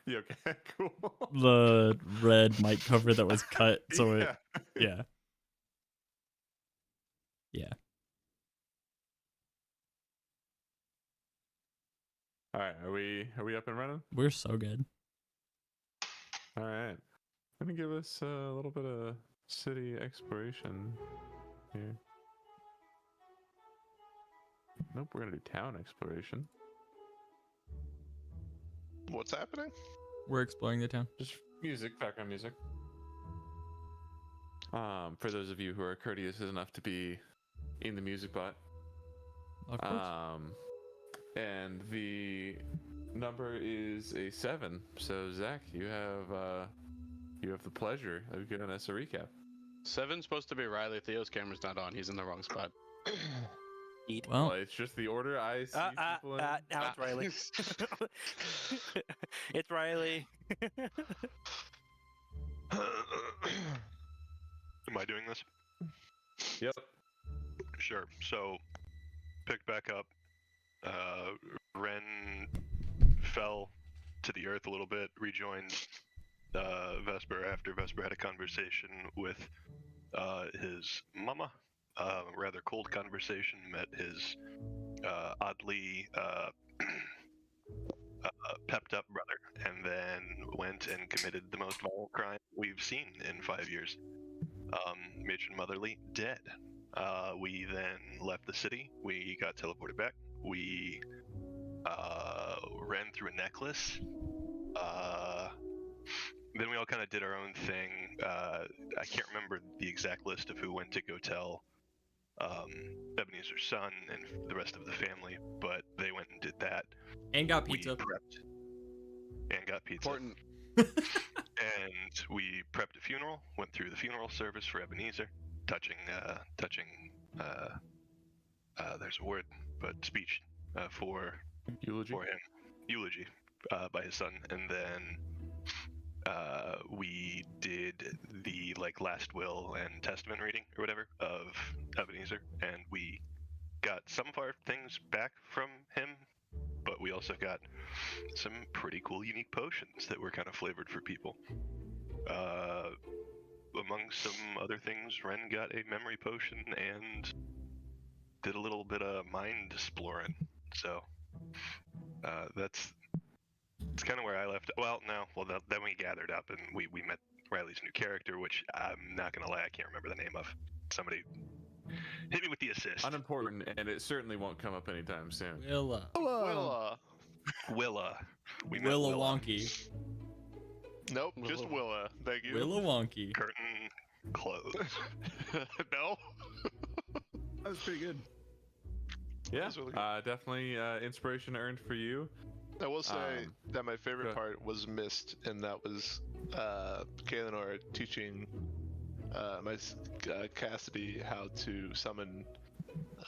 Yeah, okay, cool. The red mic cover that was cut, so it yeah. All right, are we up and running? We're so good. All right. Let me give us a little bit of city exploration here. Nope, we're gonna do town exploration. What's happening? We're exploring the town. Just music, background music. For those of you who are courteous enough to be in the music bot. Of course. And the number is a 7. So Zach, you have the pleasure of giving us a recap. 7's supposed to be Riley. Theo's camera's not on. He's in the wrong spot. Well, it's just the order I see people in. Now it's Riley. It's Riley. Am I doing this? Yep. Sure. So, picked back up. Ren fell to the earth a little bit, rejoined Vesper after Vesper had a conversation with his mama. Rather cold conversation, met his oddly pepped up brother, and then went and committed the most violent crime we've seen in 5 years. Matron Motherly dead. We then left the city. We got teleported back. We ran through a necklace. Then we all kind of did our own thing. I can't remember the exact list of who went to go tell Ebenezer's son and the rest of the family, but they went and did that. And got pizza. We prepped. And got pizza. Important. And we prepped a funeral, went through the funeral service for Ebenezer, touching, there's a word, but speech for Eulogy. For him. Eulogy by his son. And then we did the last will and testament reading or whatever of Ebenezer, and we got some of our things back from him, but we also got some pretty cool unique potions that were kind of flavored for people. Among some other things, Ren got a memory potion and did a little bit of mind exploring. So that's kind of where I left. Well, no. Well, then we gathered up and we met Riley's new character, which I'm not gonna lie, I can't remember the name of. Somebody hit me with the assist. Unimportant, and it certainly won't come up anytime soon. Willa. Willa. We met Willa Willa. Wonky. Nope, just Willa. Thank you. Willa Wonky. Curtain closed. No. That was pretty good. Yeah, Really good. definitely inspiration earned for you. I will say that my favorite part was missed, and that was Kaelinor teaching Cassidy how to summon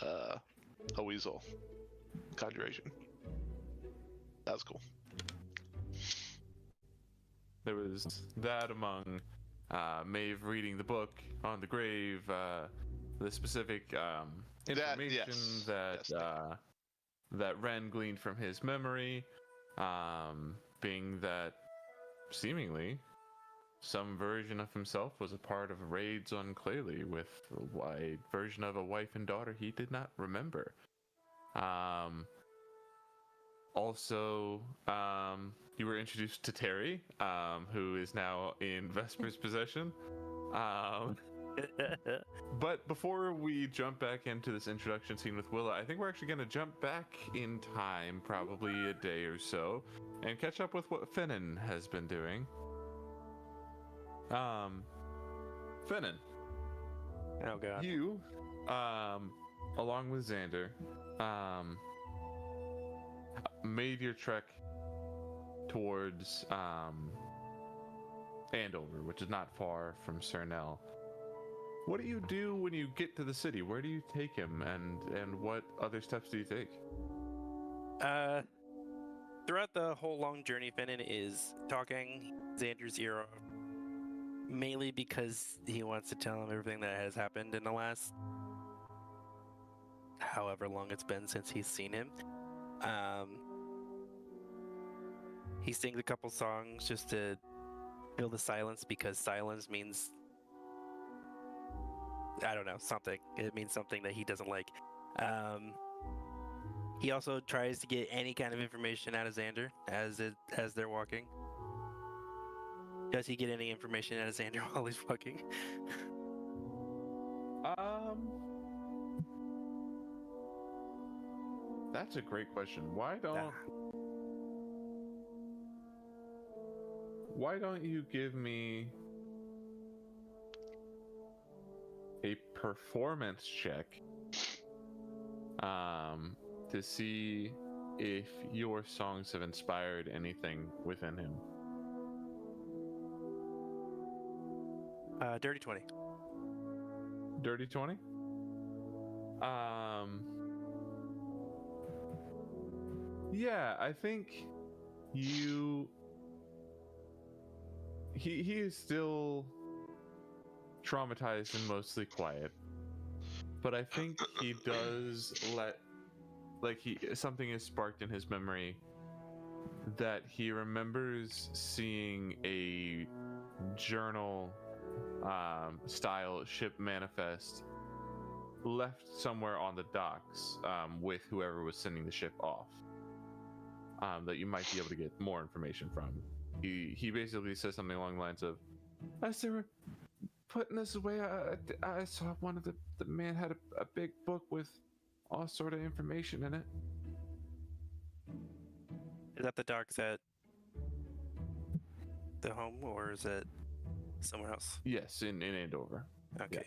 a weasel conjuration. That was cool. There was that among Maeve reading the book on the grave, the specific information that Ren gleaned from his memory, being that seemingly some version of himself was a part of raids on Clearly with a version of a wife and daughter he did not remember. Also, you were introduced to Terry, who is now in Vesper's possession. But before we jump back into this introduction scene with Willa, I think we're actually going to jump back in time, probably a day or so, and catch up with what Finnan has been doing. Finnan. Oh god. You, along with Xander, made your trek towards Andover, which is not far from Cernel. What do you do when you get to the city? Where do you take him, and what other steps do you take? Throughout the whole long journey, Finnan is talking Xander's ear off, mainly because he wants to tell him everything that has happened in the last however long it's been since he's seen him. He sings a couple songs just to fill the silence because silence means, I don't know, something. It means something that he doesn't like. He also tries to get any kind of information out of Xander as they're walking. Does he get any information out of Xander while he's walking? That's a great question. Why don't you give me a performance check to see if your songs have inspired anything within him? Dirty 20. Dirty 20? Yeah, I think he is still traumatized and mostly quiet. But I think he does something is sparked in his memory that he remembers seeing a journal style ship manifest left somewhere on the docks with whoever was sending the ship off, that you might be able to get more information from. He basically says something along the lines of, as they were putting this away, I saw one of the man had a big book with all sort of information in it. Is that the docks at the home, or is it somewhere else? Yes, in Andover. Okay.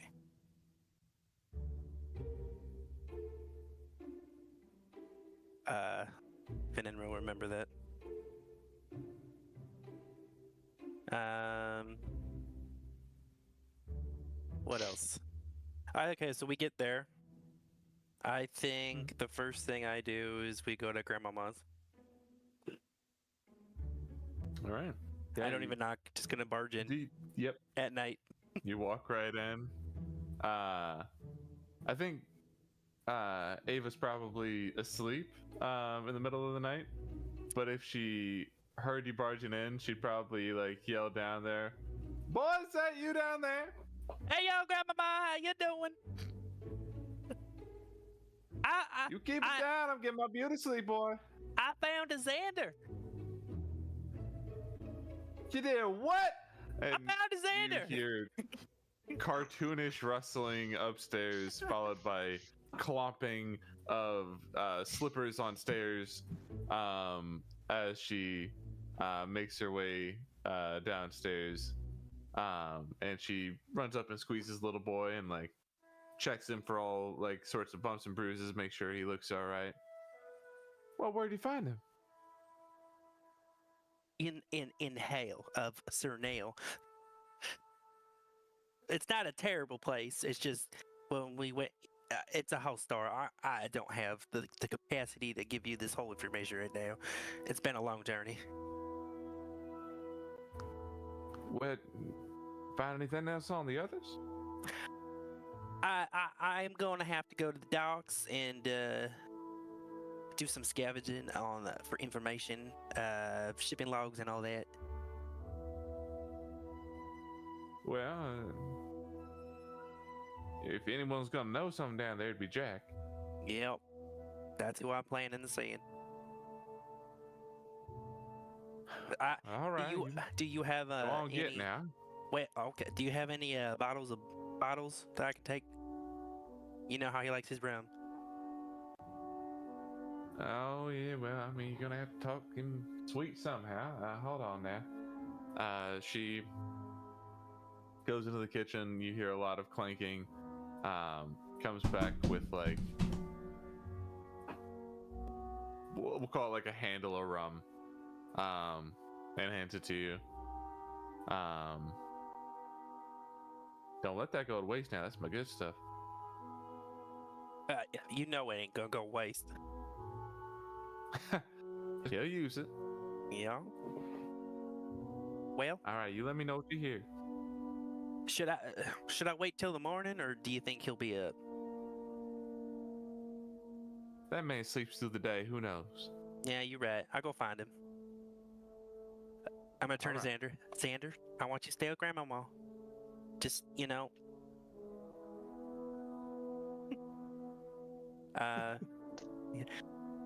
Finn and Ro remember that. What else? Okay, so we get there. I think the first thing I do is we go to Grandmama's. All right. I don't even knock. Just gonna barge in. Yep. At night. You walk right in. I think Ava's probably asleep in the middle of the night. But if she heard you barging in, she'd probably yell down there, "Boy, is that you down there? Hey, yo, Grandmama, how you doing? You keep it down. I'm getting my beauty sleep, boy." I found a Xander. You did what? And I found a Xander. you hear cartoonish rustling upstairs, followed by clomping of slippers on stairs as she makes her way downstairs. And she runs up and squeezes little boy and checks him for all sorts of bumps and bruises, make sure he looks all right. Well, where'd you find him? In Hale of Sir Nail. It's not a terrible place. It's just when we went, it's a house star. I don't have the capacity to give you this whole information right now. It's been a long journey. What? Find anything else on the others? I'm going to have to go to the docks and do some scavenging on for information, shipping logs and all that. Well, if anyone's gonna know something down there, it'd be Jack. Yep, that's who I'm planning to seeing. All right. Do you have Go on, any? get now. Wait, okay. Do you have any bottles that I can take? You know how he likes his rum. Oh yeah, well, I mean, you're gonna have to talk him sweet somehow. Hold on now. She goes into the kitchen. You hear a lot of clanking. Comes back with we'll call it a handle of rum. And hands it to you. Don't let that go to waste now. That's my good stuff. You know it ain't gonna go waste. He'll use it. Yeah. Well, all right. You let me know what you hear. Should I wait till the morning, or do you think he'll be up? That man sleeps through the day. Who knows? Yeah, you're right. I'll go find him. I'm gonna turn to Alright. Xander. Xander, I want you to stay with Grandmama. Just, I'm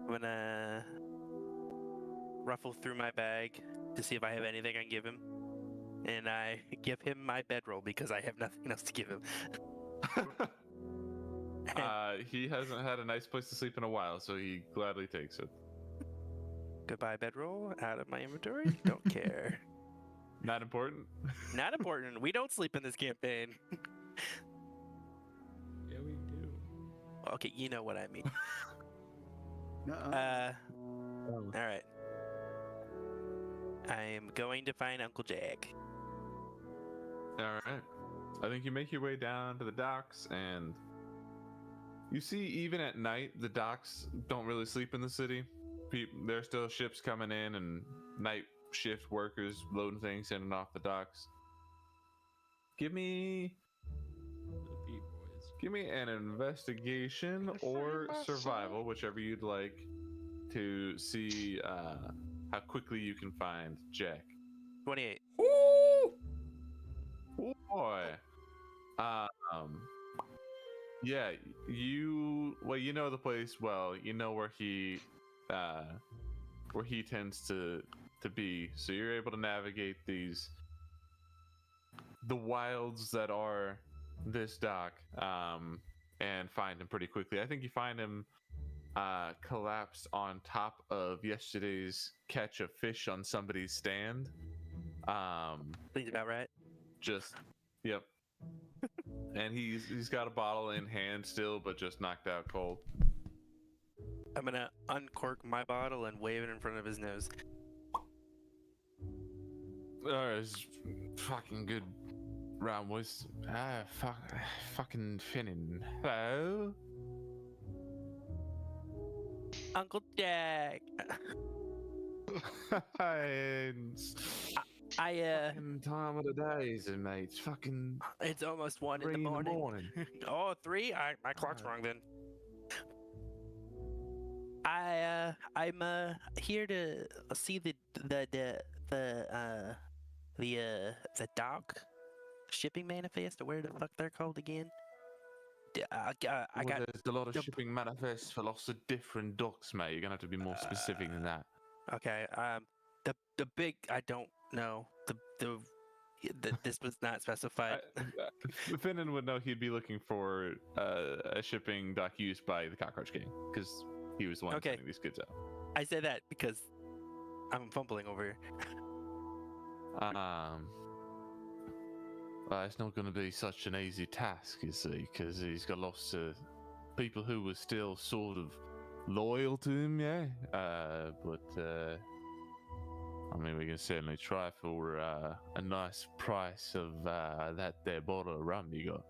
gonna ruffle through my bag to see if I have anything I can give him. And I give him my bedroll because I have nothing else to give him. He hasn't had a nice place to sleep in a while, so he gladly takes it. Goodbye, bedroll. Out of my inventory. Don't care. Not important. Not important. We don't sleep in this campaign. Yeah, we do. Okay, you know what I mean. Nuh-uh. All right. I am going to find Uncle Jack. All right. I think you make your way down to the docks, and you see, even at night, the docks don't really sleep in the city. There's still ships coming in and night shift workers loading things in and off the docks. Give me an investigation or survival, whichever you'd like, to see how quickly you can find Jack. 28. Boy. Yeah, you know the place well. You know where he tends to be. So you're able to navigate the wilds that are this dock, and find him pretty quickly. I think you find him collapsed on top of yesterday's catch of fish on somebody's stand. Seems about right. Yep. And he's got a bottle in hand still, but just knocked out cold. I'm gonna uncork my bottle and wave it in front of his nose. It's fucking good round was fucking Finnan. Hello? Uncle Jack. Fucking time of the day, is it, mate? It's fucking It's almost 1 in 3 the morning. Oh, 3? My clock's wrong then. I'm here to see the dock shipping manifest, or where the fuck they're called again. There's a lot of shipping manifests for lots of different docks, mate. You're gonna have to be more specific than that. Okay. The big, I don't know. This was not specified. Finnan would know. He'd be looking for a shipping dock used by the Cockroach Gang, because he was the one sending these goods out. I say that because I'm fumbling over here. Well, it's not going to be such an easy task, you see, because he's got lots of people who were still sort of loyal to him, yeah. But I mean, we can certainly try for a nice price of that there bottle of rum you got.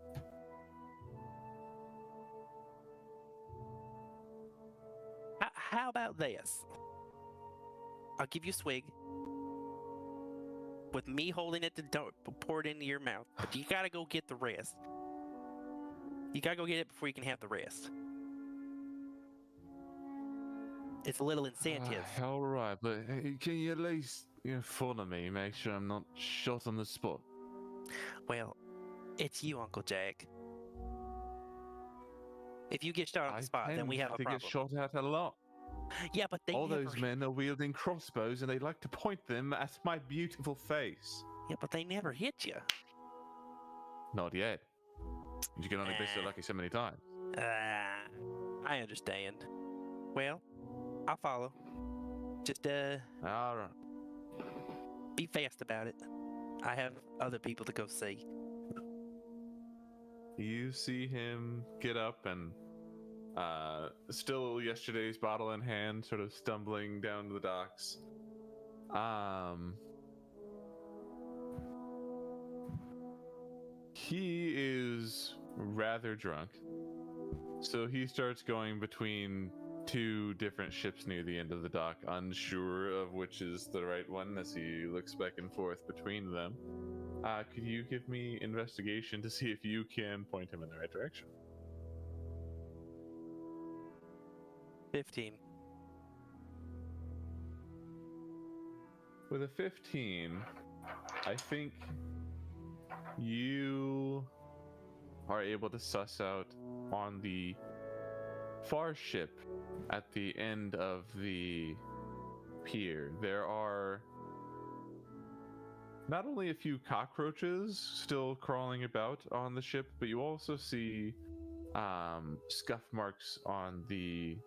How about this? I'll give you a swig with me holding it to pour it into your mouth, but you gotta go get the rest. You gotta go get it before you can have the rest. It's a little incentive. All right, but can you at least follow me, make sure I'm not shot on the spot? Well, it's you, Uncle Jack. If you get shot on the spot, then we have a problem. Get shot at a lot. Yeah, but all those men are wielding crossbows, and they like to point them at my beautiful face. Yeah, but they never hit you. Not yet. You can only be so lucky so many times. I understand. Well, I'll follow. Just all right. Be fast about it. I have other people to go see. You see him get up and still yesterday's bottle in hand, sort of stumbling down to the docks. He is rather drunk, so he starts going between two different ships near the end of the dock, unsure of which is the right one as he looks back and forth between them. Could you give me investigation to see if you can point him in the right direction? 15. With a 15, I think you are able to suss out on the far ship at the end of the pier. There are not only a few cockroaches still crawling about on the ship, but you also see scuff marks on the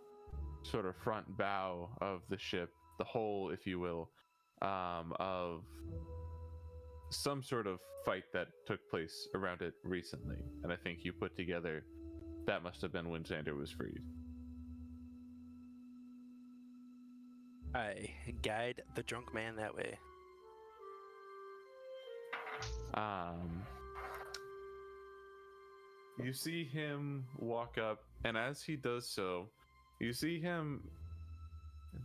sort of front bow of the ship, the hull, if you will, of some sort of fight that took place around it recently. And I think you put together that must have been when Xander was freed. I guide the drunk man that way. You see him walk up, and as he does so, you see him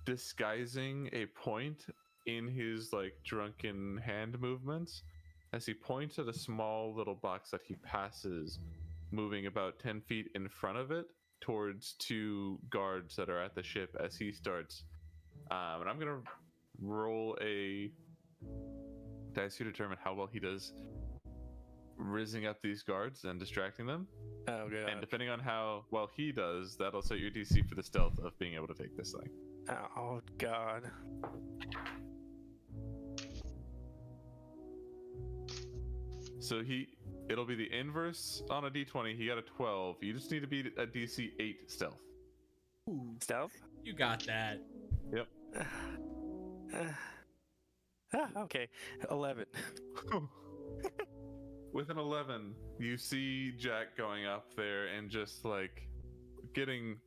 disguising a point in his like drunken hand movements as he points at a small little box that he passes, moving about 10 feet in front of it towards two guards that are at the ship as he starts. And I'm gonna roll a dice to determine how well he does rizzing up these guards and distracting them. Oh god. And depending on how well he does, that'll set your DC for the stealth of being able to take this thing. Oh god. So it'll be the inverse on a D20. He got a 12. You just need to beat a DC 8 stealth. Ooh, Stealth? you got that. Yep. Okay. 11. With an 11, you see Jack going up there and just like getting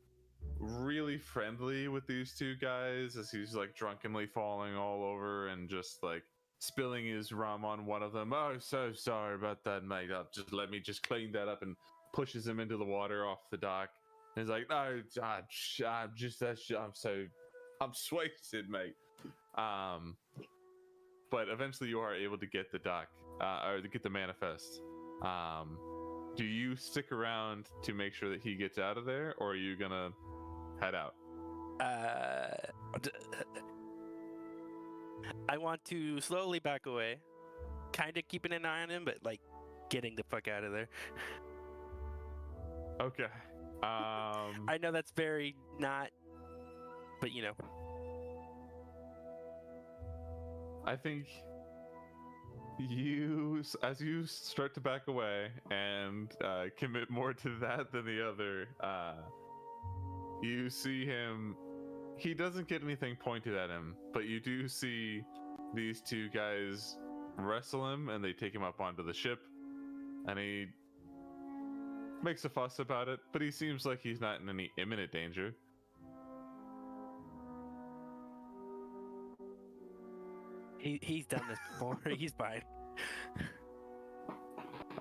really friendly with these two guys as he's like drunkenly falling all over and just like spilling his rum on one of them. Oh, so sorry about that, mate. Let me clean that up, and pushes him into the water off the dock. And he's like, no, I'm wasted, mate. But eventually you are able to get the dock, or to get the manifest. Do you stick around to make sure that he gets out of there, or are you gonna head out? I want to slowly back away, kind of keeping an eye on him, but like getting the fuck out of there. Okay. I know that's very not, but you know. I think as you start to back away and commit more to that than the other, you see him. He doesn't get anything pointed at him, but you do see these two guys wrestle him, and they take him up onto the ship, and he makes a fuss about it, but he seems like he's not in any imminent danger. He's done this before. He's fine.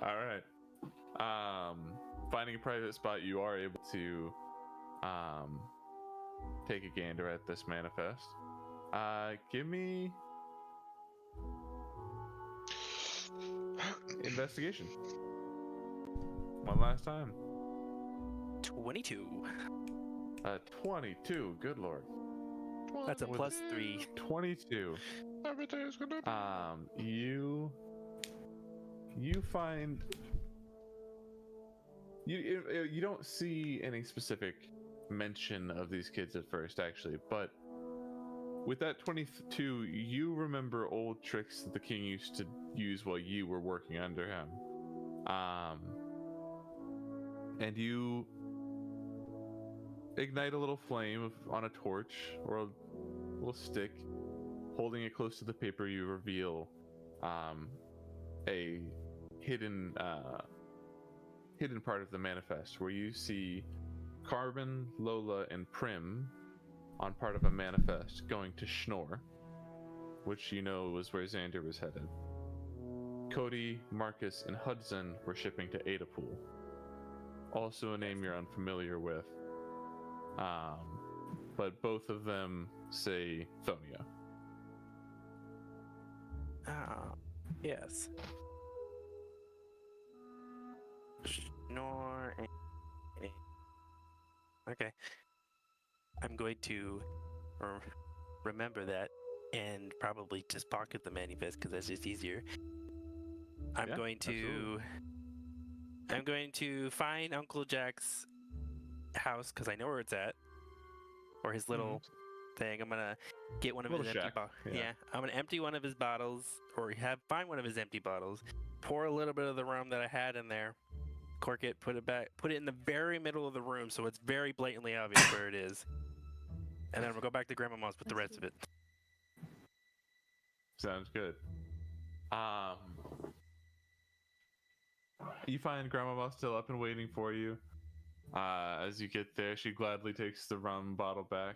All right. Finding a private spot, you are able to take a gander at this manifest. Give me investigation. One last time. 22. 22. Good lord. That's a plus 3. 22. Everything's gonna be... You find you don't see any specific mention of these kids at first, actually, but with that 22, you remember old tricks that the king used to use while you were working under him, and you ignite a little flame on a torch or a little stick. Holding it close to the paper, you reveal a hidden part of the manifest, where you see Carbon, Lola, and Prim on part of a manifest going to Schnorr, which you know was where Xander was headed. Cody, Marcus, and Hudson were shipping to Adapool, also a name you're unfamiliar with, but both of them say Thonia. Ah, yes. Snore. Okay. I'm going to remember that and probably just pocket the manifest because that's just easier. I'm Yeah, going to absolutely. I'm going to find Uncle Jack's house because I know where it's at, or his little thing. I'm gonna get one of his Little empty shack, bottles. yeah. Yeah, I'm gonna empty one of his bottles, or find one of his empty bottles, pour a little bit of the rum that I had in there, cork it, put it back, put it in the very middle of the room so it's very blatantly obvious where it is, and then I'm gonna go back to Grandmama's with the rest of it. Sounds good. You find Grandmama still up and waiting for you. As you get there, she gladly takes the rum bottle back,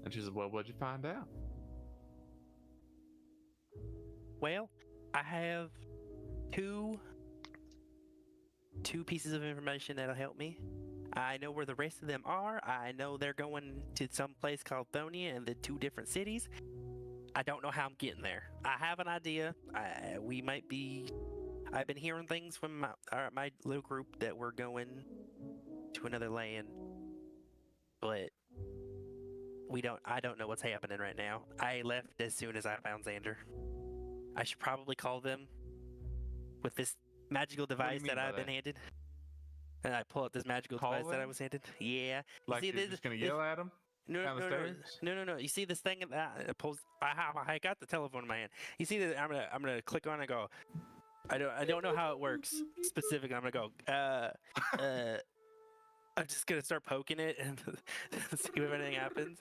and she says, "Well, what'd you find out?" Well, I have two pieces of information that'll help me. I know where the rest of them are. I know they're going to some place called Thonia and the 2 different cities. I don't know how I'm getting there. I have an idea. I've been hearing things from my little group that we're going to another land, but I don't know what's happening right now. I left as soon as I found Xander. I should probably call them with this magical do you device mean that by I've been that? handed. And I pull out this magical Call device that I them? was handed. Yeah. Like see, you're just gonna yell at him? No, down the no, stairs? no. You see this thing that it pulls? I got the telephone in my hand. You see that? I'm gonna click on it and go. I don't know how it works specifically. I'm gonna go. I'm just gonna start poking it and see if anything happens.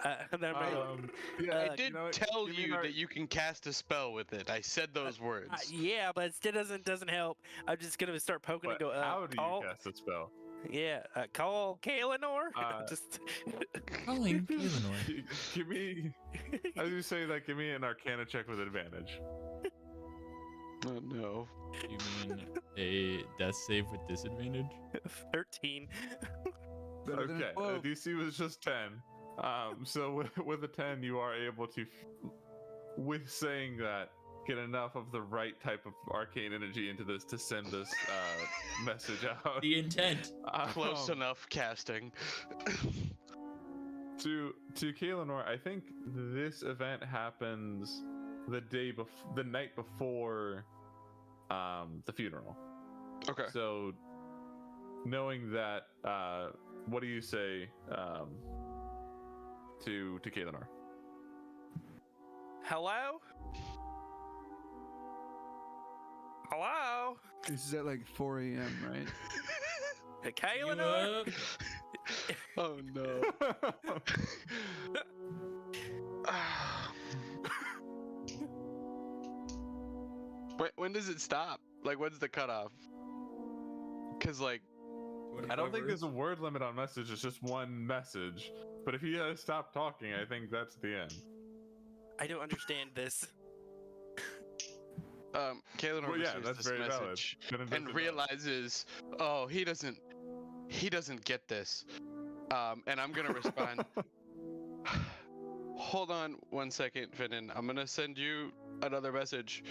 And then I'm gonna go. Yeah, I did tell you that you can cast a spell with it. I said those words. Yeah, but it still doesn't help. I'm just gonna start poking and go. How do call, you cast a spell? Yeah, call Kaelinor. Just Calling Kaelinor. Give me. As you say that, give me an Arcana check with advantage. Oh no. You mean a death save with disadvantage? 13. Better than Okay, 12. DC was just 10. So with a 10, you are able to, with saying that, get enough of the right type of arcane energy into this to send this message out. The intent. Close enough casting. To Kaelinor, I think this event happens the night before the funeral. Okay. So knowing that, what do you say to Kaelinor? Hello? Hello? This is at like 4 a.m., right? Kaelinor? Oh no. When does it stop? Like, when's the cutoff? Because, like, I don't think there's a word limit on message. It's just one message. But if he has stopped talking, I think that's the end. I don't understand this. Kaelinor Well, yeah, receives that's this very valid. message Then it and doesn't- realizes, oh, he doesn't get this. And I'm gonna respond. Hold on 1 second, Finnan. I'm gonna send you another message.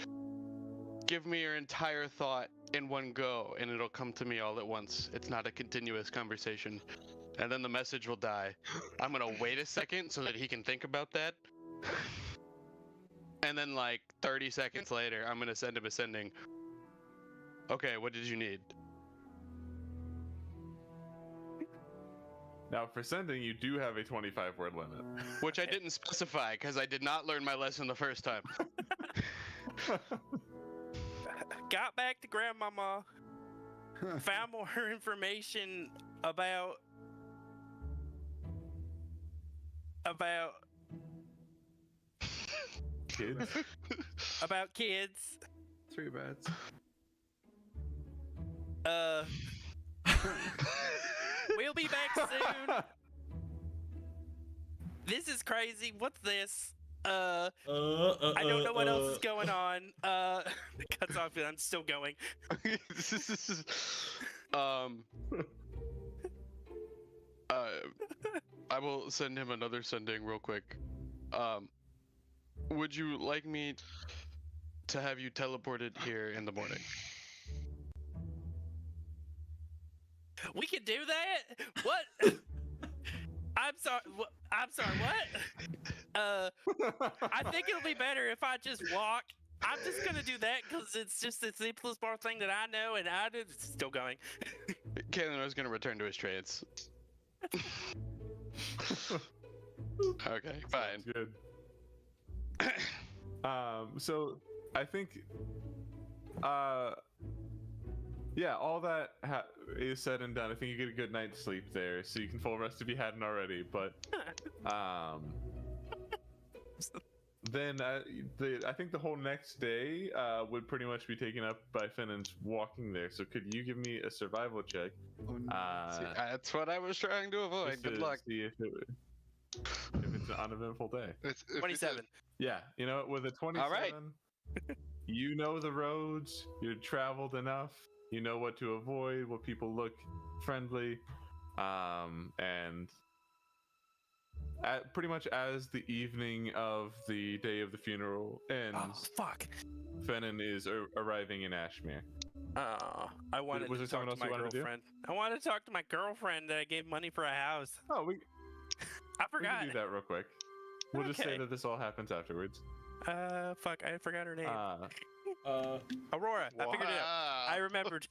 Give me your entire thought in one go, and it'll come to me all at once. It's not a continuous conversation. And then the message will die. I'm gonna wait a second so that he can think about that. And then, like, 30 seconds later, I'm gonna send him a sending. Okay, what did you need? Now, for sending, you do have a 25-word limit. Which I didn't specify, because I did not learn my lesson the first time. Got back to Grandmama. Found more information about Kids. about kids. 3 bats. We'll be back soon. This is crazy. What's this? I don't know what else is going on. It cuts off and I'm still going. I will send him another sending real quick. Would you like me to have you teleported here in the morning? We can do that? What? I'm sorry. I'm sorry, what? I think it'll be better if I just walk. I'm just gonna do that because it's just the simplest bar thing that I know, and I do. It's still going. Kaelinor is gonna return to his trance. Okay, fine. Sounds good. So I think, yeah, all that is said and done. I think you get a good night's sleep there, so you can full rest if you hadn't already. But, then I think the whole next day would pretty much be taken up by Finnan's walking there. So could you give me a survival check? Oh, no. See, that's what I was trying to avoid. Just Good to luck. See if it's an uneventful day. If you 27. Yeah, you know, with a 27, right. you know the roads, you've traveled enough, you know what to avoid, what people look friendly, and pretty much as the evening of the day of the funeral ends, Oh fuck! Fennon is arriving in Ashmere. I wanted was to there talk something to else my you wanted to do? girlfriend. I wanted to talk to my girlfriend that I gave money for a house. Oh, we forgot. can do that real quick. We'll just say Okay. that this all happens afterwards. Fuck! I forgot her name. Aurora. I Wow. figured it out. I remembered.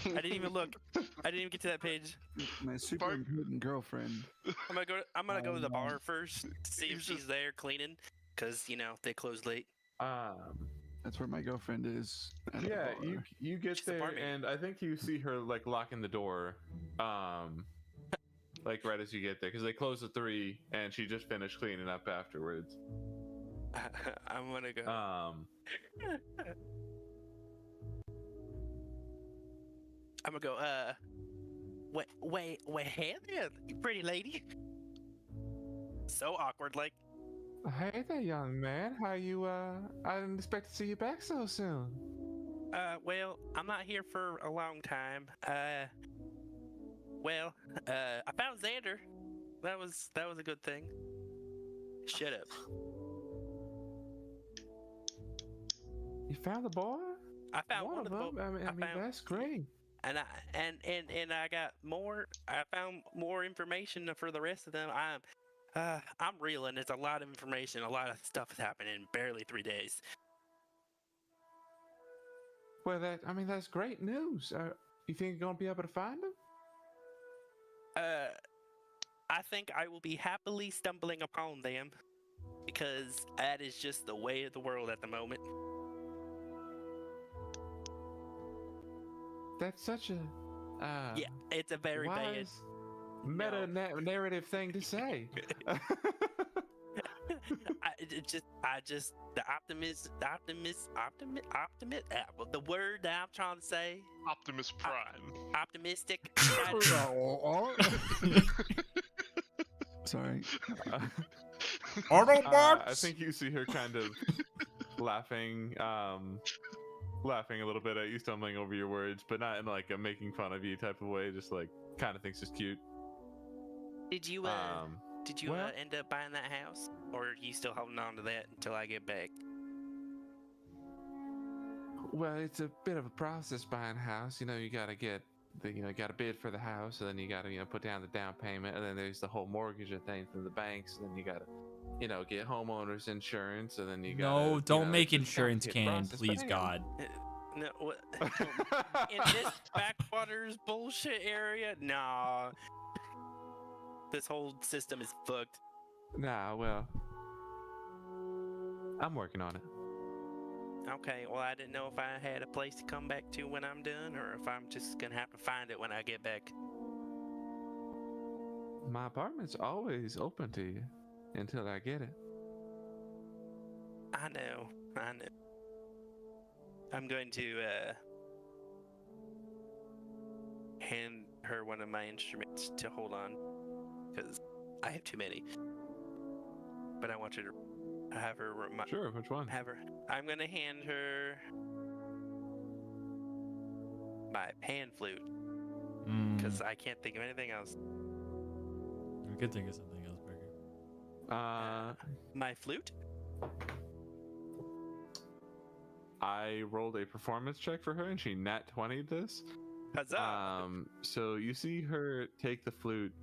I didn't even look. I didn't even get to that page. My super important girlfriend. I'm gonna go to the Um, bar first, see if he's she's just- there cleaning, cause they close late. That's where my girlfriend is. At the Yeah, bar. you get She's there, apartment. and I think you see her like locking the door, like right as you get there, because they close at 3, and she just finished cleaning up afterwards. I'm gonna go. I'm gonna go. Wait, hey there, you pretty lady. So awkward, like. Hey there, young man. How you? I didn't expect to see you back so soon. Well, I'm not here for a long time. I found Xander. That was a good thing. Shut up. You found the boy? I found one of them. I mean, found- that's great. And I got more. I found more information for the rest of them. I'm reeling. It's a lot of information. A lot of stuff has happened in barely 3 days. Well, that's great news. You think you're gonna be able to find him? I think I will be happily stumbling upon them because that is just the way of the world at the moment. That's such a Yeah, it's a very bad. wise meta narrative thing to say. The word that I'm trying to say, Optimus Prime. optimistic. Sorry. I think you see her kind of laughing, laughing a little bit at you, stumbling over your words, but not in like a making fun of you type of way. Just like kind of thinks it's cute. Did you well- end up buying that house, or are you still holding on to that until I get back? Well, it's a bit of a process buying a house. You know, you gotta get you gotta bid for the house, and then you gotta put down the down payment, and then there's the whole mortgage thing from the banks, and then you gotta get homeowners insurance, and then you gotta No, don't it's make a insurance complicated canon, process, but please, anyway. God. No, what? In this backwaters bullshit area, nah. This whole system is fucked. Nah, well, I'm working on it. Okay, well, I didn't know if I had a place to come back to when I'm done, or if I'm just gonna have to find it when I get back. My apartment's always open to you until I get it. I know. I'm going to hand her one of my instruments to hold on, because I have too many. But I want you to have her Sure, which one? I'm gonna hand her my pan flute, because I can't think of anything else. I could think of something else, Burger. My flute? I rolled a performance check for her, and she nat 20'd this. Huzzah! So you see her take the flute,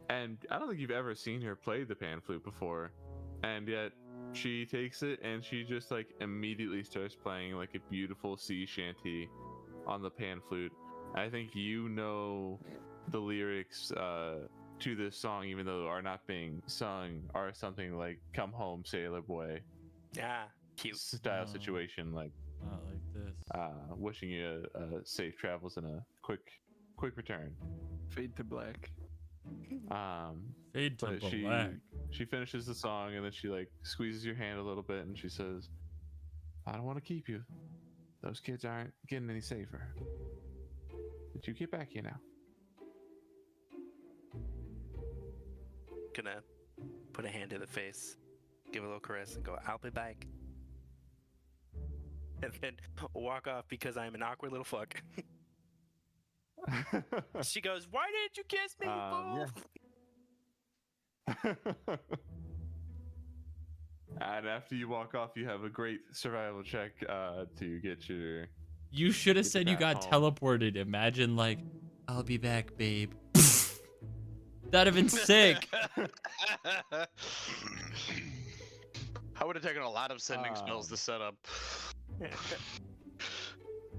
And I don't think you've ever seen her play the pan flute before, and yet she takes it and she just like immediately starts playing like a beautiful sea shanty on the pan flute. I think you know the lyrics to this song, even though are not being sung, are something like "Come home, sailor boy" Ah, cute. style Oh. situation, like Not like this. wishing you safe travels and a quick return. Fade to black. Fade to But black. she finishes the song and then she like squeezes your hand a little bit and she says, "I don't want to keep you. Those kids aren't getting any safer. But you get back here now." Gonna put a hand to the face, give a little caress, and go, "I'll be back." And then walk off because I'm an awkward little fuck. She goes, "Why didn't you kiss me, fool?" And after you walk off, you have a great survival check to get your. You should have Get said you back got home. teleported. Imagine like, "I'll be back, babe." That'd have been sick. I would have taken a lot of sending spells to set up.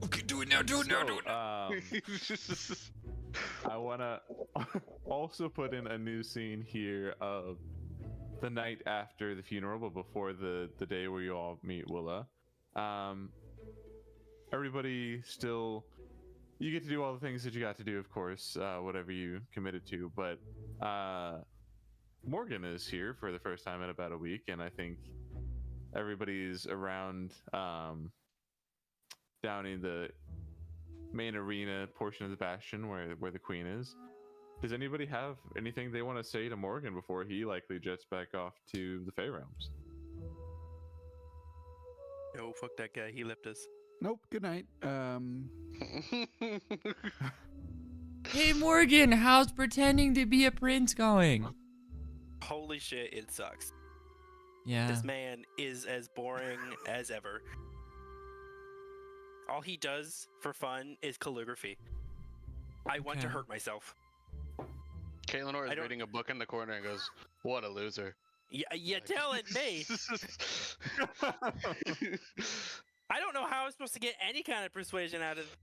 Okay, do it now. Do it now. Do it now. I want to also put in a new scene here of the night after the funeral, but before the day where you all meet Willa. Everybody still, you get to do all the things that you got to do, of course, whatever you committed to, but Morgan is here for the first time in about a week, and I think everybody's around down in the main arena portion of the bastion where the queen is. Does anybody have anything they want to say to Morgan before he likely jets back off to the Fey Realms? No, fuck that guy. He left us. Nope. Good night. Hey Morgan, how's pretending to be a prince going? Holy shit, it sucks. Yeah. This man is as boring as ever. All he does for fun is calligraphy. I want to Okay. hurt myself. Kaelinor I is don't- reading a book in the corner and goes, "What a loser." Yeah, you're telling me. I don't know how I'm supposed to get any kind of persuasion out of.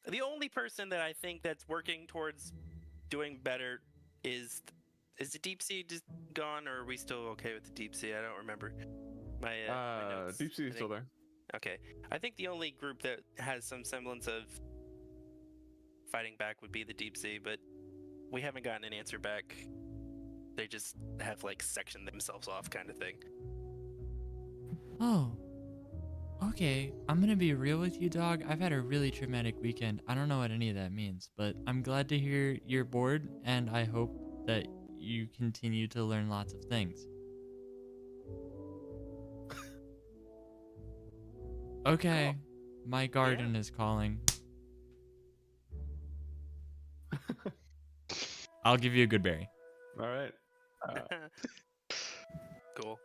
The only person that I think that's working towards doing better is the deep sea just gone, or are we still okay with the deep sea? I don't remember. My notes, Deep Sea I is still think- there. Okay, I think the only group that has some semblance of fighting back would be the deep sea, but we haven't gotten an answer back. They just have like sectioned themselves off, kind of thing. Oh. Okay, I'm gonna be real with you, dog. I've had a really traumatic weekend. I don't know what any of that means, but I'm glad to hear you're bored, and I hope that you continue to learn lots of things. Okay, my garden is calling. I'll give you a good berry. All right. Cool.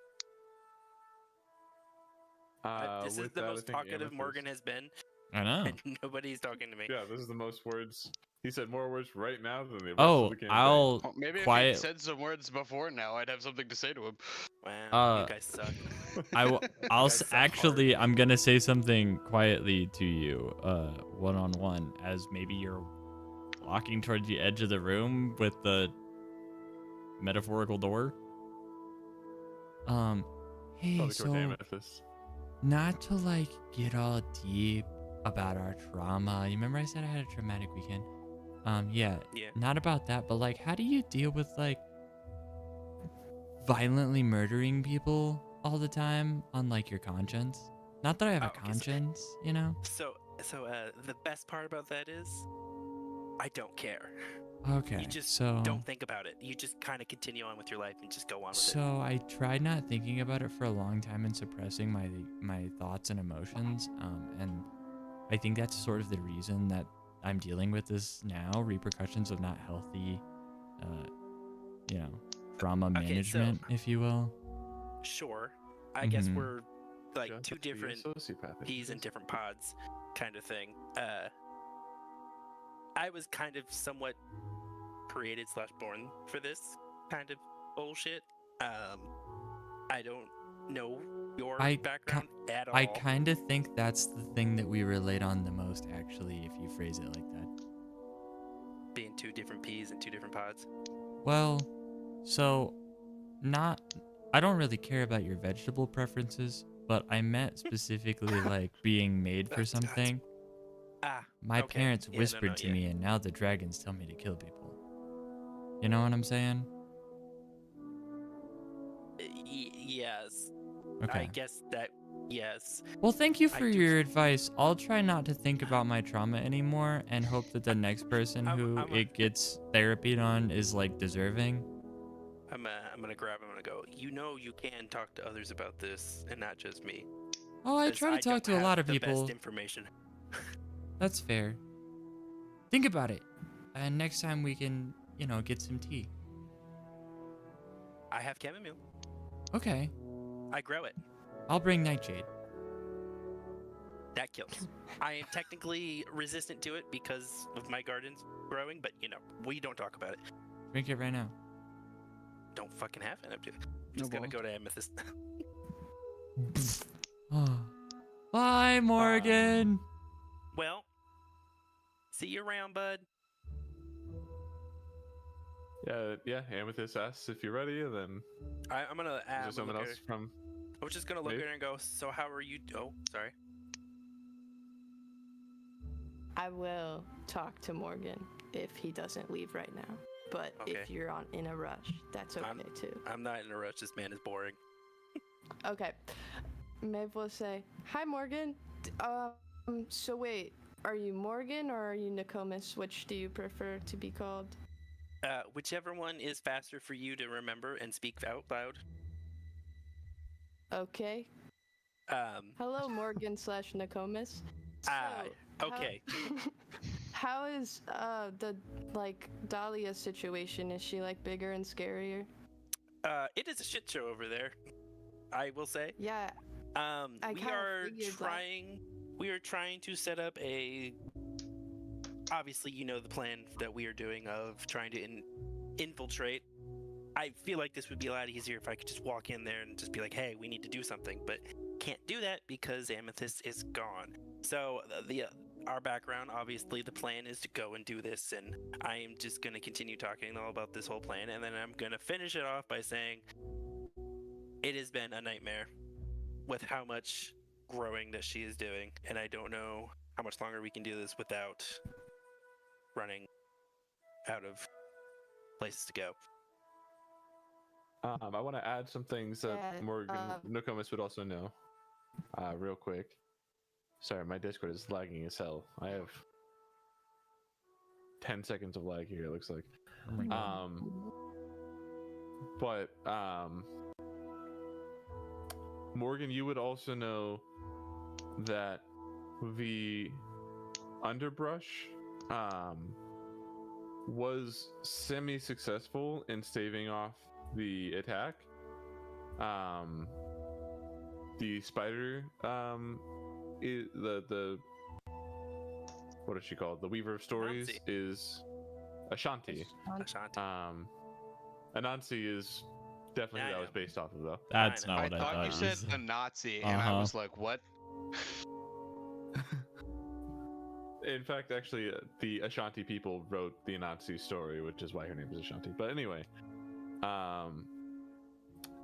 This is With the that, I most think talkative Amethyst- Morgan has been, I know. and nobody's talking to me. Yeah, this is the most words. He said more words right now than the rest Oh, of the campaign. I'll Well, maybe if quiet. he'd said some words before now, I'd have something to say to him. Wow, you guys suck. Actually, I'm gonna say something quietly to you, one-on-one, as maybe you're walking towards the edge of the room with the metaphorical door. Hey, Probably towards so Amethyst. not to like get all deep about our trauma. You remember I said I had a traumatic weekend? Yeah, Yeah. not about that, but like, how do you deal with like violently murdering people all the time on like your conscience? Not that I have a Oh, okay, so- conscience, you know? So the best part about that is, I don't care. Okay, You just so don't think about it. You just kind of continue on with your life and just go on with it. so I tried not thinking about it for a long time and suppressing my thoughts and emotions, and I think that's sort of the reason that I'm dealing with this now, repercussions of not healthy, trauma Okay, so- management, if you will. Sure. I guess Mhm. we're like Just two be a different sociopath. peas in different pods kind of thing. I was kind of somewhat created / born for this kind of bullshit. I don't know your background at all. I kind of think that's the thing that we relate on the most, actually, if you phrase it like that. Being 2 different peas in 2 different pods. Well, so, I don't really care about your vegetable preferences, but I meant specifically like being made for something. My okay. parents Yeah, no, whispered no, to yeah. me, and now the dragons tell me to kill people. You know what I'm saying? Yes. Okay. I guess that, yes. Well, thank you I for do- your advice. I'll try not to think about my trauma anymore and hope that the next person who it gets therapied on is like deserving. I'm gonna grab him and go, you know you can talk to others about this and not just me. Oh, I 'Cause try to talk don't to a have lot of the people. best information. That's fair. Think about it. And next time we can, get some tea. I have chamomile. Okay. I grow it. I'll bring nightshade. That kills. I am technically resistant to it because of my gardens growing, but we don't talk about it. Drink it right now. Don't fucking have it. I'm just gonna go to Amethyst. Bye, Morgan. Well, see you around, bud. Yeah. Amethyst asks if you're ready, and then I'm gonna is there someone else from? I was just gonna look at her and go, so how are you? Oh, sorry. I will talk to Morgan if he doesn't leave right now. But if you're in a rush, that's okay too. I'm not in a rush. This man is boring. Okay. Maeve will say, "Hi, Morgan. So wait, are you Morgan or are you Nokomis? Which do you prefer to be called?" Whichever one is faster for you to remember and speak out loud. Okay. Hello, Morgan / Nokomis. Okay. How is the Dahlia situation? Is she bigger and scarier? It is a shit show over there, I will say. Yeah. We are trying to set up a. Obviously, the plan that we are doing of trying to infiltrate. I feel like this would be a lot easier if I could just walk in there and just be like, "Hey, we need to do something," but can't do that because Amethyst is gone. So our background, obviously, the plan is to go and do this, and I am just gonna continue talking all about this whole plan, and then I'm gonna finish it off by saying it has been a nightmare with how much growing that she is doing, and I don't know how much longer we can do this without running out of places to go. I want to add some things that Morgan Nokomis would also know, real quick. Sorry, my Discord is lagging as hell. I have 10 seconds of lag here, it looks like. Oh my God. But Morgan, you would also know that the underbrush was semi-successful in staving off the attack. The spider is the what is she called? The Weaver of Stories Anansi. is Ashanti. Anansi is definitely who that was based off of, though. That's I not what I thought. you said a Nazi, and I was like, what? In fact, actually, the Ashanti people wrote the Anansi story, which is why her name is Ashanti. But anyway,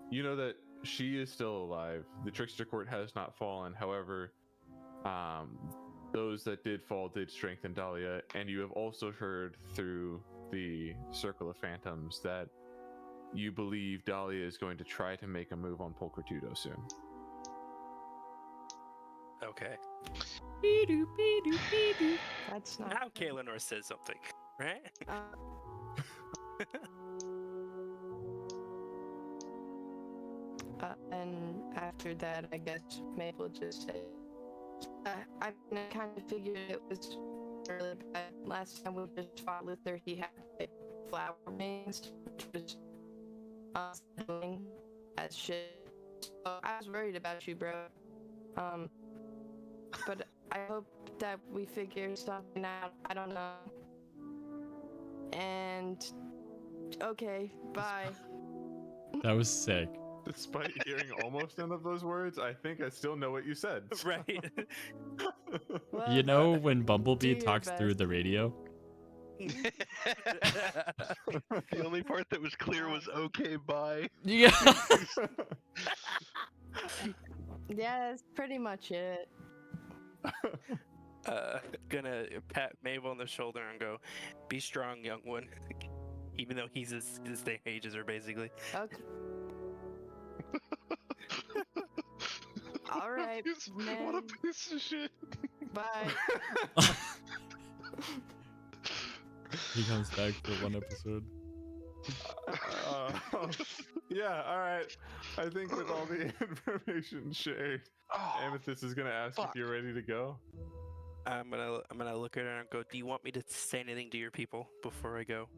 you know that she is still alive. The Trickster Court has not fallen. However, those that did fall did strengthen Dahlia, and you have also heard through the Circle of Phantoms that you believe Dahlia is going to try to make a move on Pulchritudo soon. Okay. That's not. Now Kaelinor says something, right? And after that, I guess Maeve will just say, I kind of figured it was really bad. Last time we just fought Luther, he had flower rings, which was unsettling as shit. So I was worried about you, bro. But I hope that we figure something out. I don't know. And okay, bye. That was sick. Despite hearing almost none of those words, I think I still know what you said. Right. Well, You know when do Bumblebee your talks through best. the radio? The only part that was clear was okay, bye. Yeah. Yeah, that's pretty much it. Gonna pat Mabel on the shoulder and go, "Be strong, young one." Even though he's the same age as her, basically. Okay. All right, What a man. piece of shit. Bye. He comes back for one episode. Yeah, all right. I think with all the information shared, Amethyst is gonna ask if you're ready to go. I'm gonna look at her and go, "Do you want me to say anything to your people before I go?"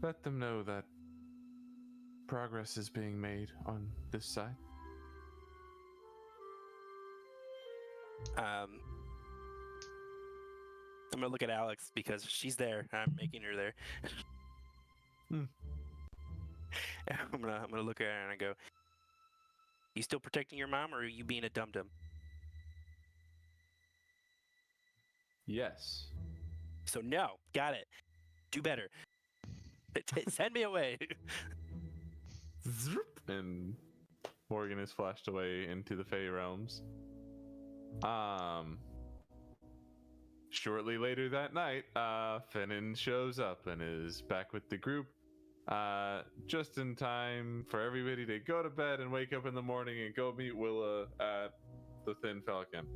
Let them know that progress is being made on this side. I'm gonna look at Alex because she's there. I'm making her there. I'm gonna look at her and I go, "You still protecting your mom, or are you being a dum dum?" Yes. So no, got it. Do better. Send me away. And Morgan is flashed away into the Fey realms. Shortly later that night, Finnan shows up and is back with the group. Just in time for everybody to go to bed and wake up in the morning and go meet Willa at the Thin Falcon.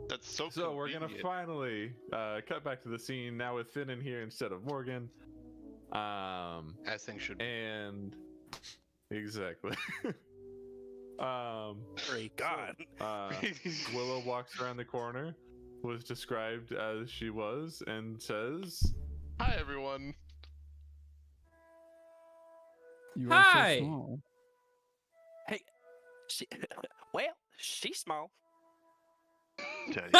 That's so So we're gonna convenient. finally cut back to the scene now with Finnan here instead of Morgan. As things should be. And exactly. Great God. Willow walks around the corner, was described as she was, and says, Hi, everyone. You Hi! are so small. She, well, she's small. Teddy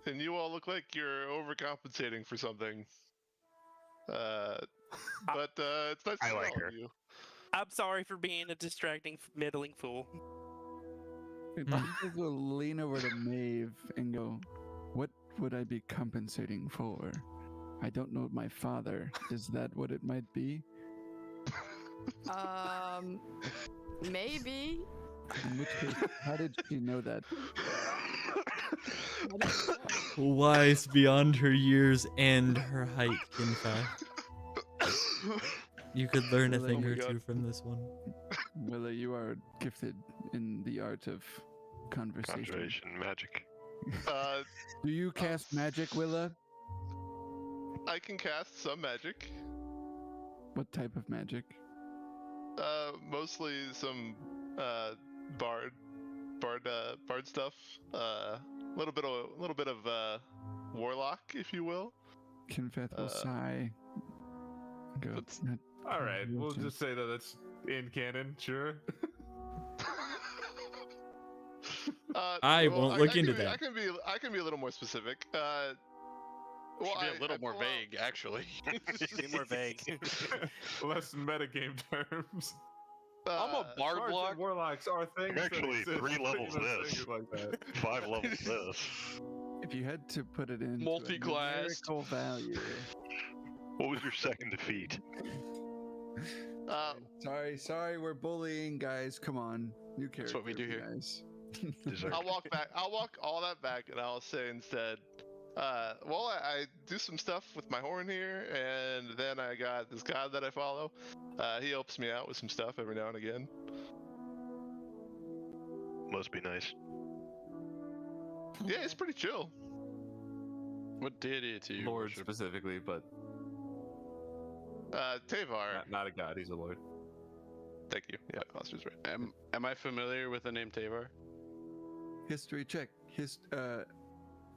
And you all look like you're overcompensating for something. But it's nice to I see like all her. of you. I'm sorry for being a distracting, middling fool. You will lean over to Maeve and go, "What would I be compensating for? I don't know my father. Is that what it might be?" Maybe. In which case, how did she know that? Wise beyond her years and her height, in fact. You could learn a Oh thing my or God. two from this one. Willa, you are gifted in the art of conversation. Conjuration magic. Do you cast magic, Willa? I can cast some magic. What type of magic? Mostly some bard stuff. A little bit of warlock, if you will. Kinfeth will sigh. Go. "Not all right, we'll conjuration." just say that that's in canon, sure. I won't look into that. I can be a little more specific. Should be a little more vague, actually. Be more vague. Less metagame terms. I'm a bard Bards block. and warlocks are things that Actually, exist, 3 pretty levels much this. things like that. 5 levels this. If you had to put it in Multi-classed. numerical value. What was your second defeat? Sorry, we're bullying, guys. Come on, new character. That's what we do here. Guys. Dessert. I'll walk all that back, and I'll say instead, well, I do some stuff with my horn here, and then I got this god that I follow. He helps me out with some stuff every now and again. Must be nice. Yeah, it's pretty chill. What deity to you? Lord worship? specifically, but Tavar. not a god, he's a lord. Thank you. Yeah, Foster's right. Am I familiar with the name Tavar? History check.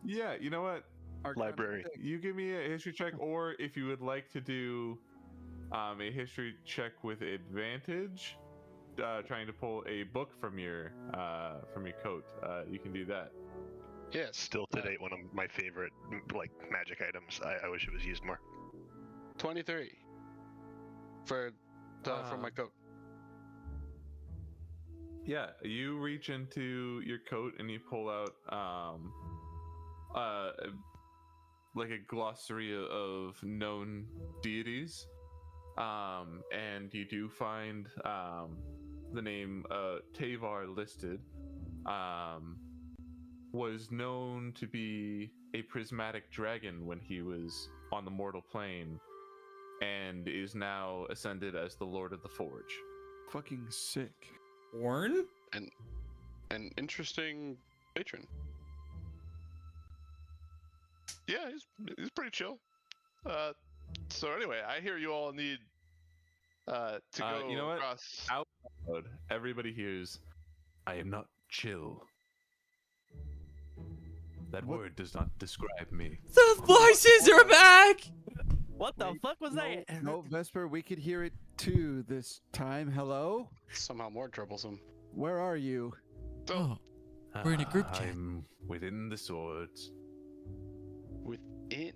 Yeah, you know what? Arcana Library. check. You give me a history check, or if you would like to do a history check with advantage, trying to pull a book from your coat, you can do that. Yes. Still to date, one of my favorite like magic items. I wish it was used more. 23 for my coat. Yeah, you reach into your coat and you pull out like a glossary of known deities. And you do find the name Tavar listed. Was known to be a prismatic dragon when he was on the mortal plane, and is now ascended as the Lord of the Forge. Fucking sick. Warren? An interesting patron. Yeah, he's pretty chill. So anyway, I hear you all need to go you know what? across. Out loud, everybody hears, "I am not chill." That word does not describe me. The voices are back! What the fuck was that? No, Vesper, we could hear it too this time. Hello? Somehow more troublesome. Where are you? Oh, we're in a group chat. I'm within the swords. Within.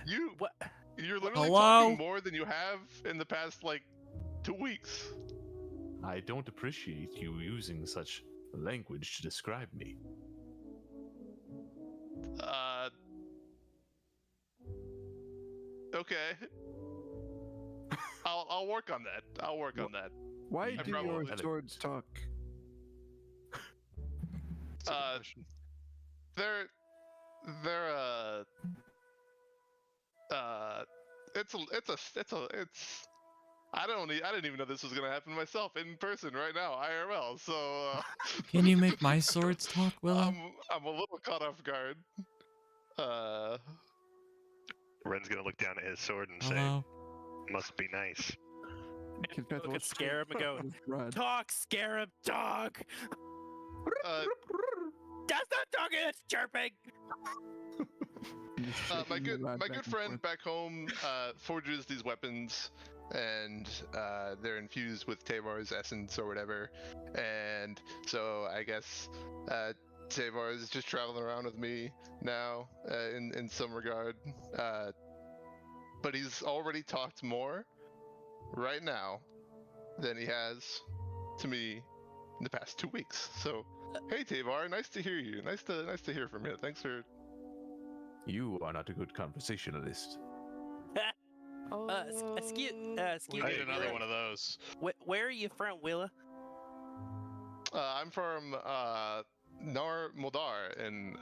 You, What? you're literally Hello? talking more than you have in the past like 2 weeks. I don't appreciate you using such language to describe me. Okay. I'll work on that. I'll work on that. Why I do probably your did it. swords talk? That's a good question. They're it's I didn't even know this was gonna happen myself in person right now, IRL. So Can you make my swords talk, Willow? I'm a little caught off guard. Ren's gonna look down at his sword and Hello? say, "Must be nice." Confess, Look at what's Scarab and go, Rod. talk, Scarab, talk! uh, That's not talking, that's chirping! my Shaking the good rod my back good and friend forth. back home forges these weapons, and they're infused with Tavar's essence or whatever, and so I guess Tavar is just traveling around with me now in some regard, but he's already talked more right now than he has to me in the past 2 weeks. So hey Tavar, nice to hear you. Nice to hear from you. Thanks for. You are not a good conversationalist. Oh, Excuse We me. need another one of those. Where are you from, Willa? I'm from Nar Moldar in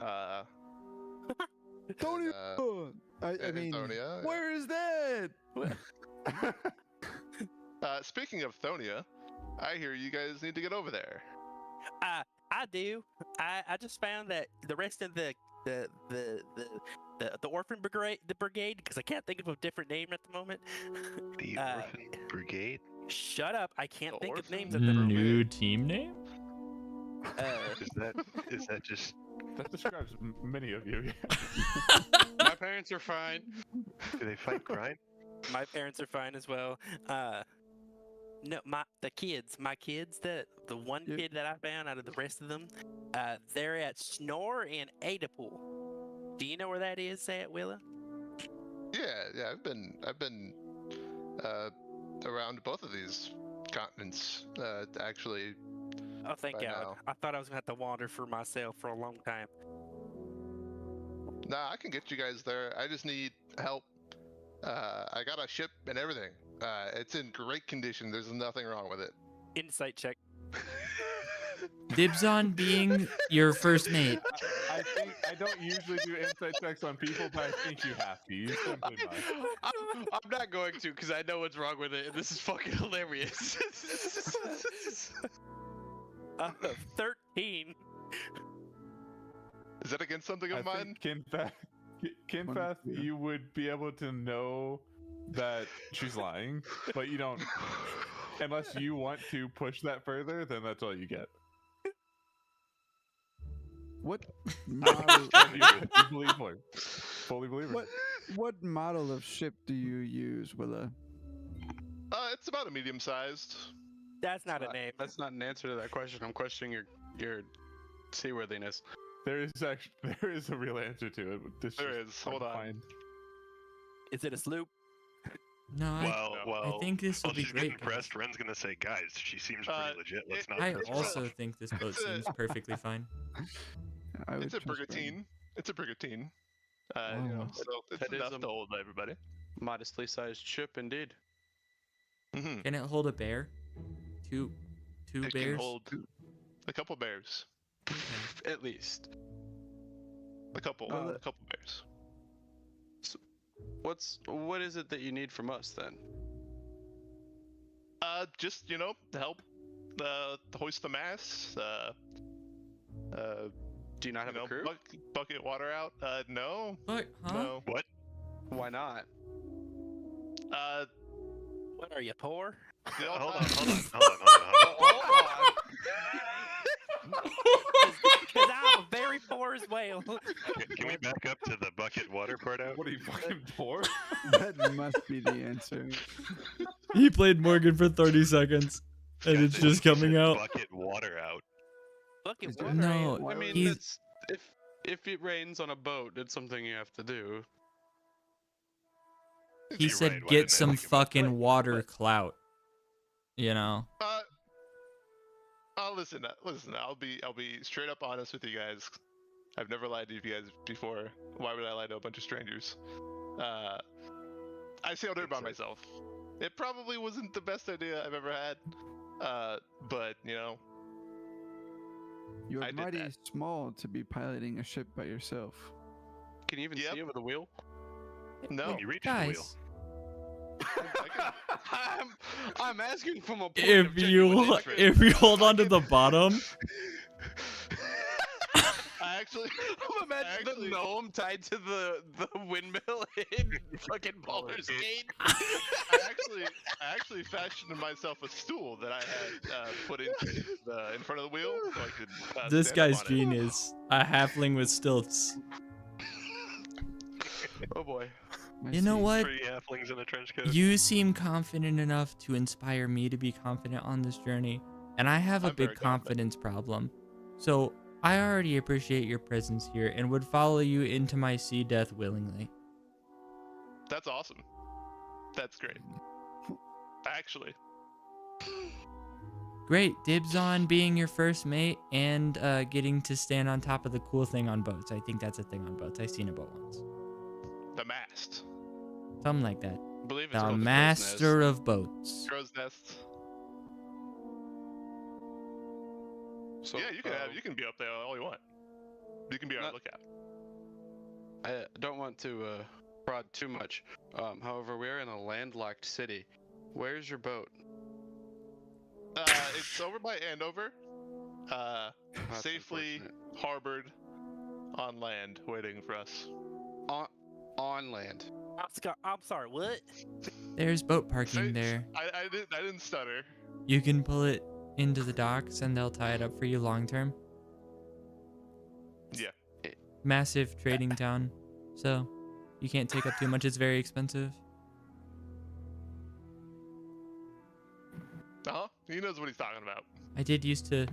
Don't even. I in mean, Thonia. where is that? Speaking of Thonia, I hear you guys need to get over there. I do. I just found that the rest of the orphan brigade, because I can't think of a different name at the moment. The Orphan Brigade. Shut up! I can't The think of orphan names at the moment. New team name? Is that just? That describes many of you. My parents are fine. Do they fight crime? My parents are fine as well. No, my kids, the one Yep. kid that I found out of the rest of them, they're at Snore and Adapool. Do you know where that is at, Willa? Yeah, I've been around both of these continents actually. Oh, thank By God. now. I thought I was gonna have to wander for myself for a long time. Nah, I can get you guys there. I just need help. I got a ship and everything. It's in great condition. There's nothing wrong with it. Insight check. Dibs on being your first mate. I think I don't usually do insight checks on people, but I think you have to. You simply must. I'm not going to because I know what's wrong with it, and this is fucking hilarious. 13. Is that against something of I mine? think Kinfath, you would be able to know that she's lying, but you don't. Unless you want to push that further, then that's all you get. What model? You believe her. Fully believe her. What model of ship do you use, Willa? It's about a medium-sized. That's not a name. That's not an answer to that question. I'm questioning your seaworthiness. There is a real answer to it. But this There just is. hard Hold to on. find. Is it a sloop? No, Well, think this will while be she's great, getting pressed, Ren's gonna say, guys, she seems pretty legit. Let's not I press her also off." think this boat it's a- seems perfectly fine. I would It's a trust Ren. brigantine. It's a brigantine. Oh. So it's That is enough a- to hold everybody. Modestly sized ship, indeed. Mm-hmm. Can it hold a bear? Two It can bears? hold a couple bears. At least. A couple bears. What is it that you need from us then? Just to help hoist the mast. Do you not have a crew? Bucket water out. No. What? Huh? No. What? Why not? What are you, poor? The all Hold on, time- hold on. Because I'm a very poor as well. Can we back up to the bucket water part out? What are you fucking for? That must be the answer. He played Morgan for 30 seconds, and Guys, it's I just think he coming said out. Bucket water out. Bucket Is water. there- No, Why I would mean, you- he's if it rains on a boat, it's something you have to do. he You're said right, why get didn't I some think about that? fucking water clout. You know. Listen. I'll be straight up honest with you guys. I've never lied to you guys before. Why would I lie to a bunch of strangers? I sailed here by Makes sense. myself. It probably wasn't the best idea I've ever had. But You're I did mighty that. small to be piloting a ship by yourself. Can you even Yep. see over the wheel? no. When you reach the wheel. Guys, I'm asking from a point if of genuine interest. if you hold on to the bottom, I actually. I'm imagining Actually- the gnome tied to the windmill in fucking Baldur's Gate. I actually fashioned myself a stool that I had put in front of the wheel so I could. this stand up guy's on it. genius. A halfling with stilts. Oh boy. I You know see. what? 3 halflings in a trench coat. You seem confident enough to inspire me to be confident on this journey, and I have a I'm very big confident. confidence problem. So I already appreciate your presence here and would follow you into my sea death willingly. That's awesome. That's great. Actually, Great, dibs on being your first mate and getting to stand on top of the cool thing on boats. I think that's a thing on boats. I've seen a boat once. the mast, Something like that. I believe it's The called master of boats. crow's nest. So, Yeah, you can be up there all you want. You can be on Not- lookout. I don't want to prod too much. However, we are in a landlocked city. Where's your boat? It's over by Andover. That's Safely unfortunate. harbored on land, waiting for us. On land. I'm sorry, what? There's boat parking Say- there. I didn't stutter. You can pull it into the docks and they'll tie it up for you long term. Yeah. Massive trading town, so you can't take up too much. It's very expensive. He knows what he's talking about. I did used to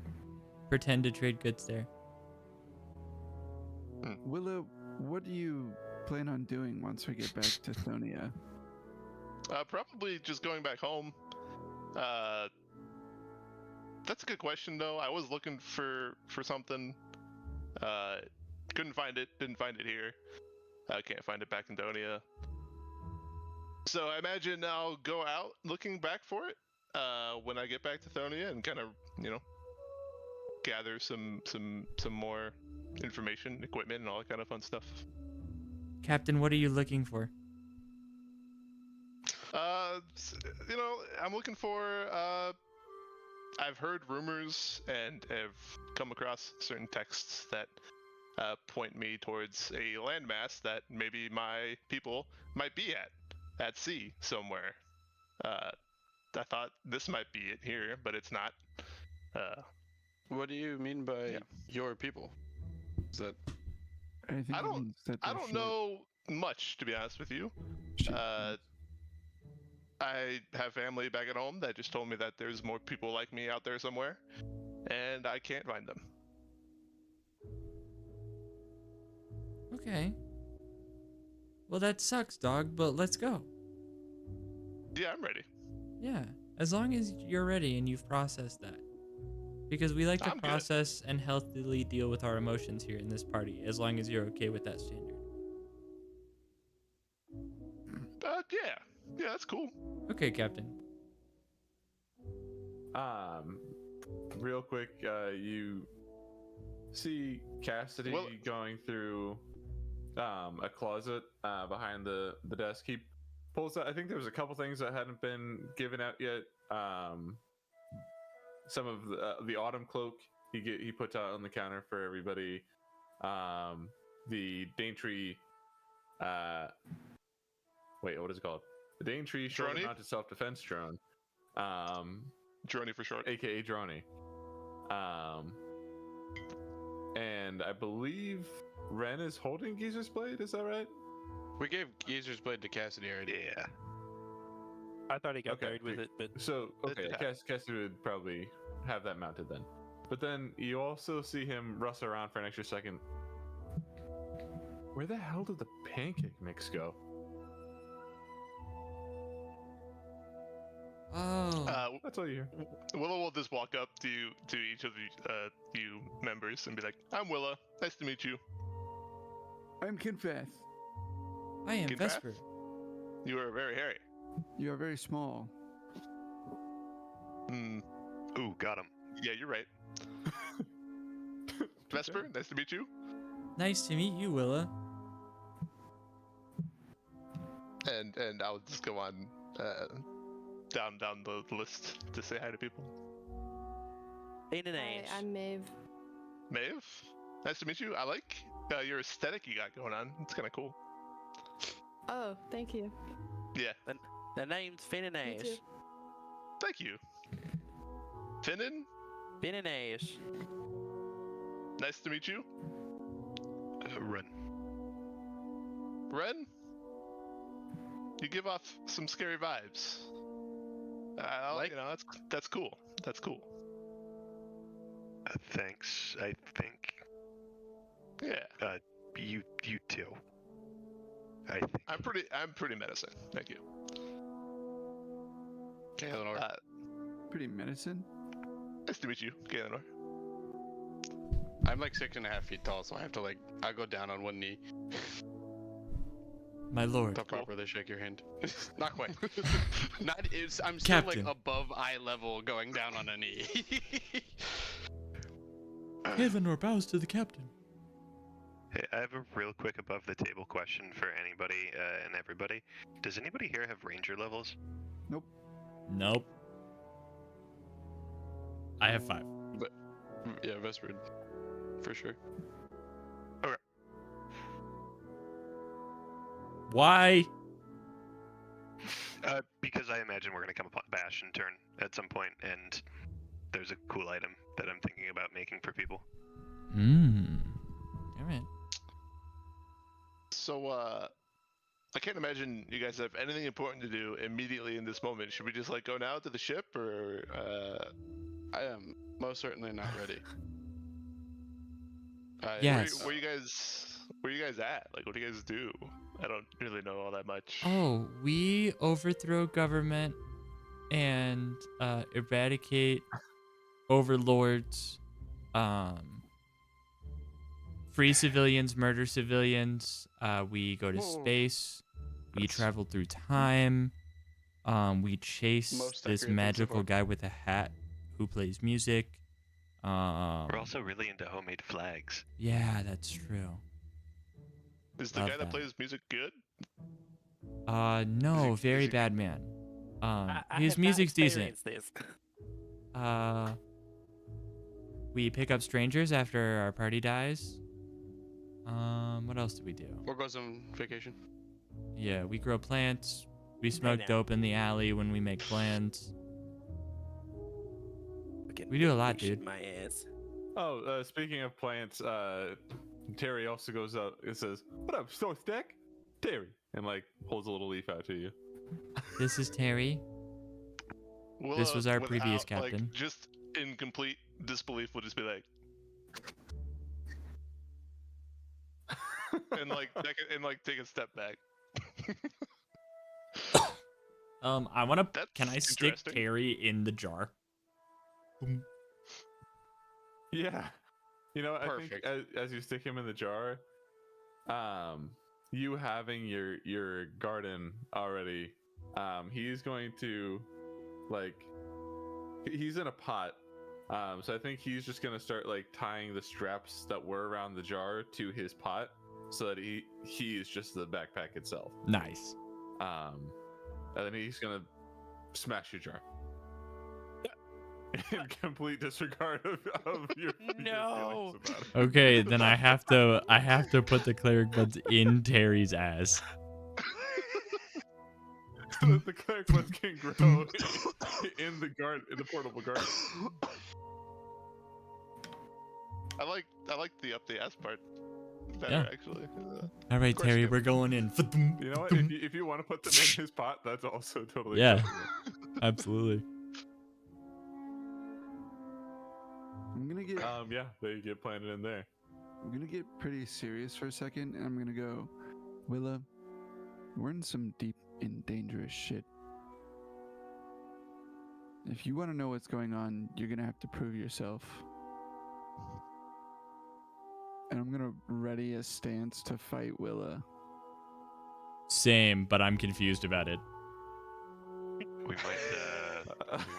pretend to trade goods there. Willow, what do you plan on doing once we get back to Thonia? Probably just going back home. That's a good question though. I was looking for something. Couldn't find it. Didn't find it here. Can't find it back in Donia. So I imagine I'll go out looking back for it when I get back to Thonia and kind of gather some more information, equipment, and all that kind of fun stuff. Captain, what are you looking for? I'm looking for. I've heard rumors and have come across certain texts that point me towards a landmass that maybe my people might be at sea somewhere. I thought this might be it here, but it's not. What do you mean by Yeah. your people? Is that I think I it don't- means that I they're don't short- know much, to be honest with you. shit. I have family back at home that just told me that there's more people like me out there somewhere, and I can't find them. Okay. Well, that sucks, dog, but let's go. Yeah, I'm ready. Yeah, as long as you're ready and you've processed that. Because we like to I'm good. process and healthily deal with our emotions here in this party, as long as you're okay with that standard. Yeah. Yeah, that's cool. Okay, Captain. Real quick, you see Cassidy going through a closet behind the desk. He pulls out, I think there was a couple things that hadn't been given out yet. Some of the autumn cloak he puts out on the counter for everybody. The Daintree wait, what is it called? The Daintree shoulder mounted self-defense drone. Droney for short. AKA Droney. And I believe Ren is holding Geezer's blade, is that right? We gave Geezer's blade to Cassidy already. Yeah. I thought he got buried with it, but So, okay, Cassidy would probably have that mounted then. But then you also see him rustle around for an extra second. Where the hell did the pancake mix go? Oh. That's all you hear. Willa will just walk up to each of you members and be like, "I'm Willa. Nice to meet you. I'm Kinfeth. I am Kinfeth? Vesper. You are very hairy." You are very small. Ooh, got him. Yeah, you're right. Vesper, nice to meet you. Nice to meet you, Willa. And I'll just go on down the list to say hi to people. Ain't an Hi, ash. I'm Maeve. Maeve, nice to meet you. I like your aesthetic you got going on. It's kind of cool. Oh, thank you. Yeah, The name's Finn and Me Ash. too. thank you. Finnan, Finn and Ash. nice to meet you. Run. Ren, you give off some scary vibes. Like- You know, that's cool. That's cool. Thanks, I think. Yeah, You too. I think. I'm pretty medicine. Thank you. Okay, Eleanor. Pretty medicine. Nice to meet you, Galenor. I'm like 6.5 feet tall, so I go down on one knee My lord. to properly shake your hand. Not quite. I'm still Captain. like above eye level going down on a knee. Eleanor bows to the captain. Hey, I have a real quick above the table question for anybody and everybody. Does anybody here have ranger levels? Nope. I have 5. Yeah, Vesper. For sure. Why? Because I imagine we're gonna come upon Bastion turn at some point, and there's a cool item that I'm thinking about making for people. Alright. So, I can't imagine you guys have anything important to do immediately in this moment. Should we just like go now to the ship, or I am most certainly not ready. Yes. where you guys at? Like, what do you guys do? I don't really know all that much. Oh, we overthrow government and eradicate overlords, free civilians, murder civilians. We go to space. We travel through time. We chase Most this accurate thing so magical far. guy with a hat who plays music. We're also really into homemade flags. Yeah, that's true. Is the love guy that that. plays music good? No, Is he- very is he- bad man. I His have not music's decent. experienced this. We pick up strangers after our party dies. What else do we do? Or goes on vacation. Yeah, we grow plants. We smoke now. dope in the alley when we make plans. Fucking We do a lot, vacation dude. My ass. Oh, speaking of plants, Terry also goes up. It says, "What up, so stack, Terry?" and like holds a little leaf out to you. This is Terry. This was our previous without, like, captain. just in complete disbelief, will just be like, and take a step back. I want to. That's Can I stick interesting. Terry in the jar? Yeah. You know, I think Perfect. as you stick him in the jar, you having your garden already, he's going to he's in a pot. So I think he's just gonna start tying the straps that were around the jar to his pot, so that he is just the backpack itself. Nice. And then he's gonna smash your jar. In complete disregard of your No. feelings about it. Okay, then I have to put the cleric buds in Terry's ass. So that the cleric buds can grow in the portable garden. I like the up the ass part better, Yeah. actually. All right, course Terry, you do. we're going in. You know what? If you want to put them in his pot, that's also totally Yeah. acceptable. Absolutely. I'm gonna get Yeah, they get planted in there. I'm gonna get pretty serious for a second, and I'm gonna go, Willa, we're in some deep and dangerous shit. If you want to know what's going on, you're gonna have to prove yourself. And I'm gonna ready a stance to fight Willa. Same, but I'm confused about it.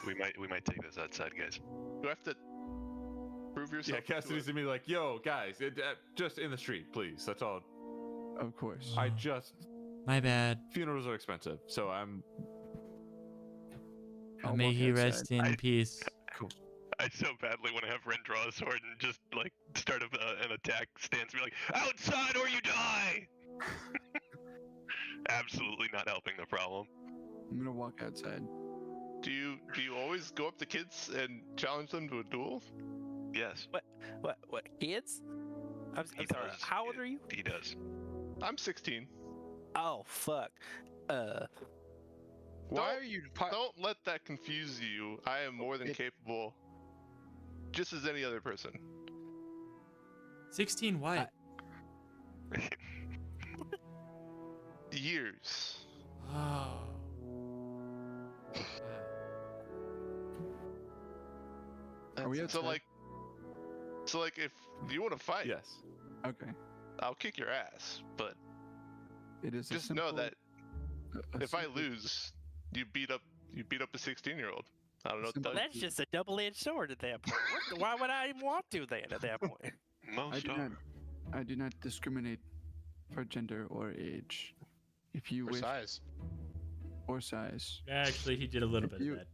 We might take this outside, guys. You have to prove Yeah, yourself. Cassidy's gonna be like, "Yo, guys, just in the street, please. That's all. Of course. I just My bad. funerals are expensive, so I'm I'll May walk he outside. rest in peace. I so badly want to have Ren draw a sword and just start an attack stance and be like, outside or you die! Absolutely not helping the problem. I'm gonna walk outside. Do you always go up to kids and challenge them to a duel? Yes, What? Kids? I'm he sorry. does. How old are you? He does. I'm 16. Oh fuck. Why Don't- are you? Don't let that confuse you. I am more than capable, just as any other person. 16 what? Years. Oh. Are we outside? So if you want to fight, yes. Okay. I'll kick your ass. But It is a just know simple- that a if I simple- lose, you beat up a 16-year-old. I don't know what to Simple- tell you. That's just a double-edged sword at that point. Why would I even want to then at that point? Most are. I do not discriminate for gender or age. If you For wish size. or size, Actually, he did a little If bit you- of that.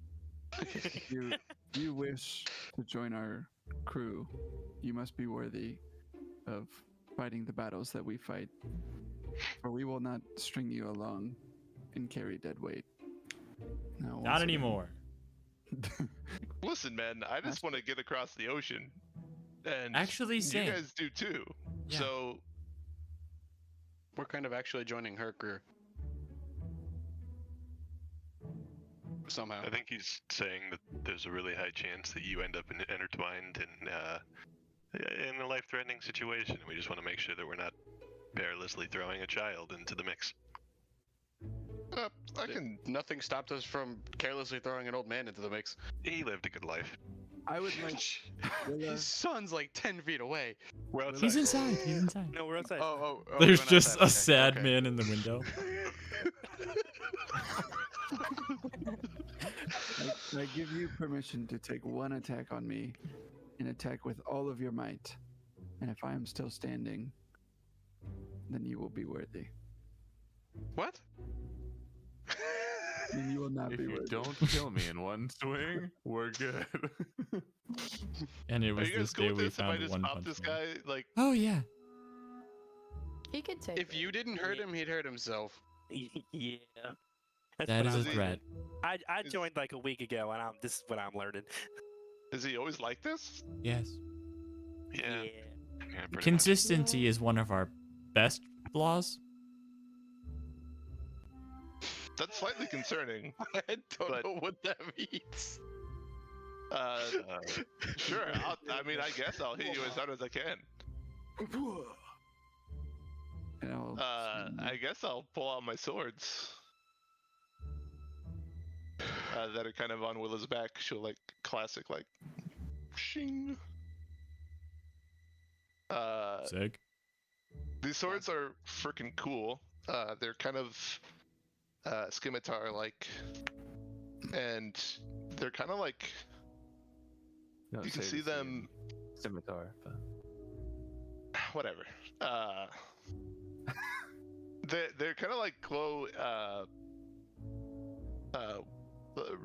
if you wish to join our crew, you must be worthy of fighting the battles that we fight. For we will not string you along and carry dead weight. No, Not anymore. Listen, man, I just want to get across the ocean, and Actually, you same. guys do too. Yeah. So We're kind of actually joining her crew. Somehow. I think he's saying that there's a really high chance that you end up intertwined in a life-threatening situation. We just want to make sure that we're not perilously throwing a child into the mix. I can. Nothing stopped us from carelessly throwing an old man into the mix. He lived a good life. I would like Willa, His son's like 10 feet away. Well, He's inside. He's inside. No, we're outside. Oh, There's we went just outside, a okay, sad okay. man in the window. I give you permission to take one attack on me, and attack with all of your might. And if I am still standing, then you will be worthy. What? And you will not If be you worthy. don't kill me in one swing, we're good. And it Are was you guys this cool day with we this? If I found just one pop punch this man. guy, Oh yeah. He could take If it. you didn't hurt him, he'd hurt himself. Yeah. That's That what is a I'm threat. I joined like a week ago, and this is what I'm learning. is he always like this? Yes. yeah, yeah pretty much. Consistency is one of our best flaws. That's slightly concerning. I don't But- know what that means. Sure. I guess I'll hit you as hard as I can. And I'll I guess I'll pull out my swords. That are kind of on Willa's back. She'll like classic like shing. Sick. These swords are freaking cool. They're kind of scimitar like, and they're kind of like you can see them. Scimitar, but Whatever. They're kind of like glow.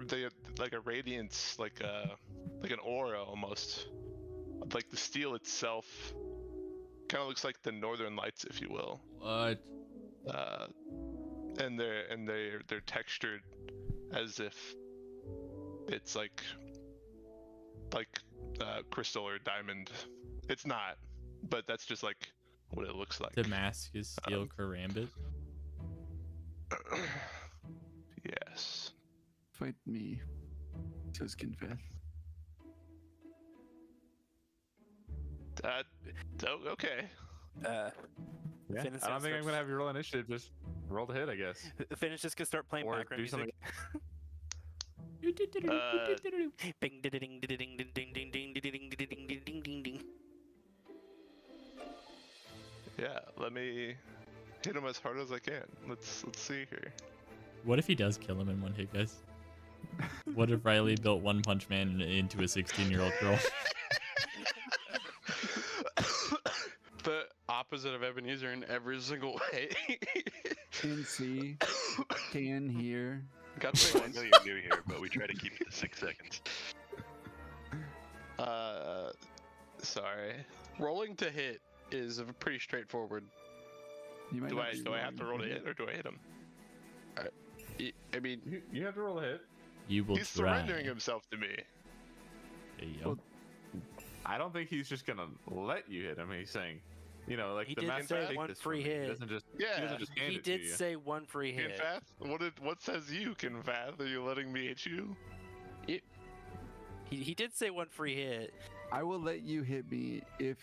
They like a radiance, like an aura almost. Like the steel itself kind of looks like the northern lights, if you will. What? And they're textured as if it's like crystal or diamond. It's not, but that's just like what it looks like. Damask is steel karambit. Yes. fight me, says Kinfeth. Okay. yeah. Finn's I don't gonna think I'm start- gonna have you roll initiative. Just roll to hit, I guess. Finn is just gonna start playing Or background do music. Bing ding ding ding ding ding ding ding ding ding ding ding ding ding ding. Yeah. Let me hit him as hard as I can. Let's see here. What if he does kill him in one hit, guys? What if Riley built One Punch Man into a 16-year-old girl? The opposite of Ebenezer in every single way. Can see, can hear. Got the I points. know you're new here, but we try to keep it to 6 seconds. Sorry. Rolling to hit is pretty straightforward. You might Do not I be have to roll to hit or do I hit him? I mean, You have to roll a hit. You will He's try. surrendering himself to me. There you go. Well, I don't think he's just gonna let you hit him. He's saying, like He the did master say take one this from free me. hit. He doesn't just. Yeah. He doesn't just hand He it to did you. say one free hit. Kinfath? What says you, Kinfath? Are you letting me hit you? He did say one free hit. I will let you hit me if.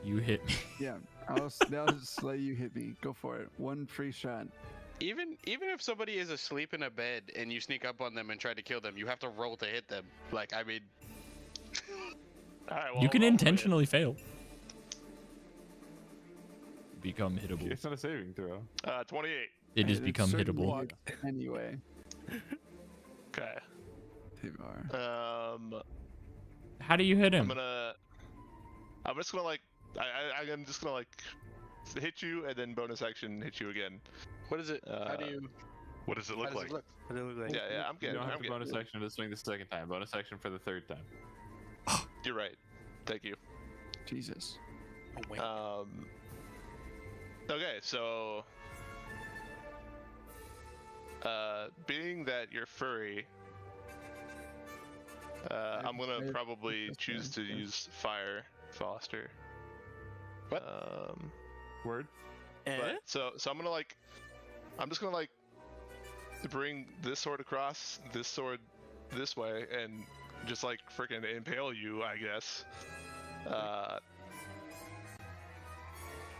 You hit me. Yeah, I'll just let you hit me. Go for it. One free shot. even if somebody is asleep in a bed and you sneak up on them and try to kill them, you have to roll to hit them. Like, I mean, All right, well, You can I'll roll to hit. intentionally fail. Become hittable. It's not a saving throw. 28. It is It's become certainly hittable. hit Anyway, Okay. Tivar. How do you hit him? I'm just gonna like, I'm just gonna like hit you and then bonus action hit you again. what is it? How do you? What does it How look does like? it look? What do it look like? Yeah, I'm You getting. don't have I'm to getting. bonus action to swing the second time. Bonus action for the third time. You're right. Thank you. Jesus. Oh, wait. Okay, so being that you're furry, I'm gonna probably choose to use fire, Foster. What? Word. Eh? But so I'm just gonna like bring this sword across, this sword this way, and just like freaking impale you, I guess.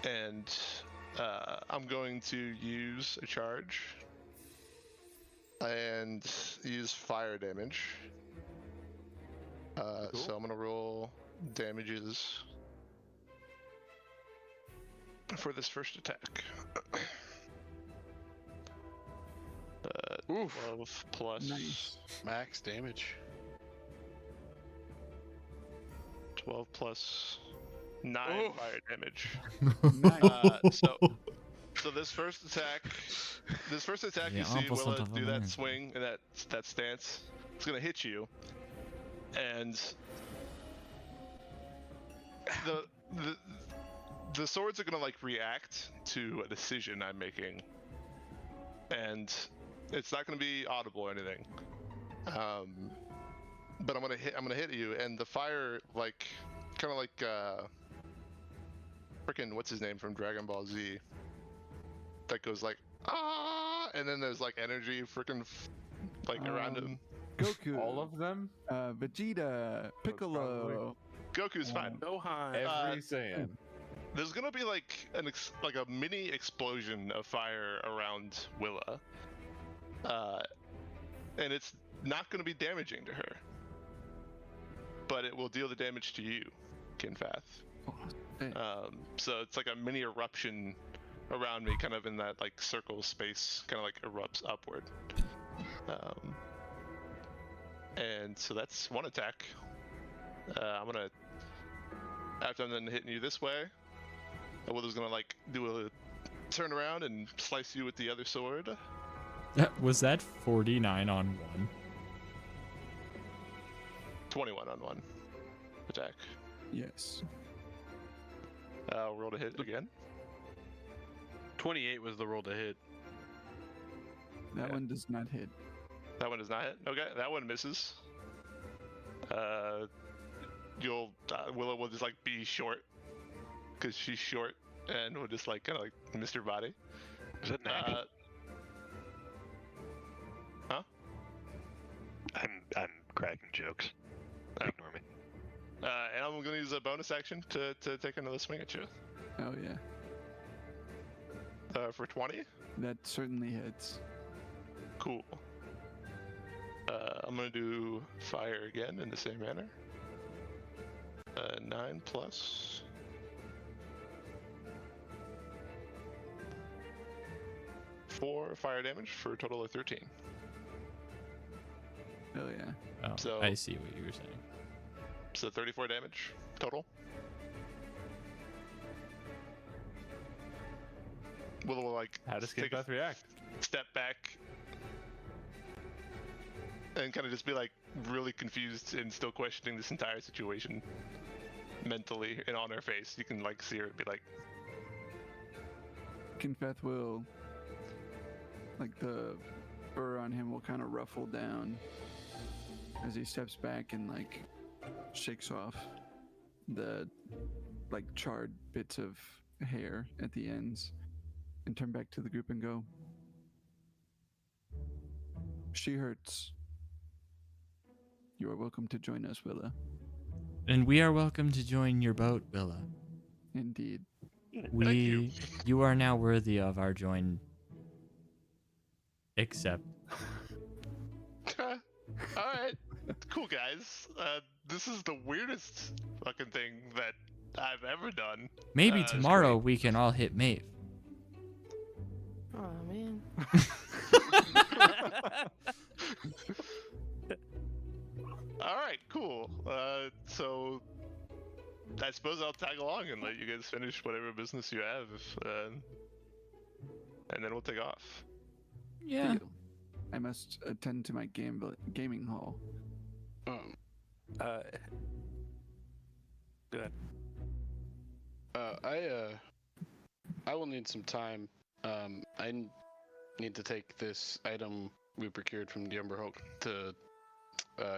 And I'm going to use a charge and use fire damage. So I'm gonna roll damages for this first attack. Oof. 12 plus Nice. Max damage. 12 plus 9 Oof. fire damage. Nice. So this first attack, The you see opposite Willa of do that America. swing and that stance. It's gonna hit you, and the swords are gonna like react to a decision I'm making, and it's not gonna be audible or anything. But I'm gonna hit you, and the fire like kind of like freaking what's his name from Dragon Ball Z, that goes like ah, and then there's like energy freaking like around him. Goku. All of them. Vegeta. Piccolo. Goku's fine. Gohan. Every Saiyan. there's gonna be like like a mini explosion of fire around Willa, and it's not gonna be damaging to her, but it will deal the damage to you, Kinfath. Hey, So it's like a mini eruption around me, kind of in that like circle space, kind of like erupts upward. And so that's one attack. I'm gonna, after I'm done hitting you this way, Willa's gonna like do a turn around and slice you with the other sword. Was that 49 on 1? 21 on 1 attack. yes. Roll to hit again. 28 was the roll to hit. That one does not hit. That one does not hit. Okay, that one misses. Willa will just like be short, because she's short, and will just like kind of like miss her body. Is that an action? Huh? I'm cracking jokes. Ignore me. And I'm gonna use a bonus action to take another swing at you. Oh yeah, For 20. that certainly hits. Cool. I'm gonna do fire again in the same manner. 9 plus. Four fire damage for a total of 13. Oh yeah. Oh, So- I see what you were saying. So 34 damage total. Will like How does take a Kinfath react? step back and kind of just be like really confused and still questioning this entire situation mentally, and on her face you can like see her be like, Kinfeth will, like the fur on him will kind of ruffle down as he steps back and like shakes off the like charred bits of hair at the ends and turn back to the group and go, "She hurts. You are welcome to join us, Willa." And we are welcome to join your boat, Willa. Indeed. You are now worthy of our join. Except all right, cool guys. This is the weirdest fucking thing that I've ever done. maybe It's tomorrow we can all hit Maeve. Oh man. All right, cool. So I suppose I'll tag along and let you guys finish whatever business you have, and then we'll take off. Yeah. Deal. I must attend to my gaming hall. Good. I will need some time. Need to take this item we procured from the Umberhulk to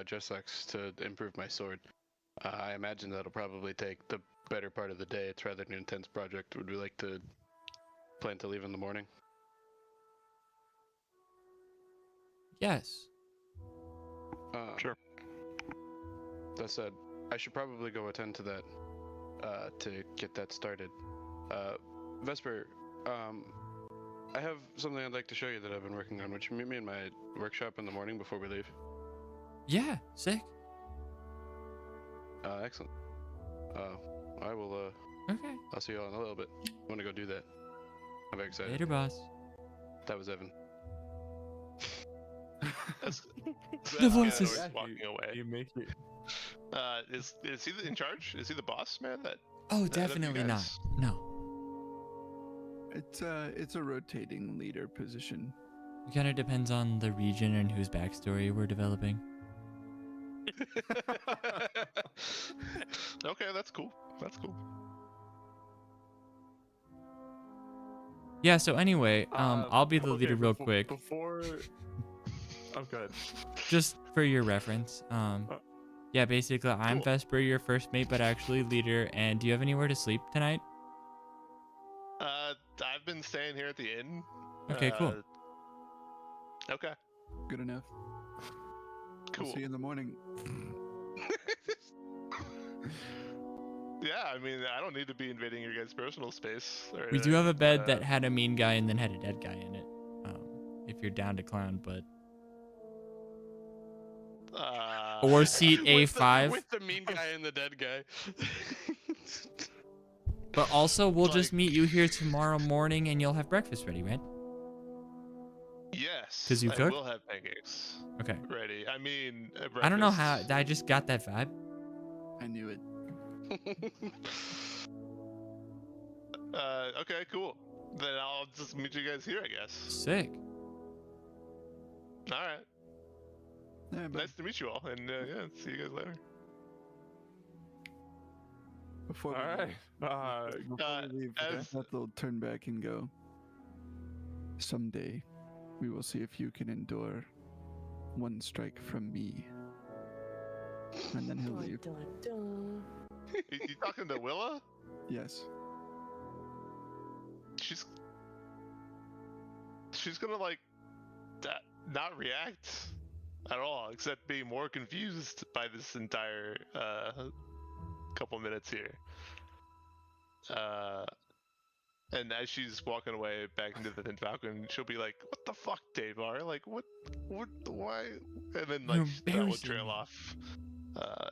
Jessex to improve my sword. I imagine that'll probably take the better part of the day. It's rather an intense project. Would we like to plan to leave in the morning? Yes. Sure. That said, I should probably go attend to that to get that started. Vesper, I have something I'd like to show you that I've been working on. Would you meet me in my workshop in the morning before we leave? Yeah. Sick. Excellent. I will. Okay. I'll see you all in a little bit. I want to go do that. I'm very excited. Later, boss. That was Evan. That's The voices. Ganondorf's walking away. You make it. Is he in charge? Is he the boss man? Oh, That of you definitely not. guys? No. It's a rotating leader position. It kind of depends on the region and whose backstory we're developing. Okay, that's cool. That's cool. Yeah. So anyway, I'll be the leader real quick, Before. Oh, good. just for your reference. Yeah. Basically, I'm Cool. Vesper, your first mate, but actually leader. And do you have anywhere to sleep tonight? I've been staying here at the inn. Okay, cool. Okay, Good enough. cool. We'll see you in the morning. Yeah, I mean, I don't need to be invading your guys' personal space. Or We do have a bed anything, that had a mean guy and then had a dead guy in it. If you're down to clown, but or seat A5. with the mean guy and the dead guy. But also, we'll just meet you here tomorrow morning, and you'll have breakfast ready, right? Yes. 'Cause you I cook? will have pancakes Okay. ready. I mean, I don't know how. breakfast. I just got that vibe. I knew it. Okay, cool. Then I'll just meet you guys here, I guess. Sick. All right. Yeah, but Nice to meet you all, and yeah, see you guys later. before we All leave, right. before we leave, as- Seth will turn back and go. Someday, we will see if you can endure one strike from me. And then he'll leave. You talking to Willa? Yes. She's gonna like not react at all, except be more confused by this entire couple minutes here. And as she's walking away back into the Thin Falcon, she'll be like, "What the fuck, Davar? Like, what, why?" And then You're like that will embarrassing trail me. off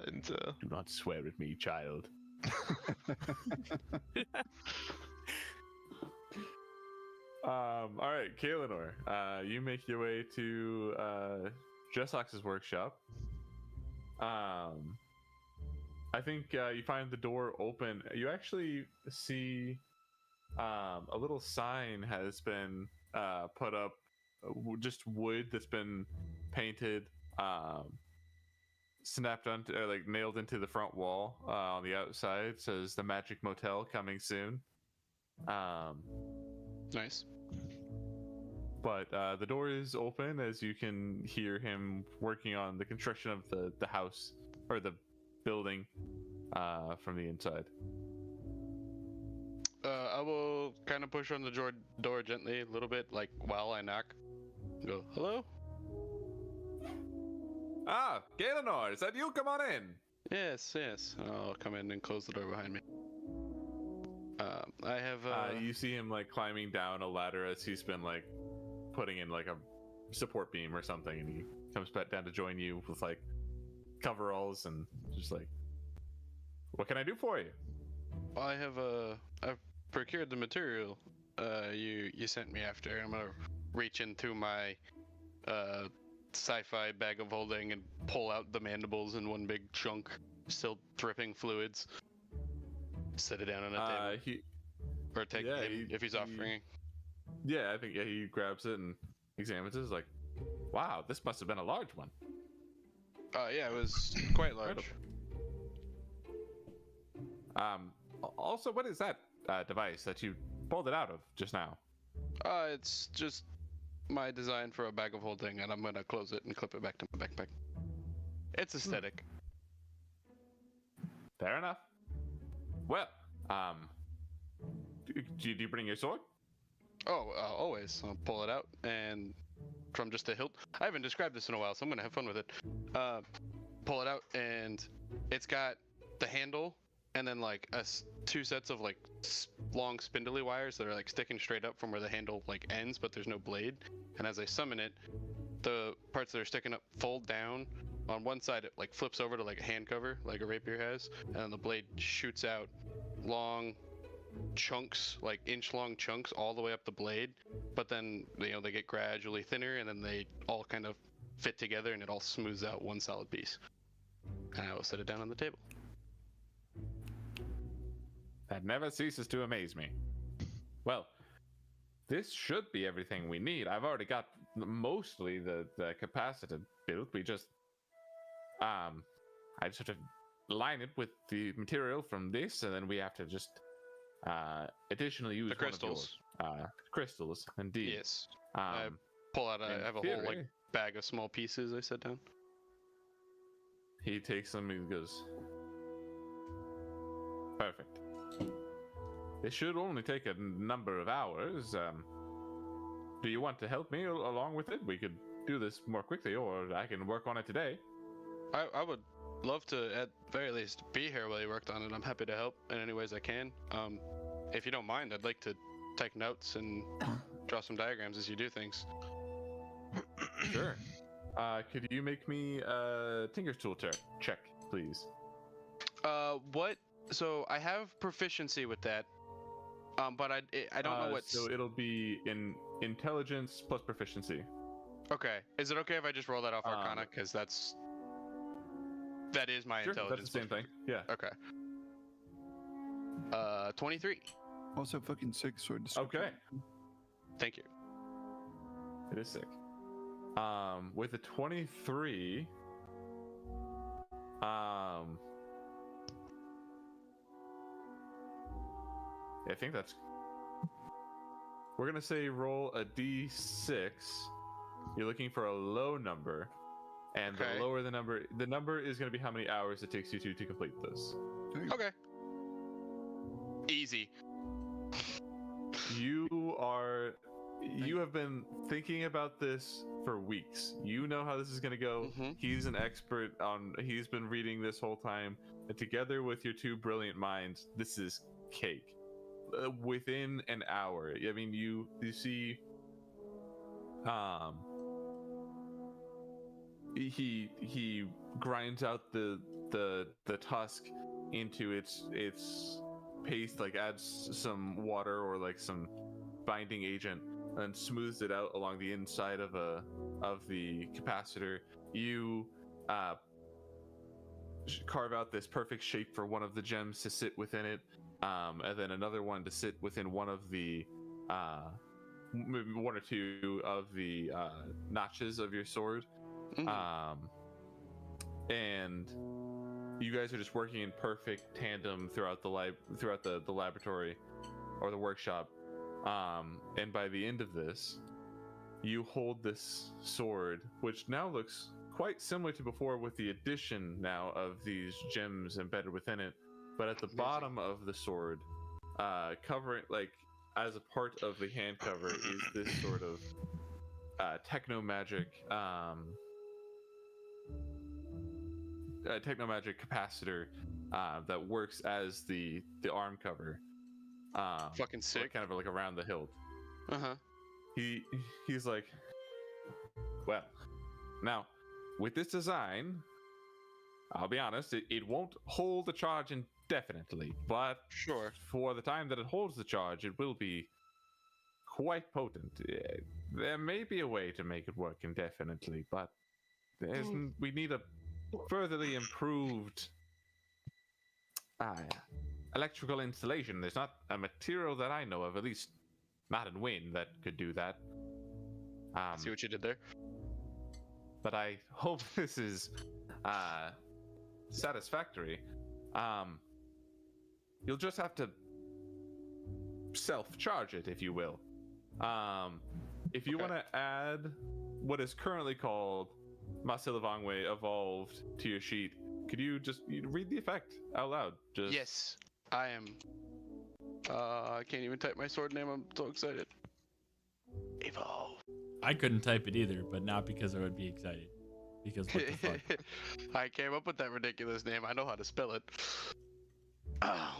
into. Do not swear at me, child. All right, Kaelinor, you make your way to Jessox's workshop. I think you find the door open. You actually see a little sign has been put up, just wood that's been painted, snapped onto, or like nailed into the front wall on the outside. It says the Magic Motel coming soon. Nice. But the door is open as you can hear him working on the construction of the house or the building from the inside. I will kind of push on the door gently a little bit, like while I knock. Go, hello? Ah, Gaelenor, is that you? Come on in. Yes. I'll come in and close the door behind me. I have. You see him like climbing down a ladder as he's been like putting in like a support beam or something, and he comes back down to join you with like coveralls and just like, what can I do for you? I have I've procured the material you sent me after. I'm gonna reach into my sci-fi bag of holding and pull out the mandibles in one big chunk, still dripping fluids. Set it down on a table. Or take him if he's offering. Yeah, I think he grabs it and examines it. He's like, wow, this must have been a large one. Yeah, it was quite large. Also, what is that device that you pulled it out of just now? It's just my design for a bag of holding, and I'm gonna close it and clip it back to my backpack. It's aesthetic. Fair enough. Well, do you bring your sword? Oh, always. I'll pull it out, and from just a hilt. I haven't described this in a while, so I'm gonna have fun with it. Pull it out, and it's got the handle, and then like two sets of like long spindly wires that are like sticking straight up from where the handle like ends, but there's no blade. And as I summon it, the parts that are sticking up fold down. On one side, it like flips over to like a hand cover, like a rapier has, and then the blade shoots out long chunks, like inch-long chunks, all the way up the blade. But then they get gradually thinner, and then they all kind of fit together, and it all smooths out one solid piece. And I will set it down on the table. That never ceases to amaze me. Well, this should be everything we need. I've already got mostly the capacitor built. We just I just have to line it with the material from this, and then we have to just additionally use The crystals. One of yours. Crystals, indeed. Yes. I pull out. I have a whole like theory- bag of small pieces. I set down. He takes them and goes, perfect. This should only take a number of hours. Do you want to help me along with it? We could do this more quickly, or I can work on it today. I would love to, at very least, be here while you worked on it. I'm happy to help in any ways I can. If you don't mind, I'd like to take notes and draw some diagrams as you do things. Sure. Could you make me a Tinker's Tool check, please? What? So I have proficiency with that, but I don't know what. So it'll be in intelligence plus proficiency. Okay. Is it okay if I just roll that off Arcana? Because that is my Sure, intelligence. that's the same thing. Yeah. Okay. 23. Also, fucking sick sword. description. Okay. Thank you. It is sick. With a 23, I think that's. We're gonna say roll a d6. You're looking for a low number, and Okay. the lower the number is gonna be how many hours it takes you to complete this. Okay. Easy. You have been thinking about this for weeks. You know how this is gonna go. Mhm. He's an expert on. He's been reading this whole time, and together with your two brilliant minds, this is cake. Within an hour, I mean, you see, he grinds out the tusk into its paste, like adds some water or like some binding agent, and smooths it out along the inside of the capacitor. You carve out this perfect shape for one of the gems to sit within it, and then another one to sit within one of the maybe one or two of the notches of your sword. And you guys are just working in perfect tandem throughout the laboratory or the workshop. And by the end of this, you hold this sword, which now looks quite similar to before, with the addition now of these gems embedded within it. But at the bottom of the sword, covering, like, as a part of the hand cover, is this sort of techno magic capacitor that works as the arm cover. Fucking sick. Kind of like around the hilt. Uh-huh. He's like, well, now with this design, I'll be honest, it won't hold the charge indefinitely, but Sure. for the time that it holds the charge, it will be quite potent. There may be a way to make it work indefinitely, but we need a furtherly improved electrical installation. There's not a material that I know of, at least not in wind, that could do that. See what you did there? But I hope this is satisfactory. You'll just have to self-charge it, if you will. If you want to add what is currently called Masilavangwe Evolved to your sheet, could you just read the effect out loud? Just... Yes, I am. I can't even type my sword name. I'm so excited. Evolve. I couldn't type it either, but not because I would be excited. Because what the fuck? I came up with that ridiculous name. I know how to spell it.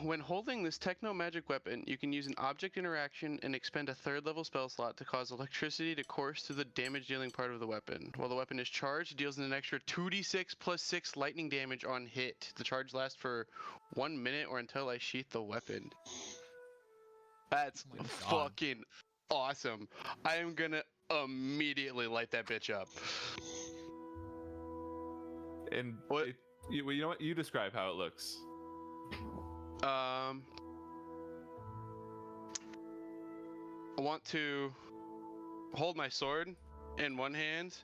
When holding this techno magic weapon, you can use an object interaction and expend a 3rd level spell slot to cause electricity to course through the damage dealing part of the weapon. While the weapon is charged, it deals an extra 2d6 plus 6 lightning damage on hit. The charge lasts for 1 minute or until I sheath the weapon. That's Oh my God. fucking awesome. I am gonna immediately light that bitch up. And What? you know what? You describe how it looks. I want to hold my sword in one hand,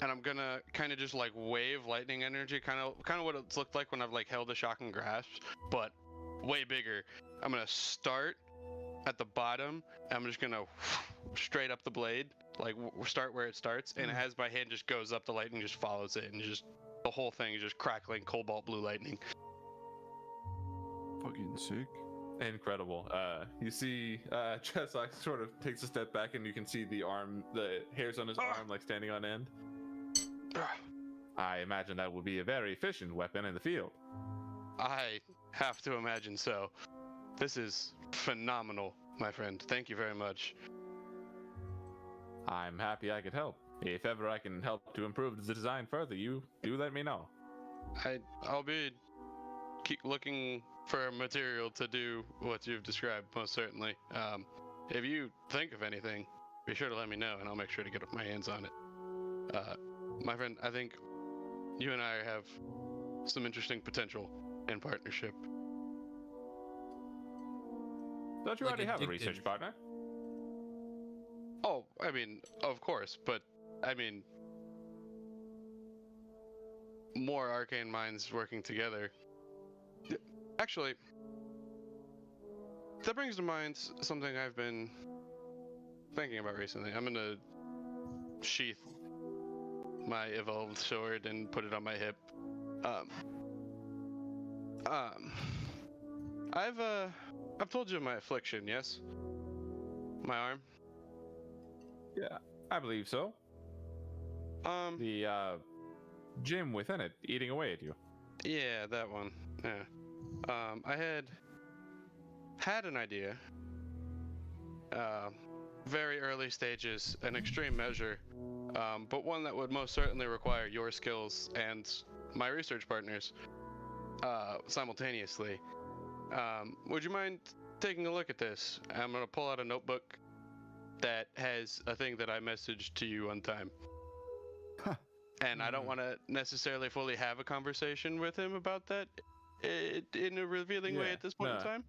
and I'm gonna kind of just like wave lightning energy, kind of what it's looked like when I've like held a shotgun grasp, but way bigger. I'm gonna start at the bottom, and I'm just gonna straight up the blade, like start where it starts, and as my hand just goes up, the lightning just follows it, and just the whole thing is just crackling cobalt blue lightning. Fucking sick. Incredible. You see Cheslak sort of takes a step back, and you can see the hairs on his arm like standing on end. I imagine that would be a very efficient weapon in the field. I have to imagine so. This is phenomenal, my friend. Thank you very much. I'm happy I could help. If ever I can help to improve the design further, you do let me know. I'll keep looking for material to do what you've described, most certainly. If you think of anything, be sure to let me know, and I'll make sure to get my hands on it. My friend, I think you and I have some interesting potential in partnership. Don't you Like already have a addictive. research partner? Oh, I mean, of course, but I mean, more arcane minds working together. Actually, that brings to mind something I've been thinking about recently. I'm gonna sheath my evolved sword and put it on my hip. I've told you of my affliction, yes? My arm. Yeah, I believe so. The gym within it eating away at you. Yeah, that one. Yeah. I had an idea. Very early stages, an extreme measure, but one that would most certainly require your skills and my research partners simultaneously. Would you mind taking a look at this? I'm gonna pull out a notebook that has a thing that I messaged to you one time. Huh. And I don't want to necessarily fully have a conversation with him about that in a revealing way Yeah, at this point in nah. time.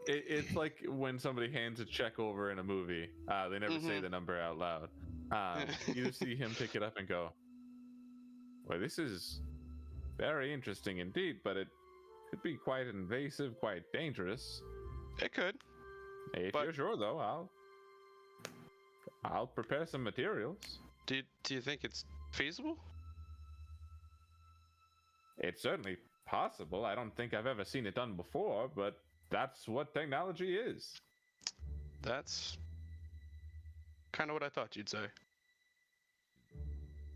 It's like when somebody hands a check over in a movie. They never say the number out loud. You see him pick it up and go, well, this is very interesting indeed, but it could be quite invasive, quite dangerous. It could. If But- you're sure, though, I'll prepare some materials. Do you think it's feasible? It's certainly possible. I don't think I've ever seen it done before, but that's what technology is. That's kind of what I thought you'd say.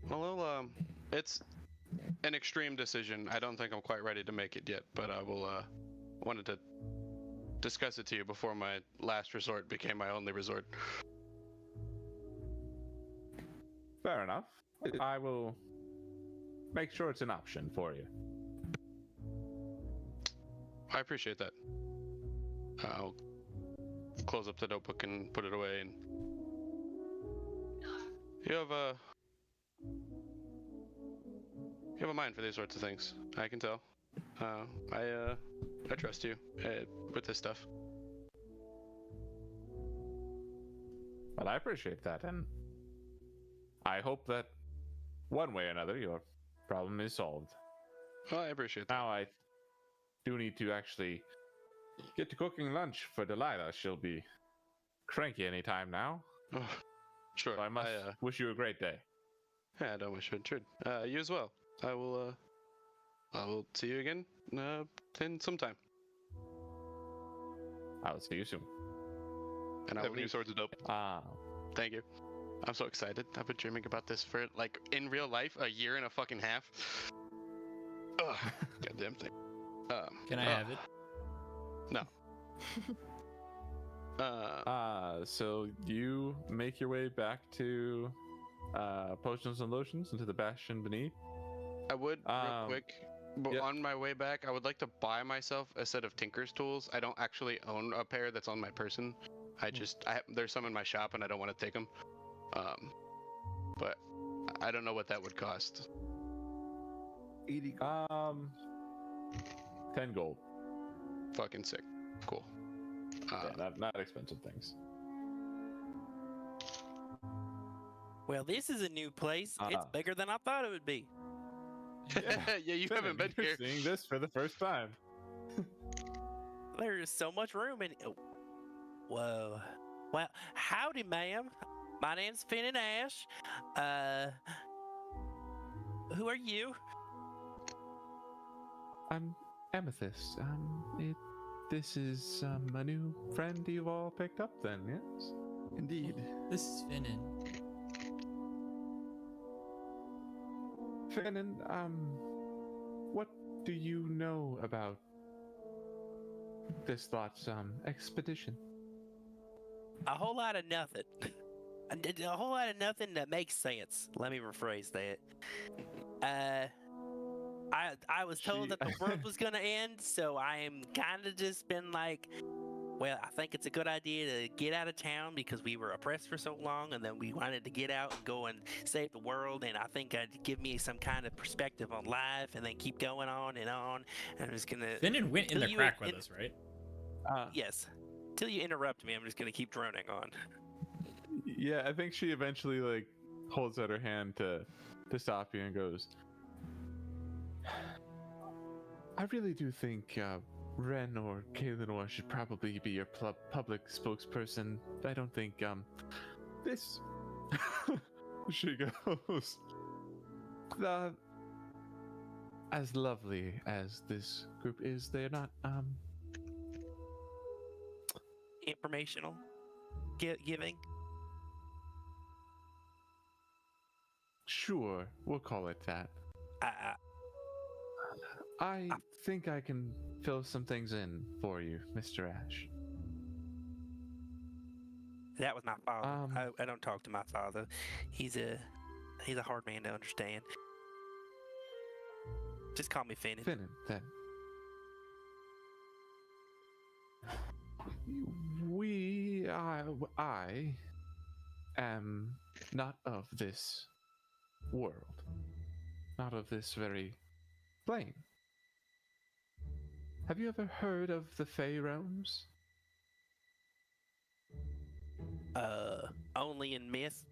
Well, it's an extreme decision. I don't think I'm quite ready to make it yet, but I will, wanted to discuss it to you before my last resort became my only resort. Fair enough. I will make sure it's an option for you. I appreciate that. I'll close up the notebook and put it away. And you have a mind for these sorts of things. I can tell. I trust you with this stuff. Well, I appreciate that, and I hope that one way or another your problem is solved. Well, I appreciate that. Now I do need to actually get to cooking lunch for Delilah. She'll be cranky any time now. Oh, sure. So I must wish you a great day. Yeah, I don't wish it should. You as well. I will see you again in some time. I will see you soon. And I will Having new leave. swords of dope. Thank you. I'm so excited. I've been dreaming about this for, like, in real life, a year and a fucking half. Ugh, goddamn thing. Can I have it? No. So you make your way back to Potions and Lotions into the Bastion beneath. I would, real quick, but yep. on my way back, I would like to buy myself a set of Tinker's tools. I don't actually own a pair that's on my person. There's some in my shop and I don't want to take them. But I don't know what that would cost. 80 10 gold. Fucking sick. Cool. Yeah, not expensive things. Well, this is a new place. It's bigger than I thought it would be. Yeah, you haven't been You're here. seeing this for the first time. There is so much room in. Oh. Whoa. Well, howdy, ma'am. My name's Finn and Ash. Who are you? I'm Amethyst. This is a new friend you've all picked up then, yes? Indeed. This is Finnan. Fennon, what do you know about this lot's expedition? A whole lot of nothing. A whole lot of nothing that makes sense. Let me rephrase that. I was told that the world was gonna end, so I am kind of just been like, well, I think it's a good idea to get out of town because we were oppressed for so long, and then we wanted to get out and go and save the world. And I think it'd give me some kind of perspective on life, and then keep going on and on. And I'm just gonna. Finnan went in the crack with us, right? Yes. Till you interrupt me, I'm just gonna keep droning on. Yeah, I think she eventually like holds out her hand to stop you and goes, I really do think Ren or Kaelinor should probably be your public spokesperson. I don't think this she goes, as lovely as this group is, they're not Informational giving. Sure, we'll call it that. I think I can fill some things in for you, Mr. Ash. That was my father. I don't talk to my father. He's a hard man to understand. Just call me Finnan. Finnan, then. I am not of this world, not of this very plane. Have you ever heard of the Fey realms? Only in myths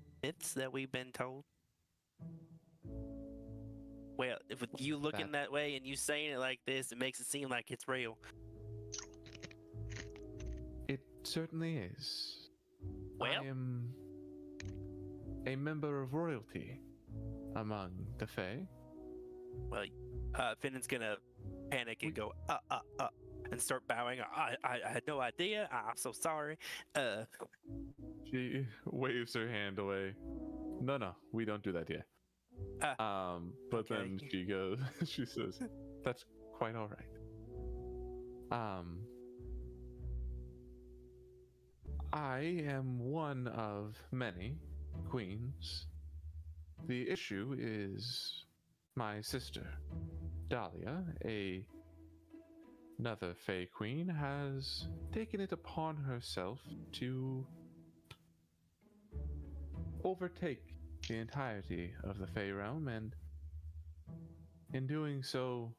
that we've been told. Well, if with you looking that way and you saying it like this, it makes it seem like it's real. It certainly is. Well, I am a member of royalty among the Fey. Well, Finnan's gonna panic and go, and start bowing. I had no idea. I'm so sorry. She waves her hand away. No, we don't do that here. But okay. then she goes, she says, that's quite all right. I am one of many queens. The issue is my sister, Dahlia, another Fey queen, has taken it upon herself to overtake the entirety of the Fey realm, and in doing so,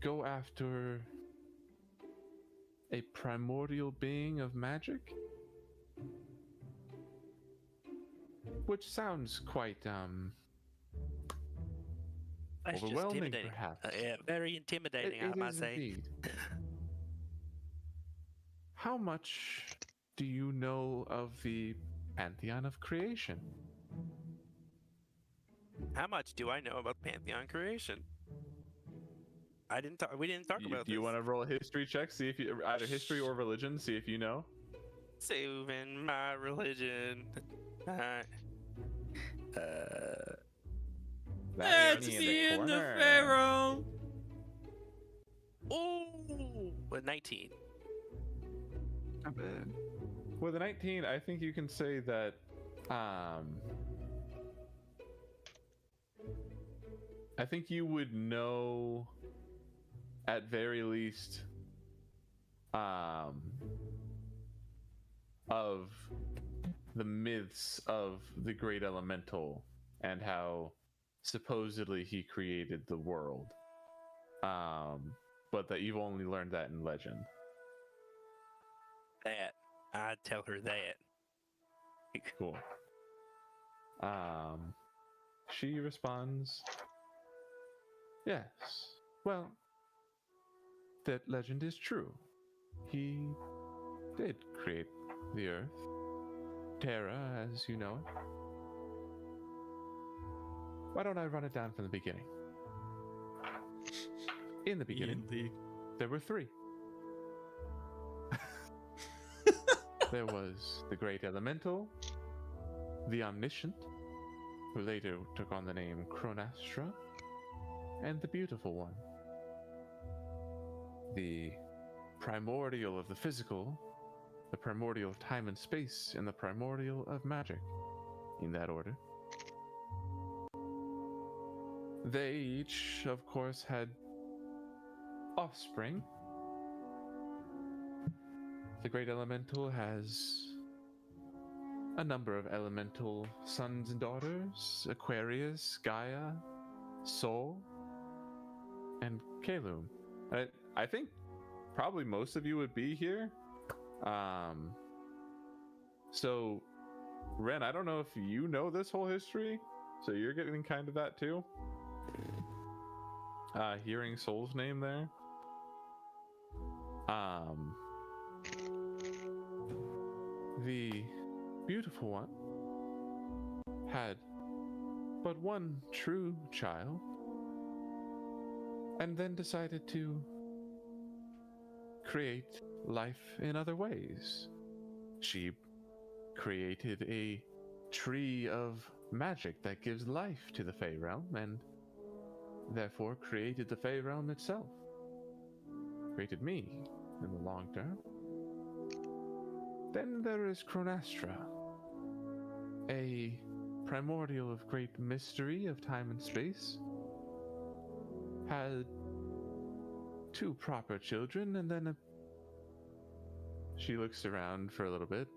go after a primordial being of magic? Which sounds quite, That's just overwhelming, intimidating. perhaps. Yeah, very intimidating, I might say. Indeed. How much do you know of the Pantheon of Creation? How much do I know about Pantheon creation? We didn't talk about this. Do you want to roll a history check? See if you either history or religion. See if you know. Saving my religion. Alright. Let's be in the Pharaoh. Oh, with 19. Not bad. With a 19, I think you can say that. I think you would know, at very least, of the myths of the great elemental and how supposedly he created the world. But that you've only learned that in legend. That. I'd tell her that. Cool. She responds, yes. Well, that legend is true. He did create the earth. Terra, as you know it. Why don't I run it down from the beginning? In the beginning, there were three. There was the great elemental, the omniscient, who later took on the name Chronastra, and the Beautiful One, the primordial of the physical, the primordial of time and space, and the primordial of magic, in that order. They each, of course, had offspring. The Great Elemental has a number of elemental sons and daughters: Aquarius, Gaia, Sol, and Kalum. I think probably most of you would be here. So, Ren, I don't know if you know this whole history, so you're getting kind of that too. Hearing Sol's name there. The Beautiful One had but one true child, and then decided to create life in other ways. She created a tree of magic that gives life to the Fey Realm, and therefore created the Fey Realm itself. Created me in the long term. Then there is Chronastra, a primordial of great mystery of time and space. Had two proper children, and then she looks around for a little bit.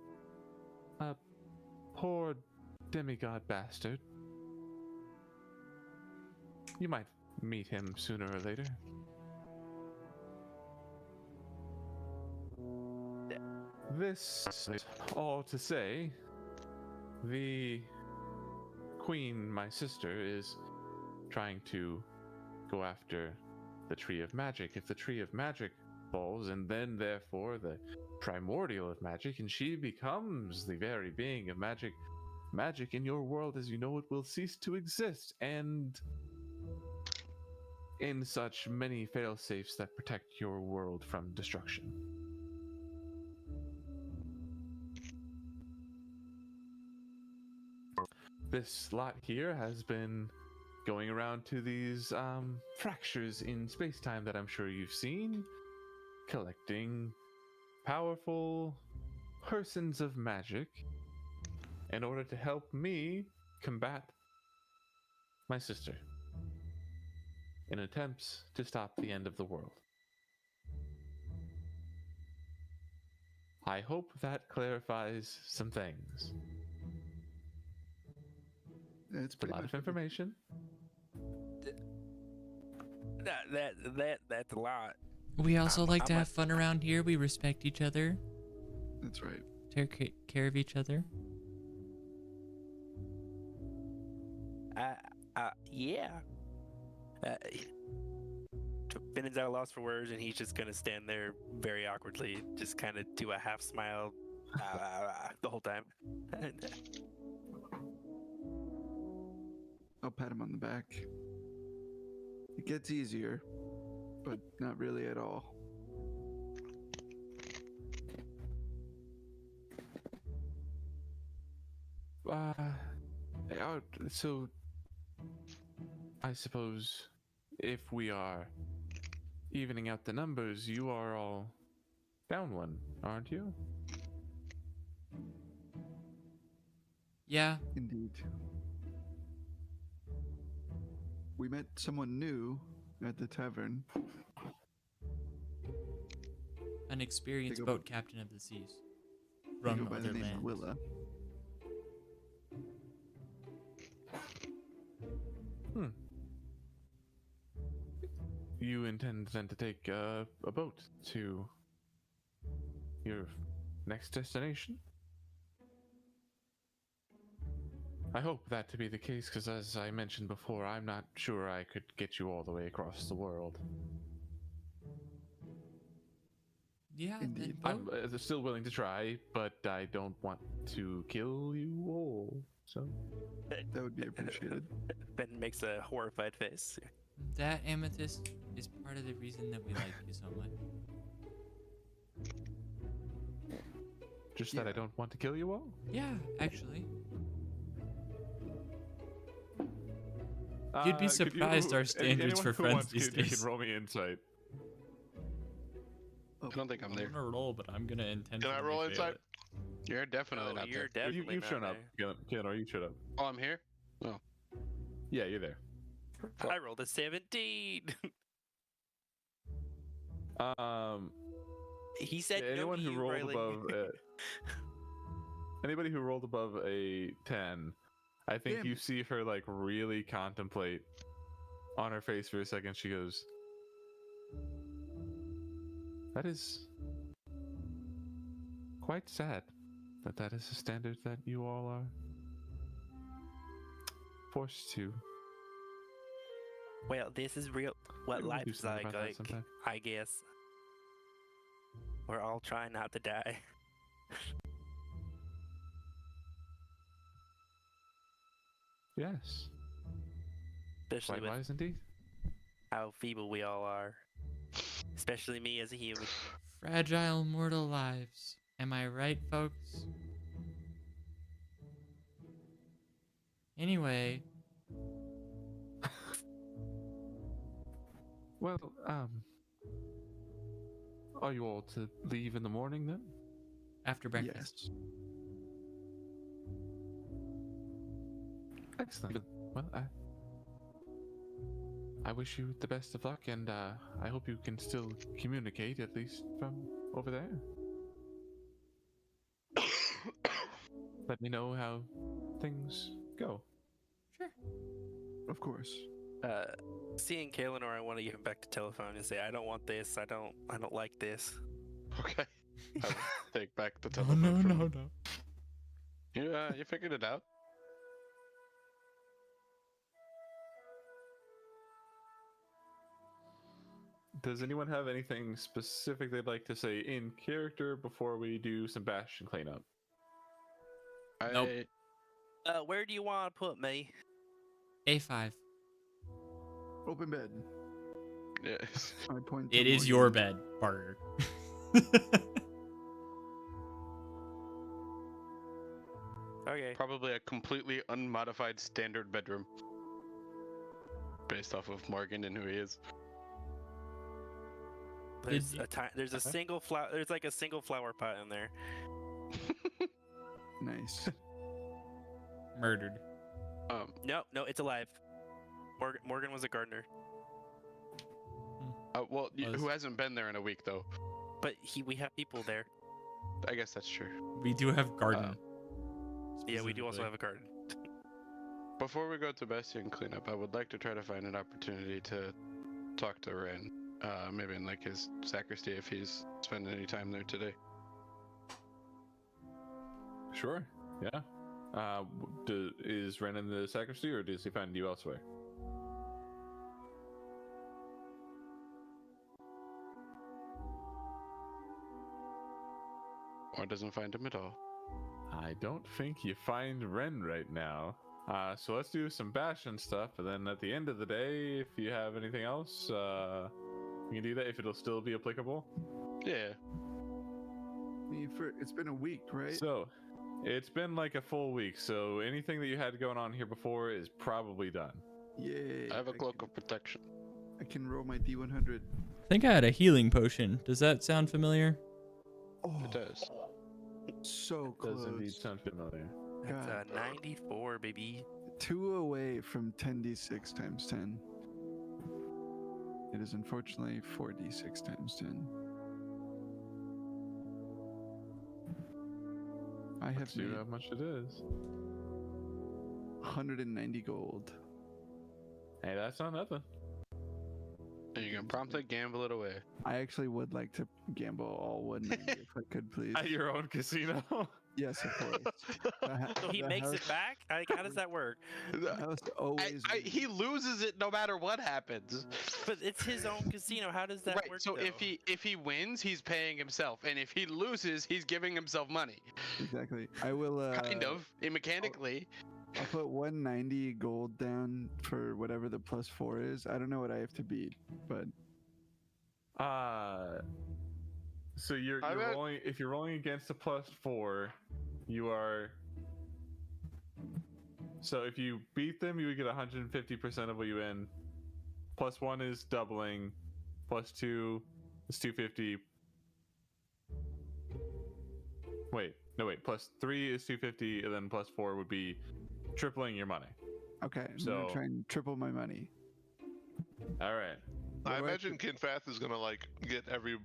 A poor demigod bastard. You might meet him sooner or later. This is all to say, the queen, my sister, is trying to go after the Tree of Magic. If the Tree of Magic falls, and then therefore the primordial of magic, and she becomes the very being of magic, magic in your world as you know it will cease to exist, and in such many failsafes that protect your world from destruction. This lot here has been going around to these fractures in space-time that I'm sure you've seen, collecting powerful persons of magic in order to help me combat my sister in attempts to stop the end of the world. I hope that clarifies some things. It's A lot of information. That's a lot. We also like to have fun around here. We respect each other. That's right. Take care of each other. Yeah. Finn's at a loss for words, and he's just gonna stand there very awkwardly, just kind of do a half smile the whole time. I'll pat him on the back. It gets easier, but not really at all. So I suppose if we are evening out the numbers, you are all down one, aren't you? Yeah. Indeed. We met someone new at the tavern. An experienced They go- boat captain of the seas. They From go by the other name of lands. Willa. You intend then to take a boat to your next destination? I hope that to be the case, because as I mentioned before, I'm not sure I could get you all the way across the world. Yeah, Indeed. then I'm boat. still willing to try, but I don't want to kill you all. So That would be appreciated. Ben makes a horrified face. That amethyst is part of the reason that we like you so much. just that I Yeah. don't want to kill you all? Yeah, actually. You'd be Could surprised our standards anyone for who friends wants these to, you days. can roll me insight. I don't think I'm there. gonna roll, but I'm gonna intentionally Can I roll fail insight? it. You're definitely Oh, not you're there. definitely You've not shown there. up, Keanu, you showed up. Oh, I'm here. Yeah, you're there. I rolled a 17. He said no Anyone to who you, rolled Riley. above anybody who rolled above a 10, I think Damn. you see her like really contemplate on her face for a second. She goes, "That is quite sad that is the standard that you all are forced to." Well, this is real. What Maybe we'll do life's something like, about that sometime. I guess. We're all trying not to die. Yes, Especially quite with wise indeed. how feeble we all are. Especially me as a human. Fragile mortal lives. Am I right, folks? Anyway, Well, are you all to leave in the morning then? after breakfast. Yes. Excellent. Well, I wish you the best of luck, and I hope you can still communicate, at least from over there. Let me know how things go. Of course. Seeing Kaelinor, I want to give him back the telephone and say, I don't want this. I don't like this. Okay. I will take back the No, telephone. no, from no, him. no. You figured it out. Does anyone have anything specific they'd like to say in character before we do some Bastion cleanup? Nope. Where do you want to put me? A5. Open bed. Yes. I point to It is Morgan. your bed, Barter. Okay. Probably a completely unmodified standard bedroom. Based off of Morgan and who he is. There's you- there's a single flower. There's like a single flower pot in there. Nice. Murdered. No, it's alive. Morgan was a gardener, Well, Was- who hasn't been there in a week though? but we have people there. I guess that's true. We do have garden. Yeah, we do also specifically. have a garden. Before we go to Bastion cleanup, I would like to try to find an opportunity to talk to Ren. Maybe in like his sacristy if he's spending any time there today. Sure. Yeah. Is Ren in the sacristy, or does he find you elsewhere? Or doesn't find him at all. I don't think you find Ren right now. So let's do some Bastion stuff, and then at the end of the day, if you have anything else, you can do that if it'll still be applicable. Yeah. I mean, it's been a week, right? So, it's been like a full week, so anything that you had going on here before is probably done. Yay. I have a cloak of protection. I can roll my D100. I think I had a healing potion. Does that sound familiar? Oh, It does. so close. Does indeed sound familiar. That's God. 94, baby. 2 away from 10d6 times 10. It is unfortunately 4d6 times 10. I have Let's see made how much it is. 190 gold. Hey, that's not nothing. And you can promptly gamble it away. I actually would like to gamble all 190 if I could, please. At your own casino. Yes, of course. So he The makes it house- back? Like, how does that work? the house always wins. He loses it no matter what happens. But it's his own casino. How does that Right. work? So though? if he wins, he's paying himself, and if he loses, he's giving himself money. Exactly. I will. Kind of, mechanically. I'll put 190 gold down for whatever the +4 is. I don't know what I have to beat, but So you're I bet- rolling. If you're rolling against a +4, you are So if you beat them, you would get 150% of what you win. Plus 1 is doubling. Plus 2 is 250. Wait, no wait. Plus 3 is 250, and then plus 4 would be tripling your money. Okay, I'm So- gonna try and triple my money. All right. I What do I imagine Kinfath is gonna like get every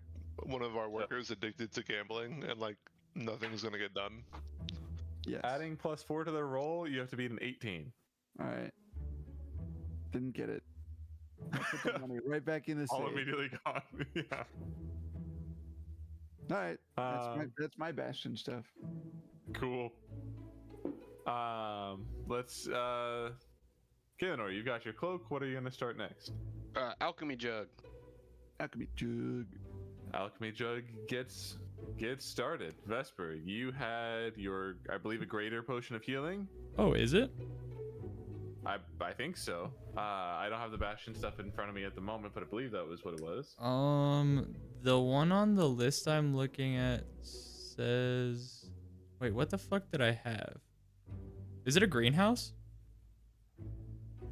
one of our workers addicted to gambling, and like nothing's gonna get done. Yes. Adding plus 4 to their roll, you have to beat an 18. All right. Didn't get it. I put the money right back in the All safe. immediately gone. Yeah. All right. Um, That's my Bastion stuff. Cool. Let's Kaelinor, you've got your cloak. What are you gonna start next? Alchemy jug. Alchemy jug. Alchemy jug gets started. Vesper, you had your, I believe, a greater potion of healing. Oh, is it? I think so. I don't have the Bastion stuff in front of me at the moment, but I believe that was what it was. The one on the list I'm looking at says, wait, what the fuck did I have? Is it a greenhouse?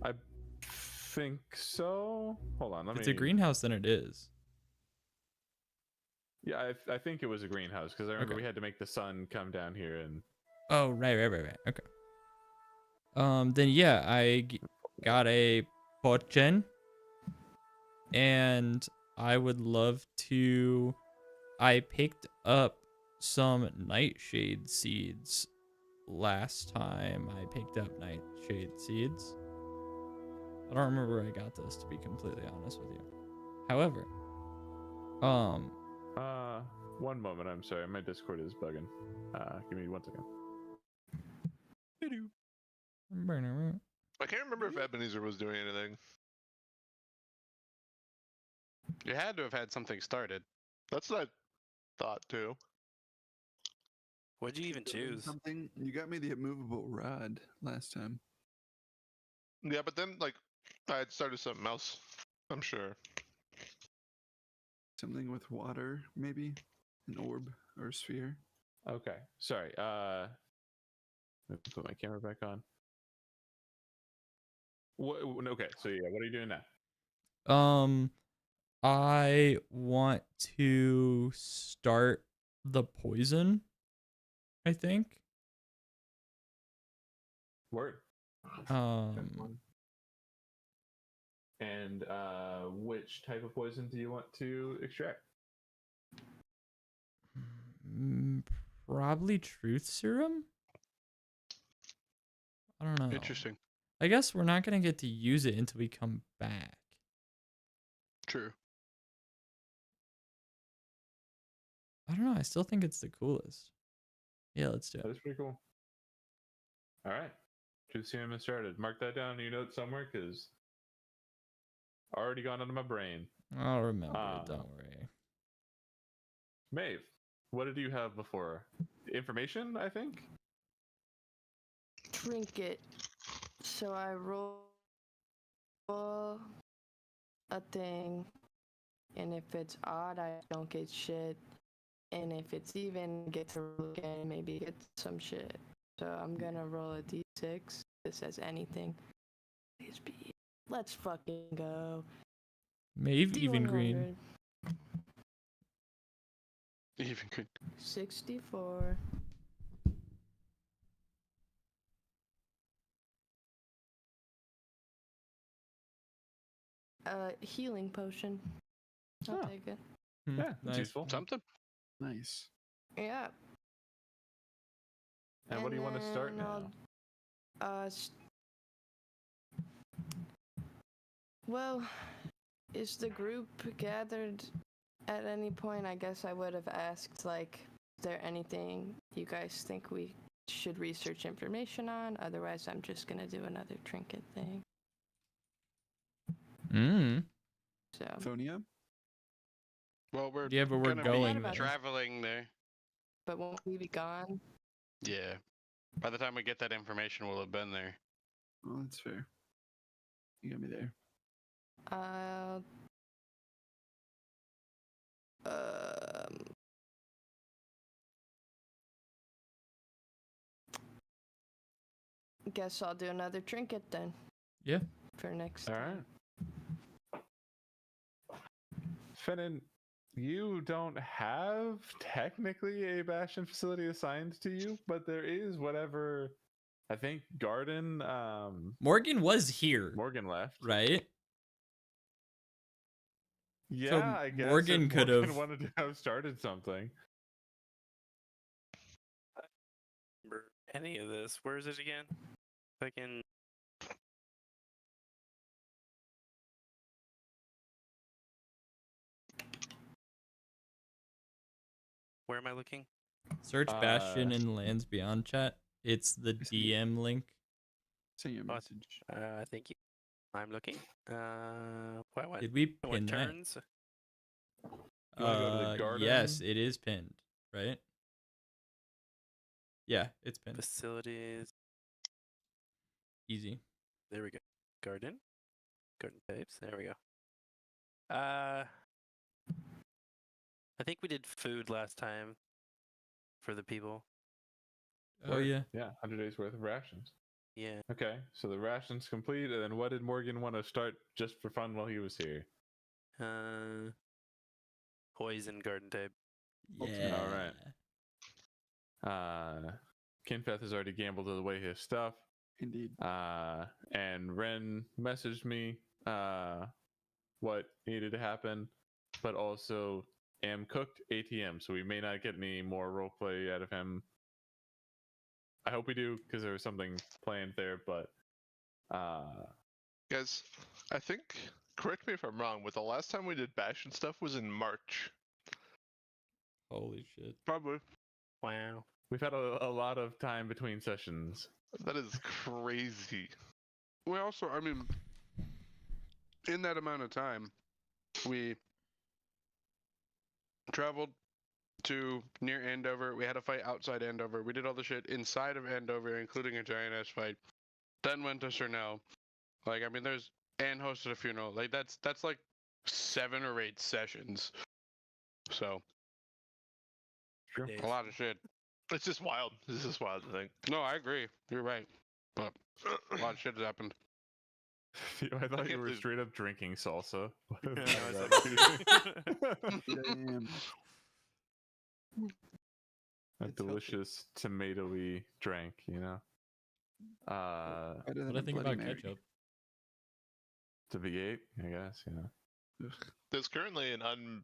I think so. Hold on, let If me. it's a greenhouse, then it is. Yeah, I think it was a greenhouse because I remember Okay. we had to make the sun come down here and. Oh, right. Okay. Then yeah, got a potion, and I would love to. I picked up some nightshade seeds last time I picked up nightshade seeds. I don't remember where I got this, to be completely honest with you. However, one moment. I'm sorry, my Discord is bugging. Give me 1 second. I can't remember if Ebenezer was doing anything. You had to have had something started. That's what I thought too. What'd you even choose? Something. You got me the immovable rod last time. Yeah, but then like I had started something else. I'm sure. Something with water, maybe an orb or a sphere. Okay, sorry. Let me put my camera back on. Okay, so yeah, what are you doing now? I want to start the poison, I think. Word. And which type of poison do you want to extract? Probably truth serum? I don't know. Interesting. I guess we're not going to get to use it until we come back. True. I don't know. I still think it's the coolest. Yeah, let's do That it. is pretty cool. All right. Truth serum has started. Mark that down in your notes somewhere, because already gone into my brain. I'll remember it, don't worry. Maeve, what did you have before? Information, I think? Trinket. So I roll a thing, and if it's odd, I don't get shit. And if it's even, I get to roll again, maybe get some shit. So I'm gonna roll a d6. This says anything. Please be. Let's fucking go. Maeve even green. D100, Even good. 64. Healing potion. I'll Oh. take it. Yeah, that's Nice. useful. Something. Nice. Yeah. And what do you want to start then now? Well, is the group gathered at any point? I guess I would have asked, like, is there anything you guys think we should research information on? Otherwise, I'm just gonna do another trinket thing. So, Phonia? Well, we're Yeah, but we're gonna be going there. traveling there. but won't we be gone? Yeah. By the time we get that information, we'll have been there. Oh, that's fair. You got me there. guess I'll do another trinket then. Yeah. For next All time. right. Finnan, you don't have technically a Bastion facility assigned to you, but there is whatever. I think Garden. Morgan was here, Morgan left. right? Yeah, I guess Morgan if could Morgan have- wanted to have started something. Remember any of this? Where is it again? Fucking. Where am I looking? Search Bastion in Lands Beyond chat. It's the DM link. Send you a Oh, message. Thank you. I'm looking. What? Did we What pin that? turns? You wanna go to the garden? Yes, it is pinned, right? Yeah, it's pinned. Facilities. Easy. There we go. Garden types. There we go. I think we did food last time for the people. Oh yeah. Yeah, 100 days worth of rations. Yeah. Okay, so the ration's complete, and then what did Morgan want to start just for fun while he was here? Poison garden type. Yeah. All right. Kinfeth has already gambled away his stuff. Indeed. And Ren messaged me what needed to happen, but also am cooked ATM, so we may not get any more roleplay out of him. I hope we do, because there was something planned there, but Guys, I think, correct me if I'm wrong, but the last time we did Bastion stuff was in March. Holy shit. Probably. Wow. we've had a lot of time between sessions. That is crazy. We also, I mean, in that amount of time, we traveled to near Andover. We had a fight outside Andover. We did all the shit inside of Andover, including a giant ass fight. Then went to Cernel. Like, I mean, and hosted a funeral. Like, that's like 7 or 8 sessions. So, Sure. Days. a lot of shit. It's just wild. It's just wild to think. No, I agree. You're right. But a lot of shit has happened. I thought you can't were believe- straight up drinking salsa. Damn. A It's healthy. delicious tomatoey drink, you know. Better than What do I a think Bloody about Mary. ketchup? to V8, I guess. Yeah. There's currently an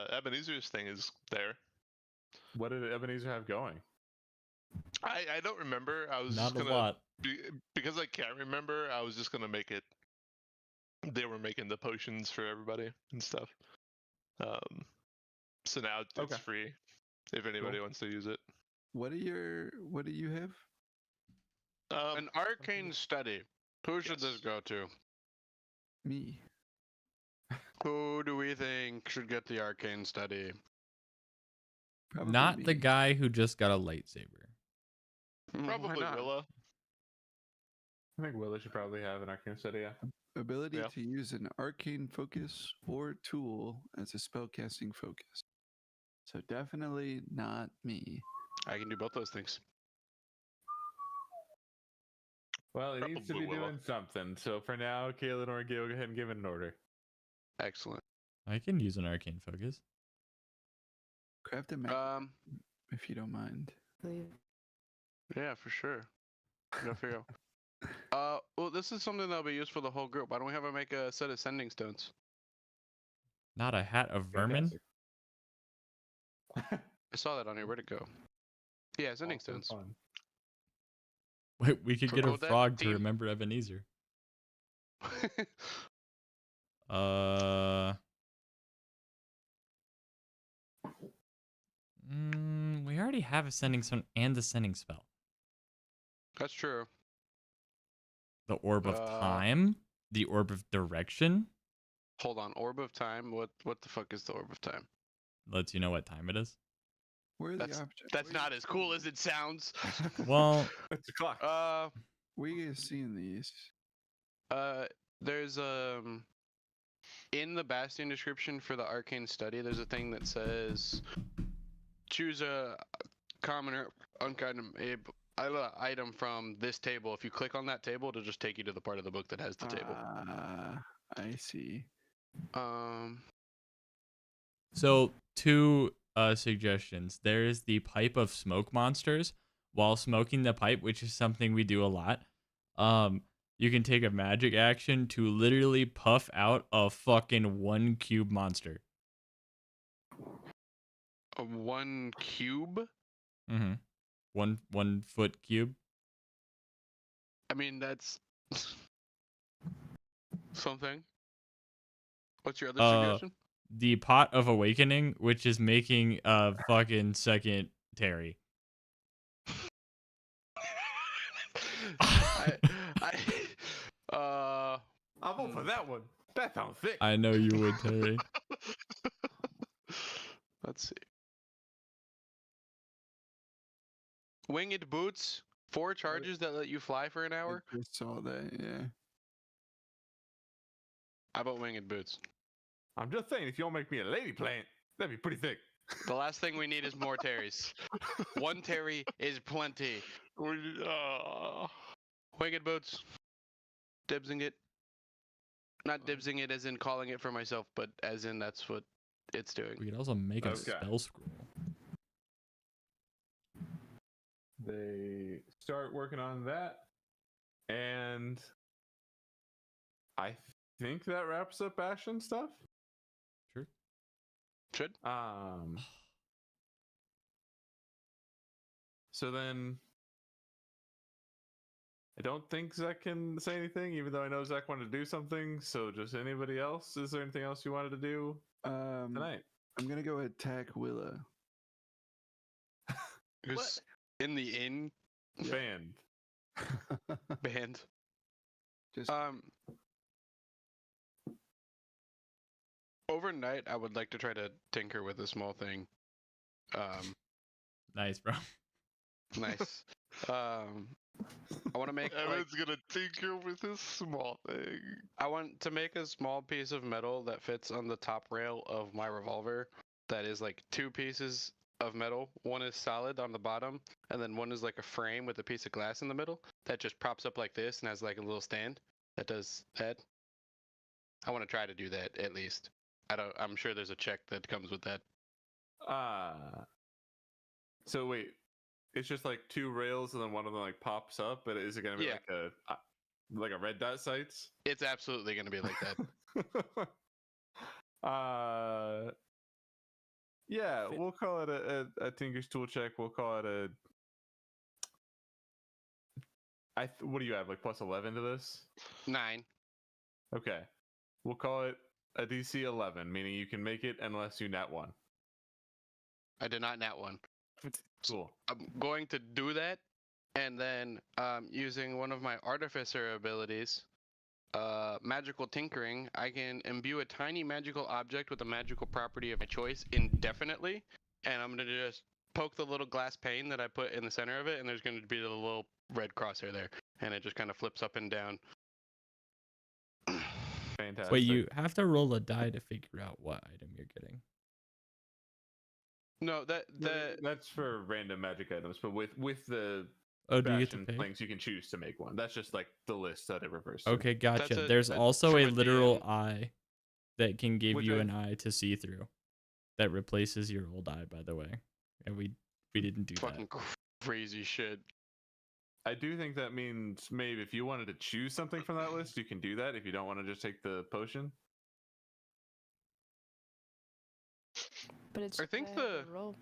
Ebenezer's thing is there. What did Ebenezer have going? I don't remember. I was Not just a gonna lot. because I can't remember. I was just gonna make it. They were making the potions for everybody and stuff. So now it's Okay. free if anybody wants to use it. What do you have? An arcane study. Who should this Yes. go to? Me. Who do we think should get the arcane study? Probably Not me. the guy who just got a lightsaber. Why Probably not? Willa. I think Willa should probably have an arcane study. Yeah. Ability Yeah. to use an arcane focus or tool as a spellcasting focus. So definitely not me. I can do both those things. Well, it needs to Probably be Willa. doing something. So for now, Kaylin or Gil, go ahead and give it an order. Excellent. I can use an arcane focus. Craft a map if you don't mind. Yeah, for sure. Go figure out. Well, this is something that'll be used for the whole group. Why don't we have make a set of sending stones? Not a hat of vermin. Fantastic. I saw that on here. Where'd it go? Yeah, sending Also stones. fun. Wait, we could get a Promote that frog to team. remember Ebenezer. We already have a sending stone and a sending spell. That's true. The orb of time, the orb of direction Hold on. Orb of time. What the fuck is the orb of time? lets you know what time it is. Where are That's- the objects? That's not as cool as it sounds. Well, It's a clock. Where you guys seeing these? There's in the Bastion description for the arcane study, there's a thing that says choose a common or uncommon I got an item from this table. If you click on that table, it'll just take you to the part of the book that has the table. I see. So, two suggestions. There is the pipe of smoke monsters. While smoking the pipe, which is something we do a lot, you can take a magic action to literally puff out a fucking 1 cube monster. A 1 cube? Mm-hmm. 1 foot cube. I mean, that's something. What's your other suggestion? The pot of awakening, which is making a fucking second Terry. I'm all for that one. That sounds thick. I know you would, Terry. Let's see. Winged boots, 4 charges that let you fly for an hour. I just saw that. Yeah. How about winged boots? I'm just saying, if you don't make me a lady plant, that'd be pretty thick. The last thing we need is more Terrys. 1 Terry is plenty. Winged boots. Dibsing it. Not dibsing it as in calling it for myself, but as in that's what it's doing. We could also make a Okay. spell scroll. They start working on that, and I think that wraps up action stuff. Sure. Should. So then, I don't think Zach can say anything, even though I know Zach wanted to do something. So, just anybody else? Is there anything else you wanted to do tonight? I'm gonna go attack Willa. Who's in the inn Band. band? Just Overnight, I would like to try to tinker with a small thing. Nice, bro. Nice. I want to make. Evan's gonna tinker with his small thing. I want to make a small piece of metal that fits on the top rail of my revolver. That is like 2 pieces of metal. One is solid on the bottom, and then one is like a frame with a piece of glass in the middle that just props up like this and has like a little stand that does that. I want to try to do that at least. I'm sure there's a check that comes with that. So wait, it's just like 2 rails, and then one of them like pops up. But is it gonna be Yeah. like a red dot sights? It's absolutely going to be like that. Yeah, we'll call it a Tinker's tool check. We'll call it what do you have, like plus 11 to this? 9. Okay, we'll call it a DC 11, meaning you can make it unless you nat 1. I did not nat 1. Cool. I'm going to do that, and then using one of my artificer abilities, magical tinkering, I can imbue a tiny magical object with a magical property of my choice indefinitely, and I'm going to just poke the little glass pane that I put in the center of it, and there's going to be the little red crosshair there, and it just kind of flips up and down. Fantastic. But you have to roll a die to figure out what item you're getting. No, that's for random magic items, but with the Oh, do you get to fashion pick? things, you can choose to make one. That's just like the list that it refers to. Okay, gotcha. That's There's that's also from a a literal DM. eye that can give Which you I- an eye to see through. That replaces your old eye, by the way. And we didn't do fucking that. crazy shit. I do think that means maybe if you wanted to choose something from that list, you can do that if you don't want to just take the potion. But it's I think a roll.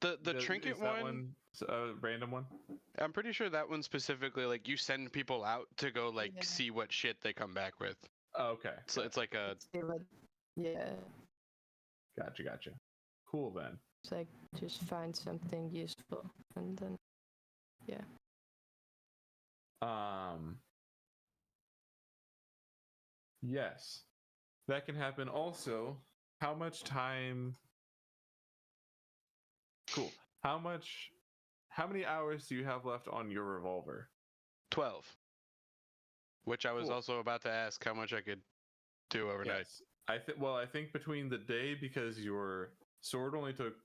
the trinket is that one, a random one? I'm pretty sure that one specifically, like, you send people out to go like Yeah. see what shit they come back with. Oh, okay. So it's like a See what- Yeah, Gotcha. Cool then. it's like just find something useful and then Yes. That can happen. Also, how much time? Cool. How many hours do you have left on your revolver? 12. Which I was Cool. also about to ask how much I could do overnight. Yes. I think between the day, because your sword only took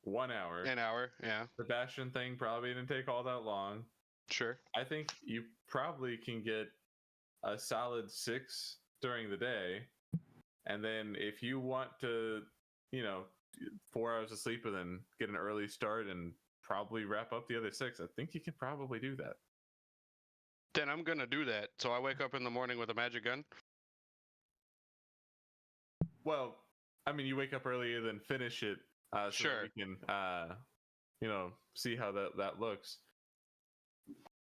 1 hour. An hour, yeah. The Bastion thing probably didn't take all that long. Sure. I think you probably can get a solid 6 during the day. And then if you want to, 4 hours of sleep and then get an early start and probably wrap up the other 6, I think you can probably do that. Then I'm gonna do that. So I wake up in the morning with a magic gun. Well, I mean, you wake up earlier than finish it. So Sure. we can, see how that looks.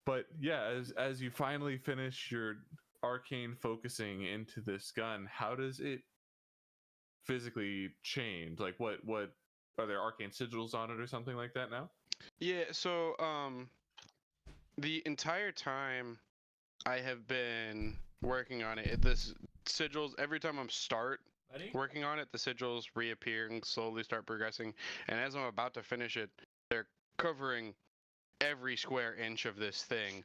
But yeah, as you finally finish your arcane focusing into this gun, how does it physically change? Like, what are there arcane sigils on it or something like that now? Yeah. So the entire time I have been working on it, this sigils every time I'm working on it, the sigils reappear and slowly start progressing. And as I'm about to finish it, they're covering every square inch of this thing.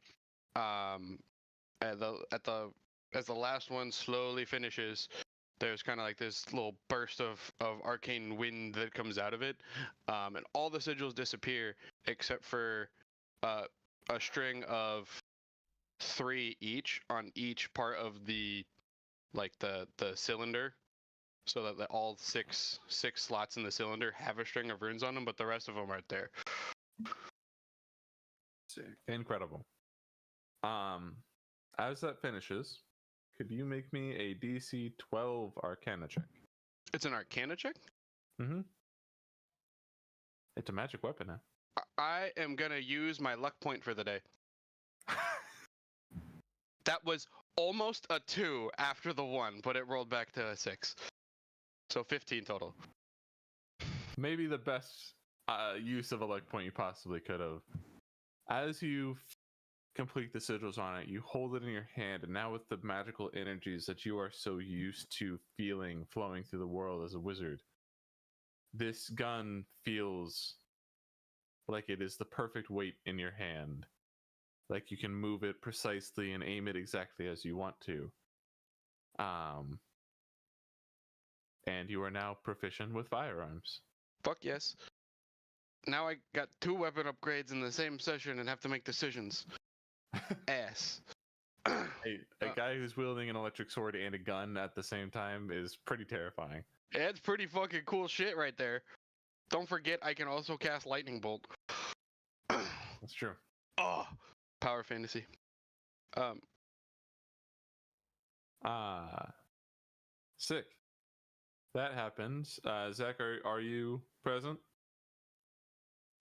As the last one slowly finishes, there's kind of like this little burst of arcane wind that comes out of it, and all the sigils disappear except for a string of 3 each on each part of the cylinder, so that all six slots in the cylinder have a string of runes on them, but the rest of them aren't there. Sick. Incredible. As that finishes, could you make me a DC 12 Arcana check? It's an Arcana check? Mm-hmm. It's a magic weapon now. I am gonna use my luck point for the day. That was almost a 2 after the 1, but it rolled back to a 6. So 15 total. Maybe the best use of a luck point you possibly could have. As you complete the sigils on it, you hold it in your hand, and now with the magical energies that you are so used to feeling flowing through the world as a wizard, this gun feels like it is the perfect weight in your hand. Like you can move it precisely and aim it exactly as you want to. And you are now proficient with firearms. Fuck yes. Now I got 2 weapon upgrades in the same session and have to make decisions. Ass. A guy who's wielding an electric sword and a gun at the same time is pretty terrifying. It's pretty fucking cool shit right there. Don't forget, I can also cast Lightning Bolt. That's true. Oh, power fantasy. Sick. That happens. Zach, are you present?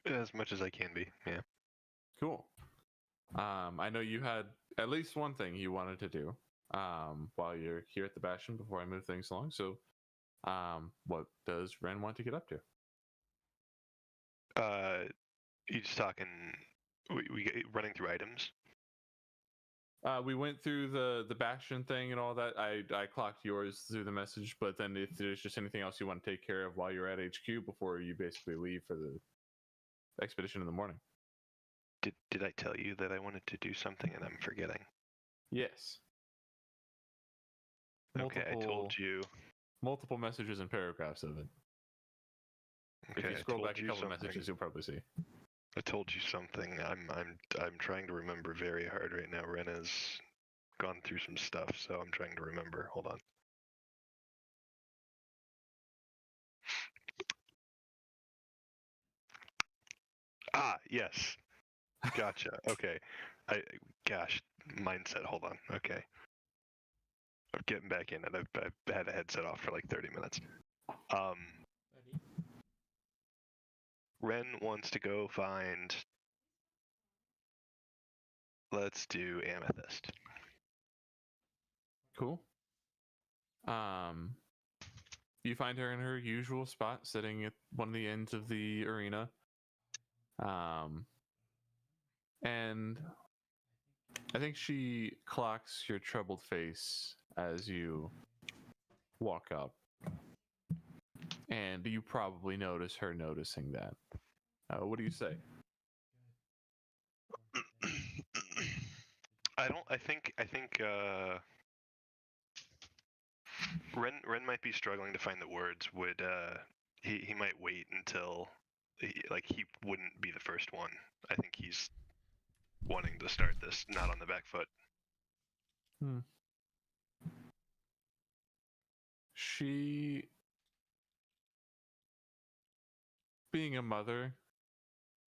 As much as I can be, yeah. Cool. I know you had at least one thing you wanted to do while you're here at the Bastion before I move things along. So, what does Ren want to get up to? You just talking? We running through items. We went through the Bastion thing and all that. I clocked yours through the message, but then if there's just anything else you want to take care of while you're at HQ before you basically leave for the expedition in the morning. Did I tell you that I wanted to do something and I'm forgetting? Yes. Okay, I told you. Multiple messages and paragraphs of it. Okay, if you scroll back a couple something. messages, you'll probably see. I told you something. I'm trying to remember very hard right now. Ren has gone through some stuff, so I'm trying to remember. Hold on. Ah, yes. Gotcha. Okay. Gosh, mindset. Hold on. Okay. I'm getting back in it. I've had a headset off for like 30 minutes. Ren wants to go find. Let's do Amethyst. Cool. You find her in her usual spot, sitting at one of the ends of the arena. And I think she clocks your troubled face as you walk up. And you probably notice her noticing that. What do you say? I think Ren might be struggling to find the words. Would he might wait until he wouldn't be the first one. I think he's wanting to start this, not on the back foot. She, being a mother,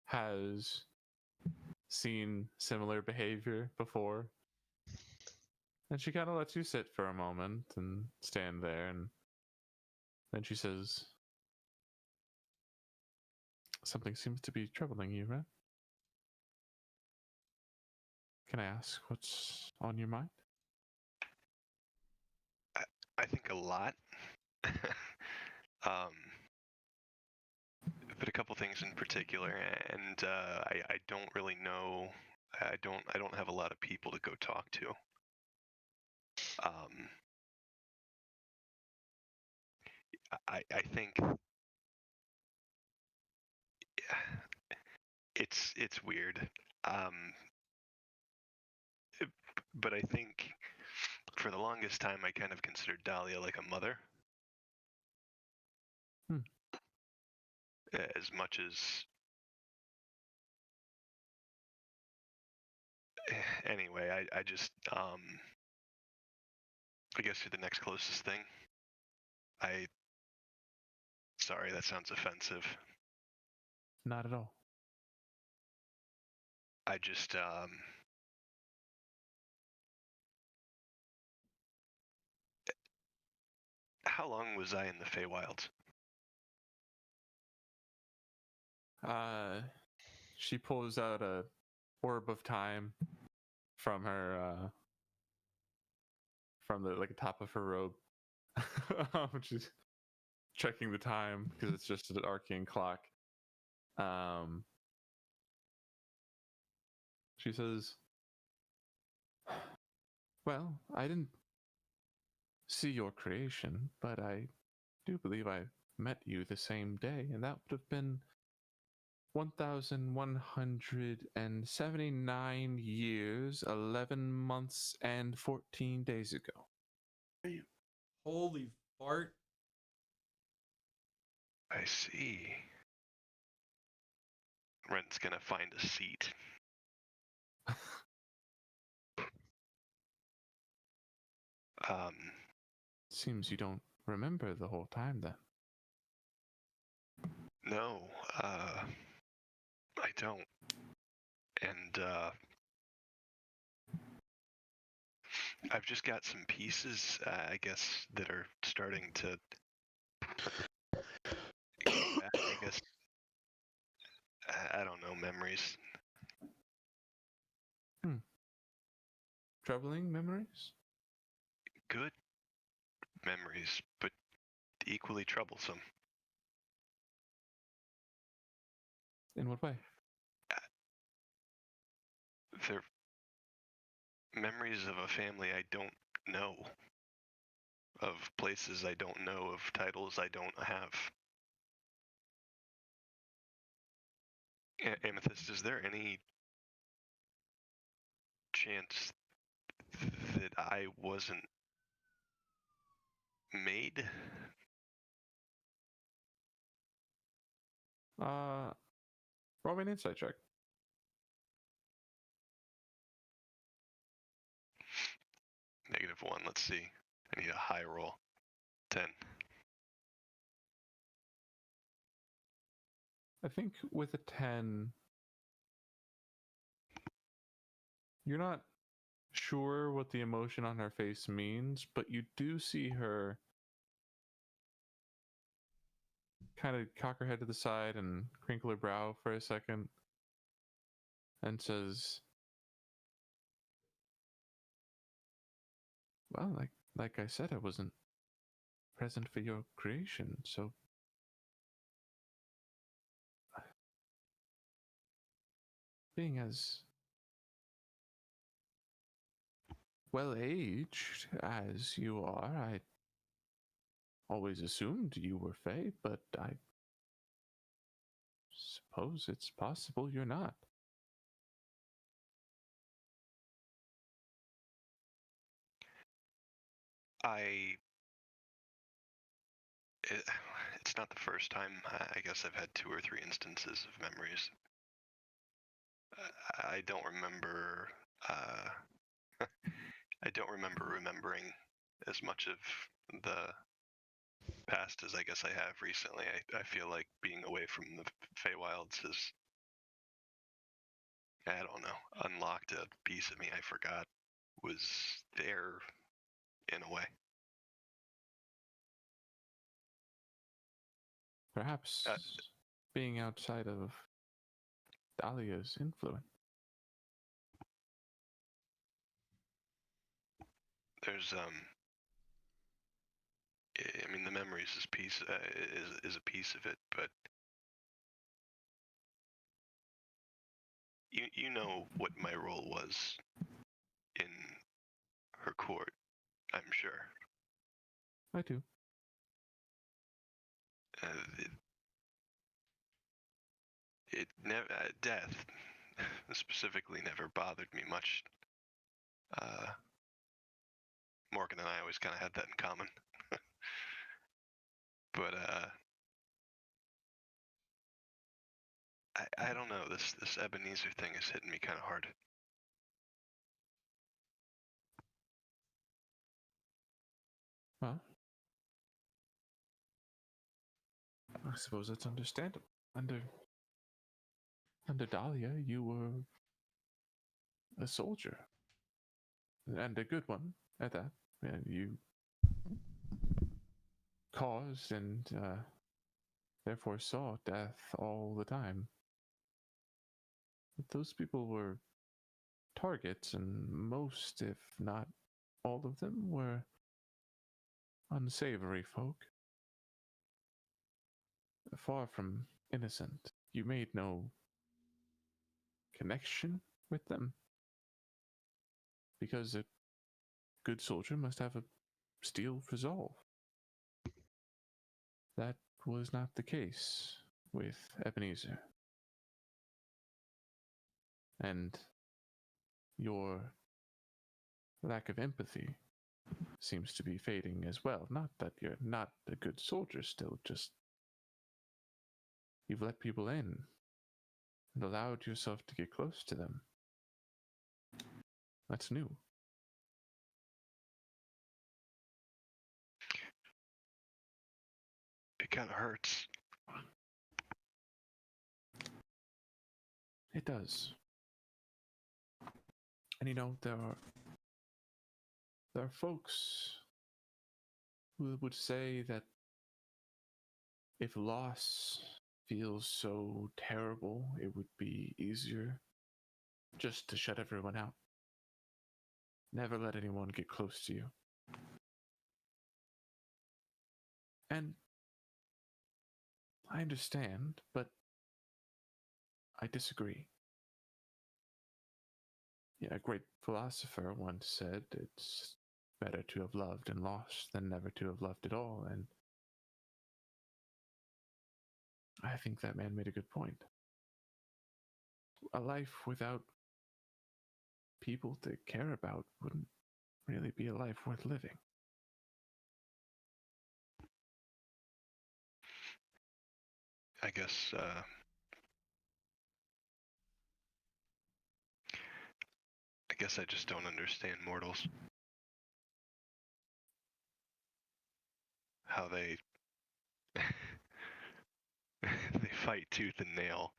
has seen similar behavior before. And she kind of lets you sit for a moment and stand there, and then she says, "Something seems to be troubling you, right? Can I ask what's on your mind?" I think a lot. But a couple things in particular, and I don't really know. I don't have a lot of people to go talk to. I think it's weird. But I think for the longest time I kind of considered Dahlia like a mother. As much as anyway, I just I guess you're the next closest thing. Sorry, that sounds offensive. Not at all. I just how long was I in the Feywilds? She pulls out a orb of time from her from the top of her robe. She's checking the time because it's just an arcane clock. She says, "Well, I didn't see your creation, but I do believe I met you the same day, and that would have been 1,179 years, 11 months, and 14 days ago." Holy fart. I see. Rent's gonna find a seat. Seems you don't remember the whole time then. No, I don't. And I've just got some pieces, I guess, that are starting to come back, I guess. I don't know, memories. Troubling memories? Good memories, but equally troublesome. In what way? They're memories of a family I don't know, of places I don't know, of titles I don't have. Amethyst, is there any chance that I wasn't made? Roll me an insight check. -1, let's see. I need a high roll. 10. I think with a 10, you're not sure what the emotion on her face means, but you do see her kind of cock her head to the side and crinkle her brow for a second and says, "Well, like I said, I wasn't present for your creation, so being as well-aged as you are, I always assumed you were Fae, but I suppose it's possible you're not." it's not the first time. I guess I've had 2 or 3 instances of memories. I don't remember. I don't remember remembering as much of the past as I guess I have recently. I feel like being away from the Feywilds has, I don't know, unlocked a piece of me I forgot was there in a way. Perhaps being outside of Dahlia's influence. There's I mean, the memories is a piece of it, but you know what my role was in her court, I'm sure. I do. It never death specifically never bothered me much. Morgan and I always kind of had that in common. But I don't know. This Ebenezer thing is hitting me kind of hard. Well, I suppose that's understandable. Under Dahlia, you were a soldier, and a good one at that. And you caused and therefore saw death all the time. But those people were targets, and most, if not all of them, were unsavory folk. Far from innocent. You made no connection with them, because a good soldier must have a steel resolve. That was not the case with Ebenezer. And your lack of empathy seems to be fading as well. Not that you're not a good soldier still, just you've let people in and allowed yourself to get close to them. That's new. It kind of hurts. It does. And you know, there are folks who would say that if loss feels so terrible, it would be easier just to shut everyone out. Never let anyone get close to you. And I understand, but I disagree. Yeah, a great philosopher once said it's better to have loved and lost than never to have loved at all, and I think that man made a good point. A life without people to care about wouldn't really be a life worth living. I guess I just don't understand mortals. How they they fight tooth and nail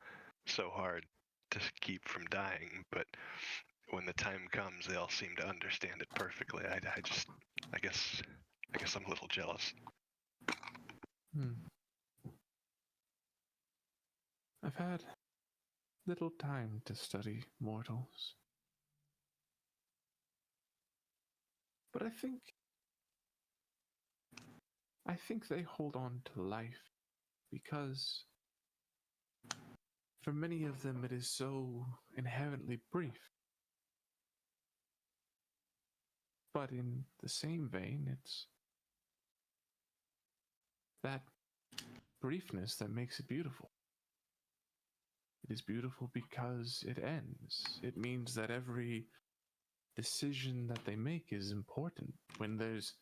so hard to keep from dying, but when the time comes, they all seem to understand it perfectly. I guess I'm a little jealous. I've had little time to study mortals, but I think they hold on to life because for many of them it is so inherently brief. But in the same vein, it's that briefness that makes it beautiful. It is beautiful because it ends. It means that every decision that they make is important. When there's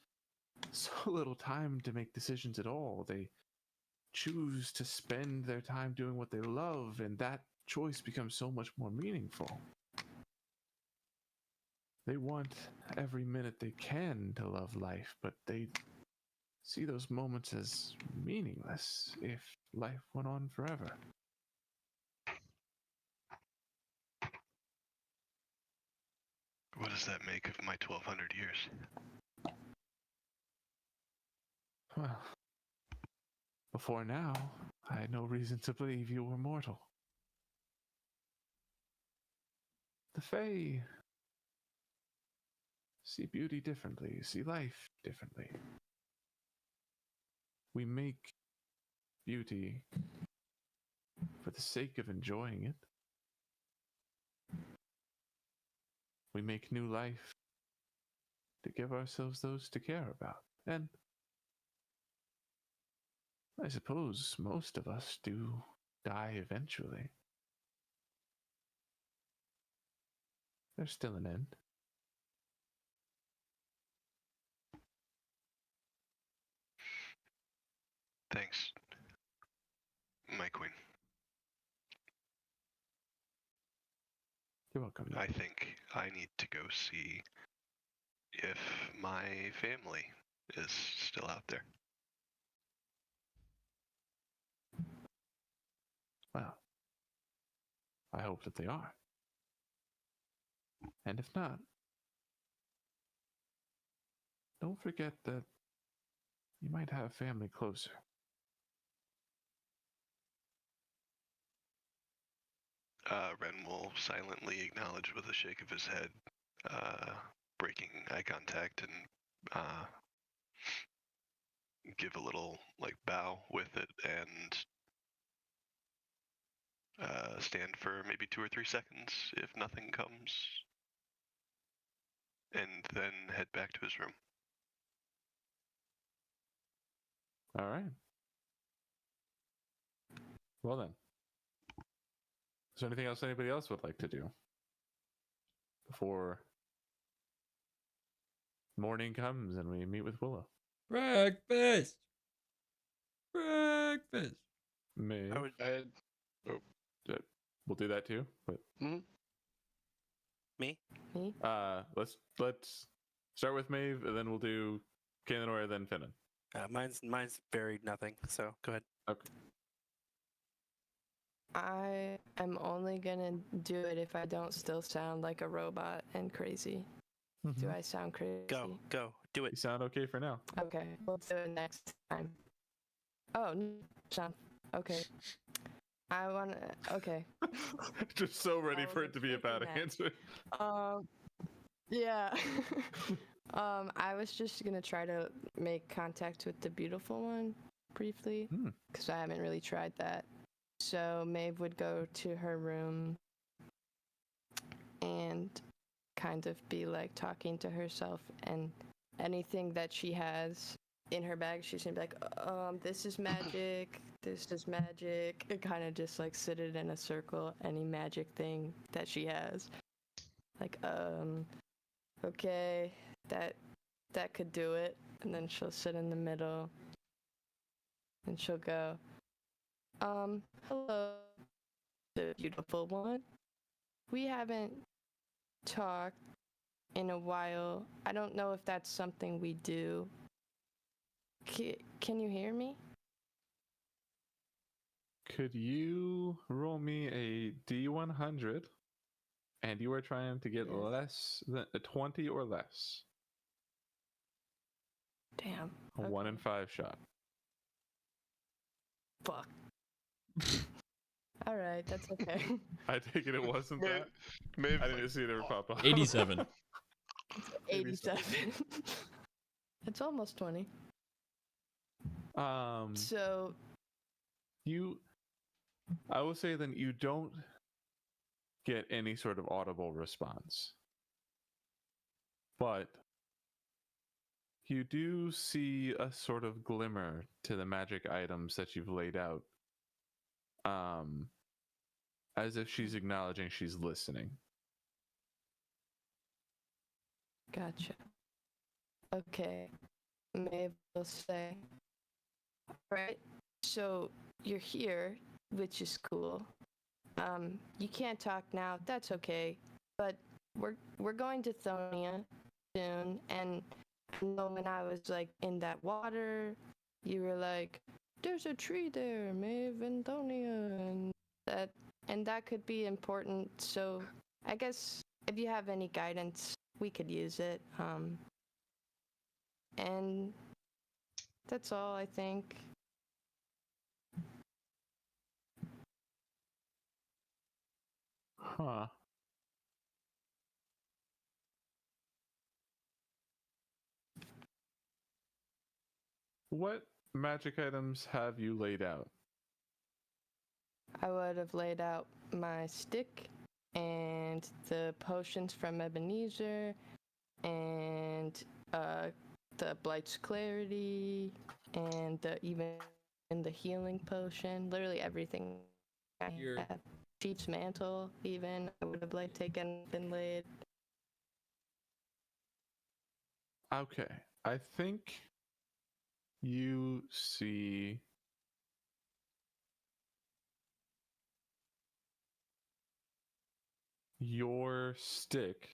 so little time to make decisions at all, they choose to spend their time doing what they love, and that choice becomes so much more meaningful. They want every minute they can to love life, but they see those moments as meaningless if life went on forever. What does that make of my 1200 years? Well, before now, I had no reason to believe you were mortal. The Fae see beauty differently, see life differently. We make beauty for the sake of enjoying it. We make new life to give ourselves those to care about. And I suppose most of us do die eventually. There's still an end. Thanks, my queen. You're welcome. I think I need to go see if my family is still out there. Well, I hope that they are. And if not, don't forget that you might have family closer. Ren will silently acknowledge with a shake of his head, breaking eye contact, and give a little bow with it, and stand for maybe 2 or 3 seconds if nothing comes, and then head back to his room. All right. Well then. Is there anything else anybody else would like to do before morning comes and we meet with Willow? Breakfast. Breakfast. Maybe. We'll do that too. But Me? Me? let's start with Maeve, and then we'll do Kananora, then Finnan. Mine's buried nothing. So go ahead. Okay. I am only gonna do it if I don't still sound like a robot and crazy. Do I sound crazy? Go, do You it. sound okay for now. Okay, we'll do it next time. Oh, no, sound okay. I wanna. Okay. Just so ready I for it to be a bad wasn't answer. Yeah. I was just gonna try to make contact with the beautiful one briefly, because I haven't really tried that. So Maeve would go to her room and kind of be like talking to herself, and anything that she has in her bag, she's gonna be like, this is magic, this is magic, and kind of just like sit it in a circle, any magic thing that she has. Like, okay, that could do it. And then she'll sit in the middle and she'll go, hello, the beautiful one. We haven't talked in a while. I don't know if that's something we do. Can you hear me? Could you roll me a D100? And you are trying to get Yes. less than a 20 or less. Damn. A Okay. 1 in 5 shot. Fuck. All right, that's okay. I take it wasn't that. Maybe I didn't see it ever pop up. 87. 87. It's almost 20. So I will say then you don't get any sort of audible response. But you do see a sort of glimmer to the magic items that you've laid out. As if she's acknowledging she's listening. Gotcha. Okay. Maeve will say, alright, so you're here, which is cool. You can't talk now. That's okay. But we're going to Thonia soon, and I know when I was like in that water, you were like, "There's a tree there, Maeve and Thonia," and that could be important. So I guess if you have any guidance, we could use it. And that's all I think. Huh. What magic items have you laid out? I would have laid out my stick and the potions from Ebenezer and the Blight's Clarity and even the healing potion. Literally everything I have. Chief's Mantle, even, I would have like taken and laid. Okay. I think you see your stick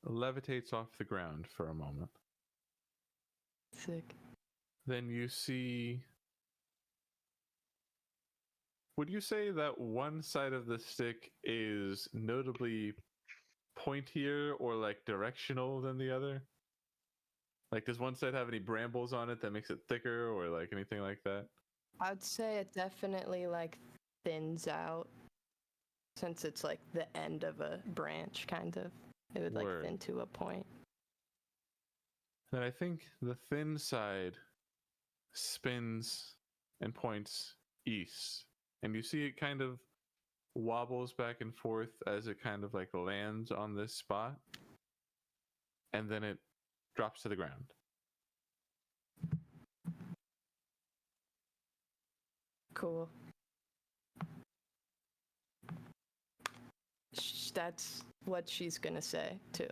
levitates off the ground for a moment. Sick. Then you see. Would you say that one side of the stick is notably pointier or like directional than the other? Like, does one side have any brambles on it that makes it thicker or like anything like that? I'd say it definitely like thins out since it's like the end of a branch, kind of. It would like Word. thin to a point. Then I think the thin side spins and points east. And you see it kind of wobbles back and forth as it kind of like lands on this spot. And then it drops to the ground. Cool. That's what she's gonna say too.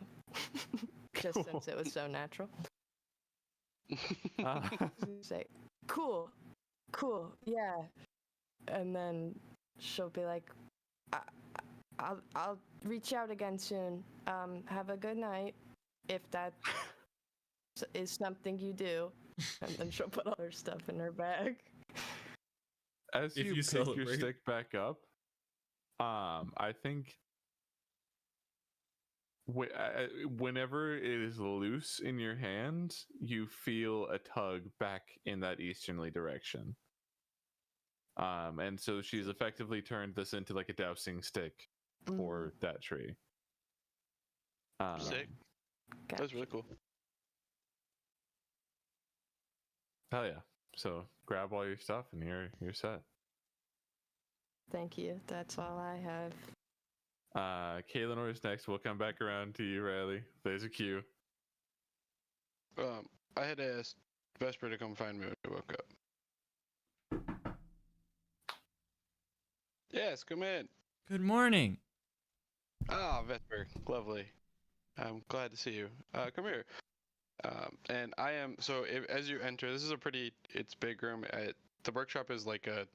Just since it was so natural. Say, cool, yeah. And then she'll be like, I'll reach out again soon. Have a good night, if that is something you do. And then she'll put all her stuff in her bag. As If you you pick your celebrate. stick back up, I think whenever it is loose in your hand, you feel a tug back in that easterly direction. And so she's effectively turned this into like a dousing stick for that tree. Sick. That's really cool. Hell yeah. So grab all your stuff and you're set. Thank you. That's all I have. Kaelinor is next. We'll come back around to you, Riley. There's a cue. I had asked Vesper to come find me when I woke up. Yes, come in. Good morning. Ah, Vesper, lovely. I'm glad to see you. Come here. And I am so as you enter, this is it's big room. The workshop is like a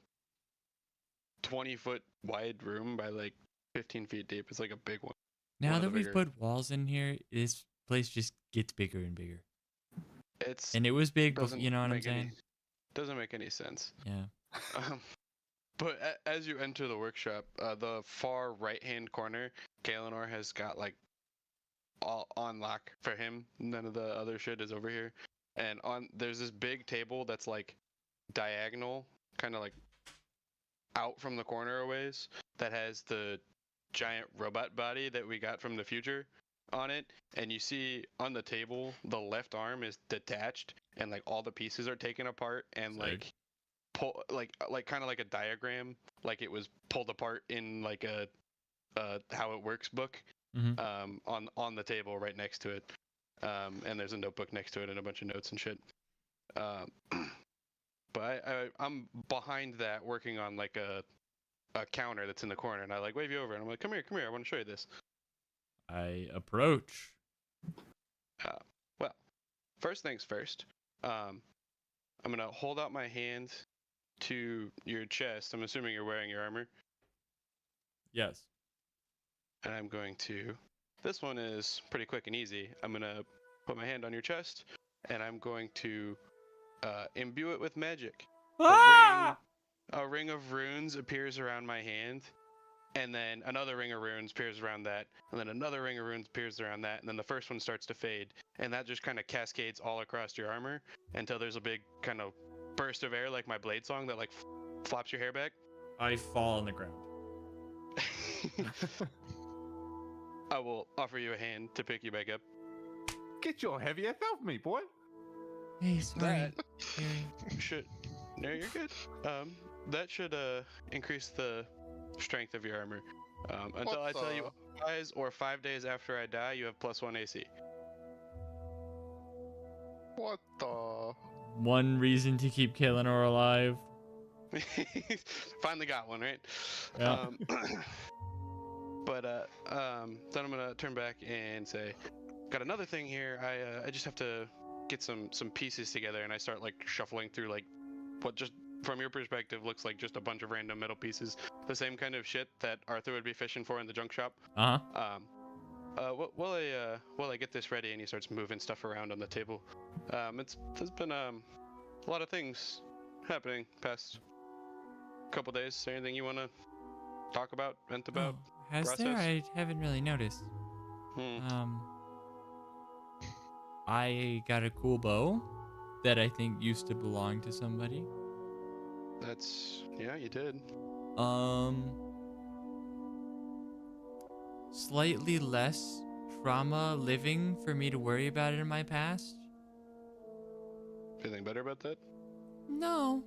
20-foot wide room by like 15 feet deep. It's like a big one. Now One of that the we've bigger- put walls in here, this place just gets bigger and bigger. It's And it was big before, doesn't you know what I'm make any- saying? Doesn't make any sense. Yeah. But as you enter the workshop, the far right-hand corner, Kaelinor has got like all on lock for him. None of the other shit is over here. And there's this big table that's like diagonal, kind of like out from the corner a ways, that has the giant robot body that we got from the future on it. And you see on the table, the left arm is detached and like all the pieces are taken apart and Sick. like pull like kind of like a diagram, like it was pulled apart in like a how it works book. Mhm. On the table right next to it, and there's a notebook next to it and a bunch of notes and shit. But I'm behind that working on like a counter that's in the corner, and I like wave you over, and I'm like, come here, I want to show you this. I approach. Well, first things first. I'm gonna hold out my hand to your chest. I'm assuming you're wearing your armor. Yes. And I'm going to. This one is pretty quick and easy. I'm gonna put my hand on your chest, and I'm going to imbue it with magic. Ah! A ring of runes appears around my hand, and then another ring of runes appears around that, and then another ring of runes appears around that, and then the first one starts to fade, and that just kind of cascades all across your armor until there's a big kind of burst of air, like my blade song, that like flops your hair back. I fall on the ground. I will offer you a hand to pick you back up. Get your heavy ass off me, boy. Hey, sorry. That should. No, you're good. That should increase the strength of your armor. Until I tell you otherwise, or 5 days after I die, you have +1 AC. What the? One reason to keep Kaelinor alive. Finally got one, right? Yeah. Then I'm gonna turn back and say, got another thing here. I just have to get some pieces together, and I start like shuffling through like what just from your perspective looks like just a bunch of random metal pieces, the same kind of shit that Arthur would be fishing for in the junk shop. While I get this ready, and he starts moving stuff around on the table. There's been a lot of things happening past couple days. Is there anything you want to talk about, vent about? Has there? I haven't really noticed. I got a cool bow that I think used to belong to somebody. Yeah, you did. Slightly less trauma living for me to worry about it in my past. Feeling better about that? No.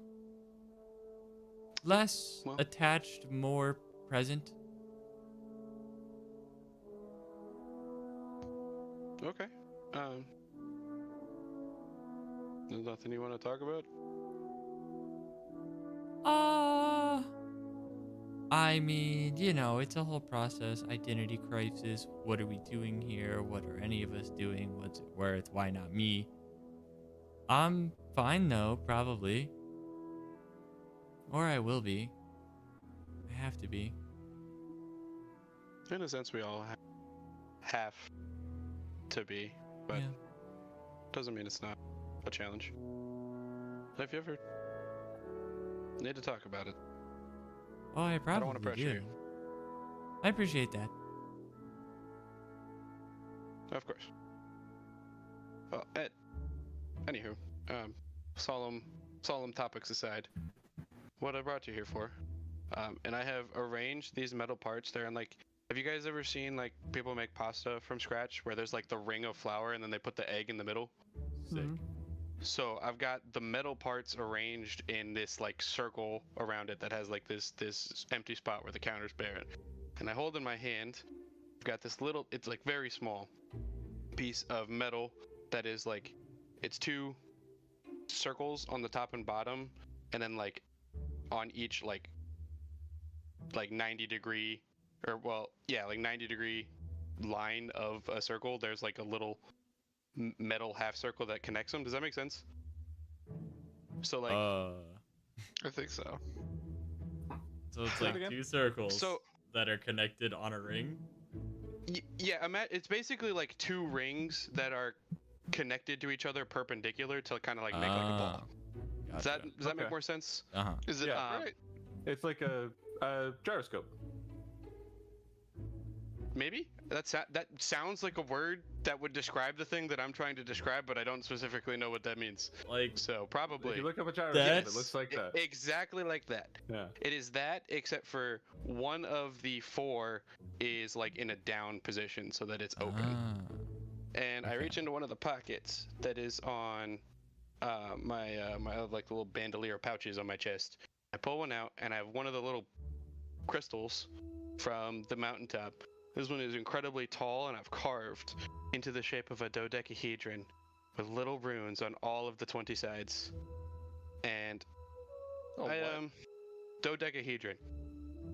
Less attached, more present. Okay. There's nothing you want to talk about? I mean, you know, it's a whole process. Identity crisis. What are we doing here? What are any of us doing? What's it worth? Why not me? I'm fine though, probably. Or I will be. I have to be. In a sense, we all have to be, but Yeah. doesn't mean it's not a challenge. If you ever need to talk about it, Oh, I probably I don't want to pressure do. you. I appreciate that. Of course. Well, anywho, solemn topics aside, what I brought you here for, and I have arranged these metal parts. They're in like, have you guys ever seen like people make pasta from scratch where there's like the ring of flour and then they put the egg in the middle? Sick. So I've got the metal parts arranged in this like circle around it that has like this empty spot where the counter's bare. And I hold in my hand, I've got this little, it's like very small piece of metal that is like, it's two circles on the top and bottom, and then like on each like 90 degree, or well, yeah, like 90 degree line of a circle, there's like a little metal half circle that connects them. Does that make sense? So like I think so. So it's like two circles So- that are connected on a ring. Yeah, it's basically like two rings that are connected to each other perpendicular to kind of like make like a ball. Gotcha. Does that make Okay. more sense? Uh-huh. Is it Yeah. right? It's like a gyroscope. Maybe that sounds like a word that would describe the thing that I'm trying to describe, but I don't specifically know what that means. Like, So If probably you look up a gyroscope, That's- it looks like that. exactly like that. Yeah. It is that, except for one of the four is like in a down position so that it's open. And I okay. reach into one of the pockets that is on my like little bandolier pouches on my chest. I pull one out, and I have one of the little crystals from the mountaintop. This one is incredibly tall, and I've carved into the shape of a dodecahedron with little runes on all of the 20 sides. And Oh, what? dodecahedron.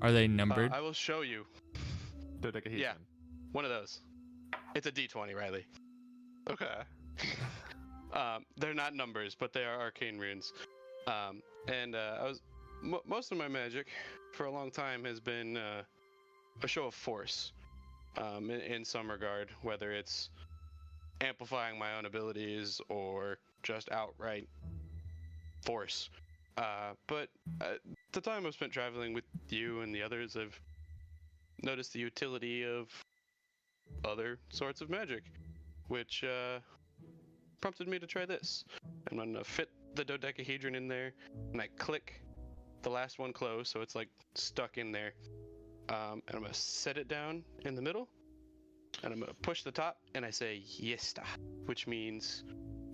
Are they numbered? I will show you Dodecahedron. Yeah. one of those. It's a D20, Riley. Okay. They're not numbers, but they are arcane runes. Most of my magic for a long time has been a show of force, in some regard, whether it's amplifying my own abilities or just outright force. But the time I've spent traveling with you and the others, I've noticed the utility of other sorts of magic, which prompted me to try this. I'm gonna fit the dodecahedron in there, and I click the last one closed, so it's like stuck in there. And I'm gonna set it down in the middle, and I'm gonna push the top, and I say Yesta, which means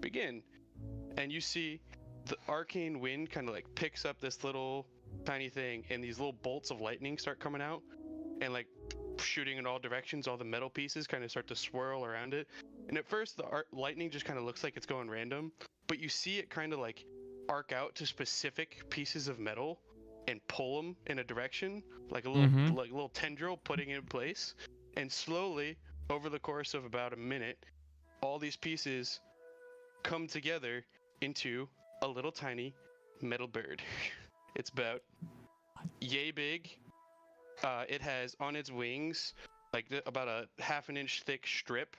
begin. And you see the arcane wind kind of like picks up this little tiny thing, and these little bolts of lightning start coming out, and like shooting in all directions. All the metal pieces kind of start to swirl around it. And at first, the lightning just kind of looks like it's going random, but you see it kind of like arc out to specific pieces of metal and pull them in a direction, like a little tendril, putting it in place. And slowly, over the course of about a minute, all these pieces come together into a little tiny metal bird. It's about yay big. It has on its wings like about a half an inch thick strip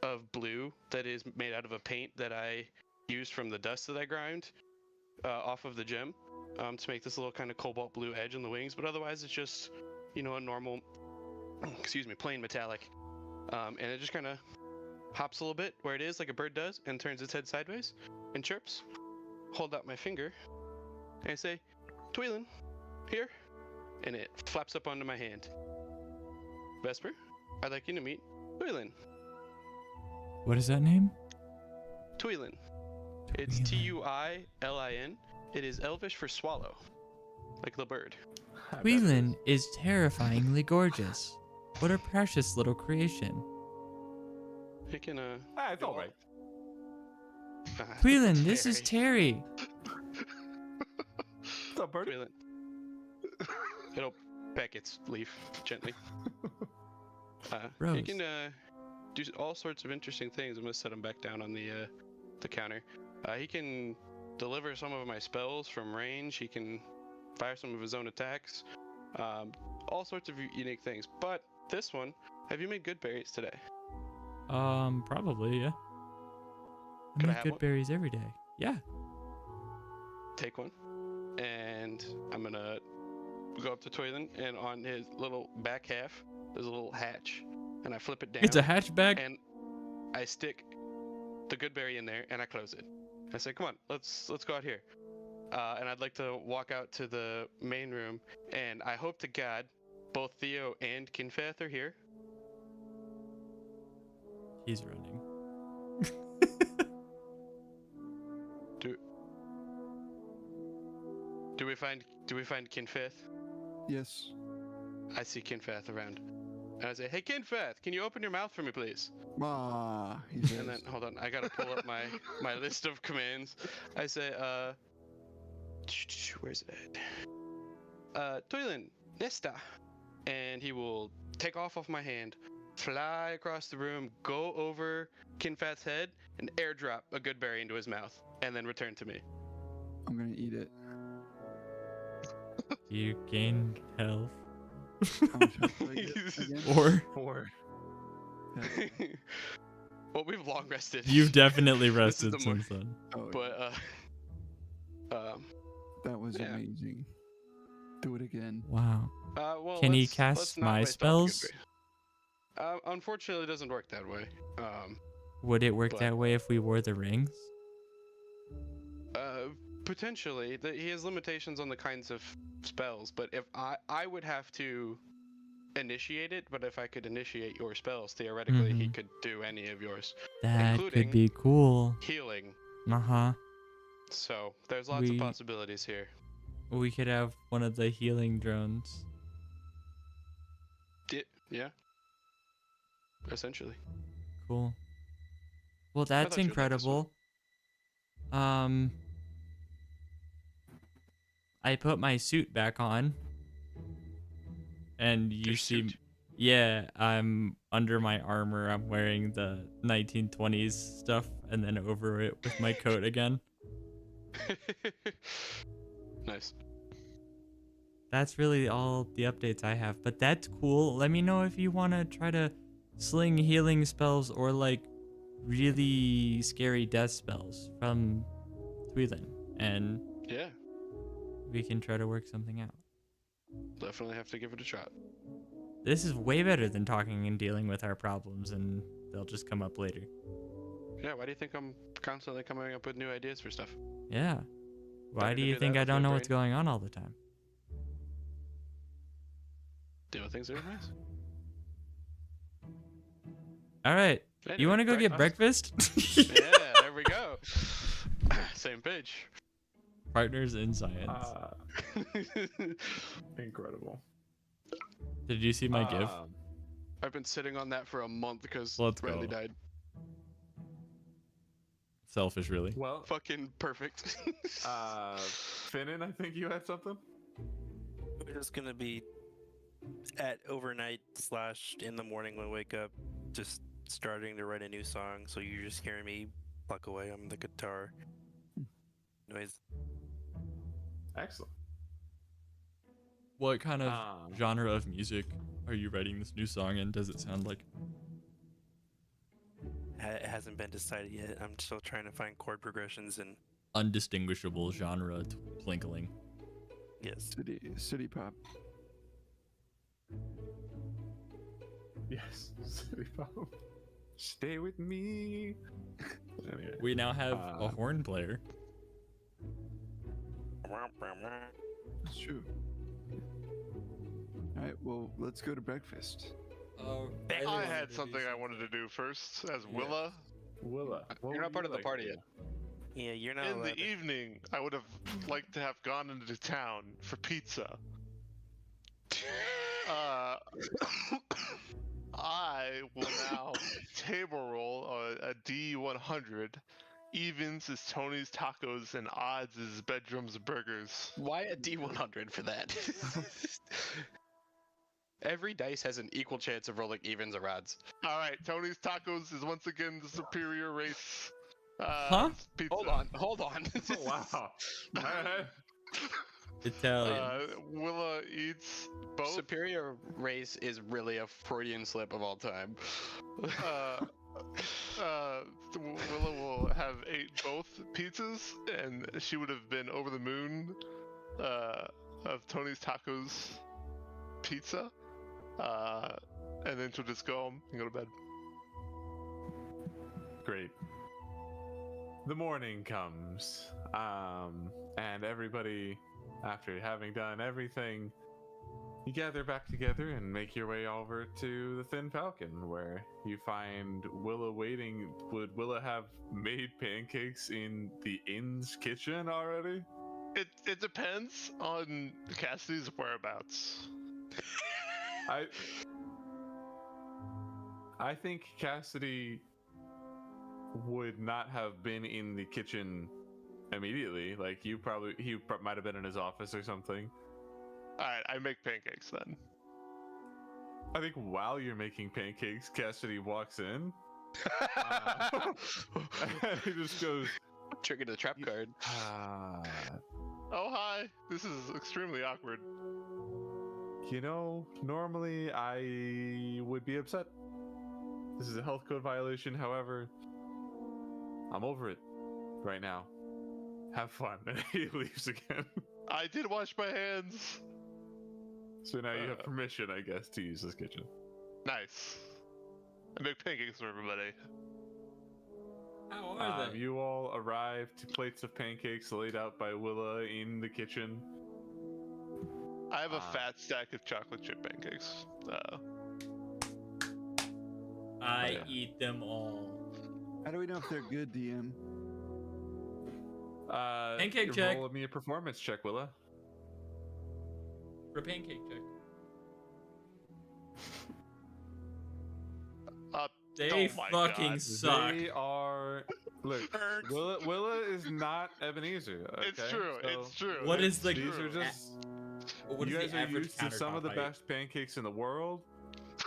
of blue that is made out of a paint that I used from the dust that I ground off of the gem to make this little kind of cobalt blue edge on the wings. But otherwise, it's just, a normal, plain metallic. And it just kind of hops a little bit where it is, like a bird does, and turns its head sideways and chirps. Hold out my finger and I say, Tweelin, here. And it flaps up onto my hand. Vesper, I'd like you to meet Tweelin. What is that name? Tweelin. It's Tuilin. It is Elvish for swallow, like the bird. Tweelin is terrifyingly gorgeous. What a precious little creation. It can, it's all right. Tweelin, this is Terry. What's up, bird? Tweelin. It'll peck its leaf gently. Rose. You can do all sorts of interesting things. I'm gonna set him back down on the counter. He can deliver some of my spells from range. He can fire some of his own attacks. All sorts of unique things. But this one, have you made good berries today? Probably, yeah. I Could I make have good one? berries every day. Yeah. Take one. And I'm gonna go up to Toylan, and on his little back half, there's a little hatch. And I flip it down. It's a hatchback. And I stick the good berry in there, and I close it. I say, come on, let's go out here. And I'd like to walk out to the main room, and I hope to God both Theo and Kinfath are here. He's running. Do we find Kinfath? Yes. I see Kinfath around. And I say, hey Kinfath, can you open your mouth for me, please? Ah, he says. And then, hold on, I gotta pull up my list of commands. I say, where's it at? Toylan, Nesta. And he will take off my hand, fly across the room, go over Kinfath's head, and airdrop a good berry into his mouth, and then return to me. I'm gonna eat it. You gain health. How much health do I get again? Or Yeah. Well, we've long rested. you've definitely This is rested the more- since then. Oh, But that was yeah. amazing. Do it again. Wow. well, Can he let's cast not my waste all the good spells? berries. Unfortunately, it doesn't work that way. Would it work But- that way if we wore the rings? Potentially, he has limitations on the kinds of spells. But if I would have to initiate it, but if I could initiate your spells, theoretically, he Mhm. could do any of yours. That Including- could be cool. Healing. Uh-huh. So there's lots of We- possibilities here. We could have one of the healing drones. Yeah. Essentially. Cool. Well, that's thought you'd like this one. incredible. I put my suit back on. And you Your see suit? Yeah, I'm under my armor. I'm wearing the 1920s stuff and then over it with my coat again. Nice. That's really all the updates I have, but that's cool. Let me know if you want to try to sling healing spells or like really scary death spells from Tweelan, and Yeah, we can try to work something out. definitely have to give it a shot. This is way better than talking and dealing with our problems, and they'll just come up later. Yeah, why do you think I'm constantly coming up with new ideas for stuff? Yeah. Why Better do to you do think that I with don't my know what's brain. going on all the time? Deal with things that are nice. All right. Anyway, You want to go get breakfast? Yeah, there we go. Same page. Partners in science. Incredible. Did you see my GIF? I've been sitting on that for a month because Let's Riley go. died. Selfish, really. Well, Fucking perfect. Finnan, I think you had something. We're just gonna be at overnight / in the morning when we wake up, just starting to write a new song. So you're just hearing me pluck away on the guitar. Noise. Excellent. What kind of genre of music are you writing this new song in? Does it sound like? It hasn't been decided yet. I'm still trying to find chord progressions and Undistinguishable genre twinkling. yes. City pop. Yes. City pop. Stay with me. Anyway, We now have a horn player. That's true. All right, well, let's go to breakfast. I had something I wanted to do first as Willa. Willa, what You're would not part you of the like party to yet. do? Yeah, you're not In allowed the to- evening, I would have liked to have gone into town for pizza. I will now table roll a D100. Evens is Tony's Tacos, and odds is Bedroom's Burgers. Why a D100 for that? Every dice has an equal chance of rolling evens or odds. All right, Tony's Tacos is once again the superior race. Huh? Pizza. Hold on. Oh, wow. Alright. Italian. Willa eats both. Superior race is really a Freudian slip of all time. Willa will have ate both pizzas, and she would have been over the moon of Tony's Tacos pizza. And then she'll just go home and go to bed. Great. The morning comes, and everybody, after having done everything, you gather back together and make your way over to the Thin Falcon, where you find Willa waiting. Would Willa have made pancakes in the inn's kitchen already? It depends on Cassidy's whereabouts. I think Cassidy would not have been in the kitchen immediately. Like he might have been in his office or something. Alright, I make pancakes then. I think while you're making pancakes, Cassidy walks in. And he just goes, Trigger the trap card. Oh, hi. This is extremely awkward. you know, normally I would be upset. This is a health code violation, however, I'm over it right now. Have fun. And he leaves again. I did wash my hands. So now you have permission, I guess, to use this kitchen. Nice. I make pancakes for everybody. How are they? You all arrive to plates of pancakes laid out by Willa in the kitchen. I have a fat stack of chocolate chip pancakes. I eat them all. How do we know if they're good, DM? Pancake check. Roll me a performance check, Willa. For pancake check. They oh my fucking God. suck. They are. Look, Willa is not Ebenezer. Okay? It's true. So It's true. What it's is the- These true. are just. What You is guys the are average used to some of the countertop height? best pancakes in the world.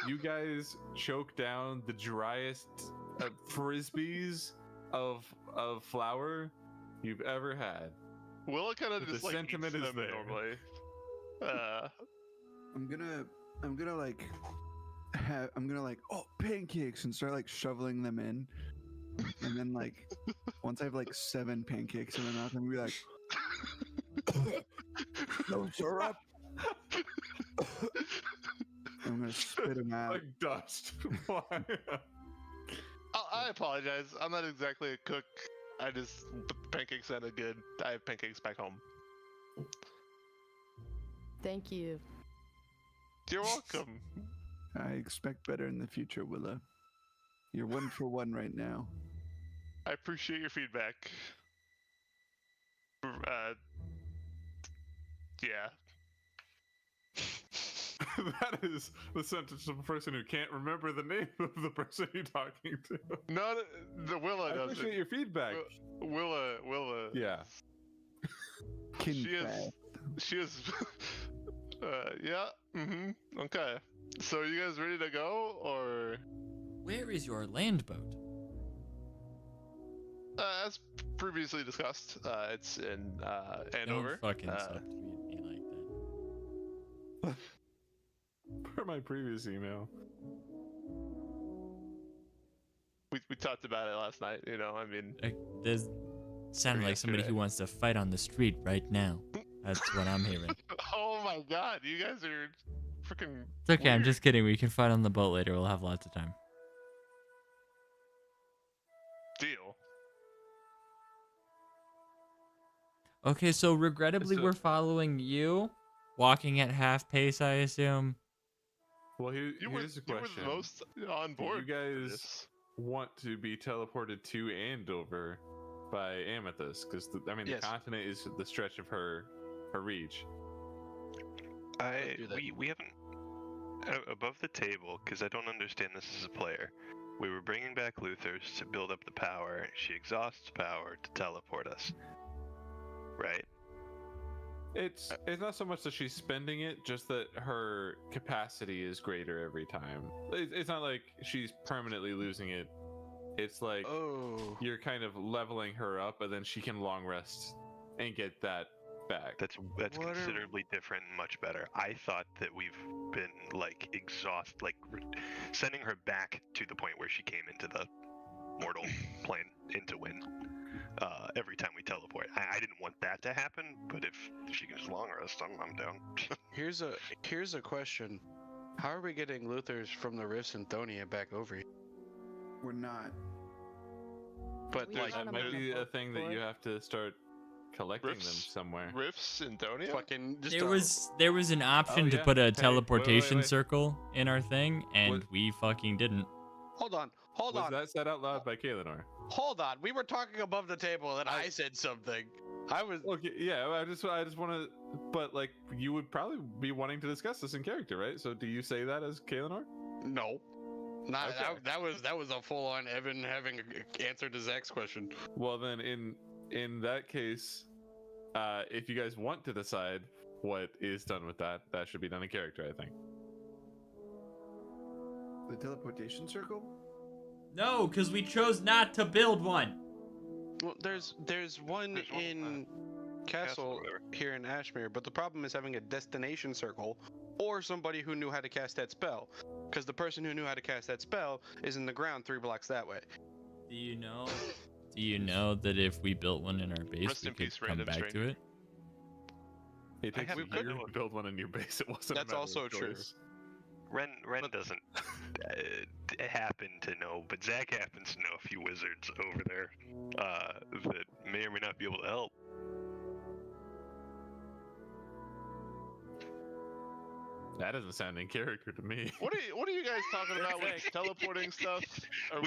You guys choke down the driest frisbees of flour you've ever had. Willa kind of The just like sentiment eats is them there. normally. I'm gonna like pancakes and start like shoveling them in, and then like once I have like 7 pancakes in my mouth, I'm gonna be like, no syrup. I'm gonna spit them out. Like dust. Why? I apologize. I'm not exactly a cook. The pancakes sounded good. I have pancakes back home. Thank you. You're welcome. I expect better in the future, Willa. You're 1 for 1 right now. I appreciate your feedback. Yeah. That is the sentence of a person who can't remember the name of the person you're talking to. No, the Willa I doesn't. appreciate your feedback. Willa. Yeah. She is. Yeah. Okay. So you guys ready to go, or? Where is your land boat? As previously discussed, it's in Andover. Don't fucking subtweet me like that. Per my previous email. We talked about it last night. You know, I mean. This sounded like somebody who wants to fight on the street right now. That's what I'm hearing. Oh my god, you guys are freaking. It's okay, I'm just kidding. We can fight on the boat later. We'll have lots of time. Deal. Okay, so regrettably, we're following you, walking at half pace, I assume. Well, here's the question. You were the most on board. You guys want to be teleported to Andover by Amethyst, because the continent is the stretch of her reach. We haven't above the table, because I don't understand this as a player. We were bringing back Luthers to build up the power. She exhausts power to teleport us. Right. It's not so much that she's spending it, just that her capacity is greater every time. It's not like she's permanently losing it. It's like you're kind of leveling her up, and then she can long rest and get that back. That's considerably different and much better. I thought that we've been like sending her back to the point where she came into the mortal plane into win. Every time we teleport, I didn't want that to happen, but if she can just long rest, I'm down. Here's a question: how are we getting Luthers from the Rifts and Thonia back over here? We're not. But that might be a thing that you have to start collecting them somewhere. Rifts in Thonia? Fucking There was an option to put a teleportation circle in our thing, and we fucking didn't. Hold on. Was that said out loud by Kaelinor? Hold on. We were talking above the table, and I said something. I was. Okay, yeah. I just want to, but like, you would probably be wanting to discuss this in character, right? So, do you say that as Kaelinor? No. Not Okay. that was a full-on Evan having an answer to Zach's question. Well, then in that case, if you guys want to decide what is done with that should be done in character, I think. The teleportation circle? No, because we chose not to build one. Well, there's one in Castle here in Ashmere, but the problem is having a destination circle or somebody who knew how to cast that spell, because the person who knew how to cast that spell is in the ground 3 blocks that way. Do you know that if we built one in our base, we could come back to it? It takes a year to build one in your base. It wasn't. That's also true. Ren doesn't happen to know, but Zach happens to know a few wizards over there that may or may not be able to help. That doesn't sound in character to me. What are you guys talking about with teleporting stuff?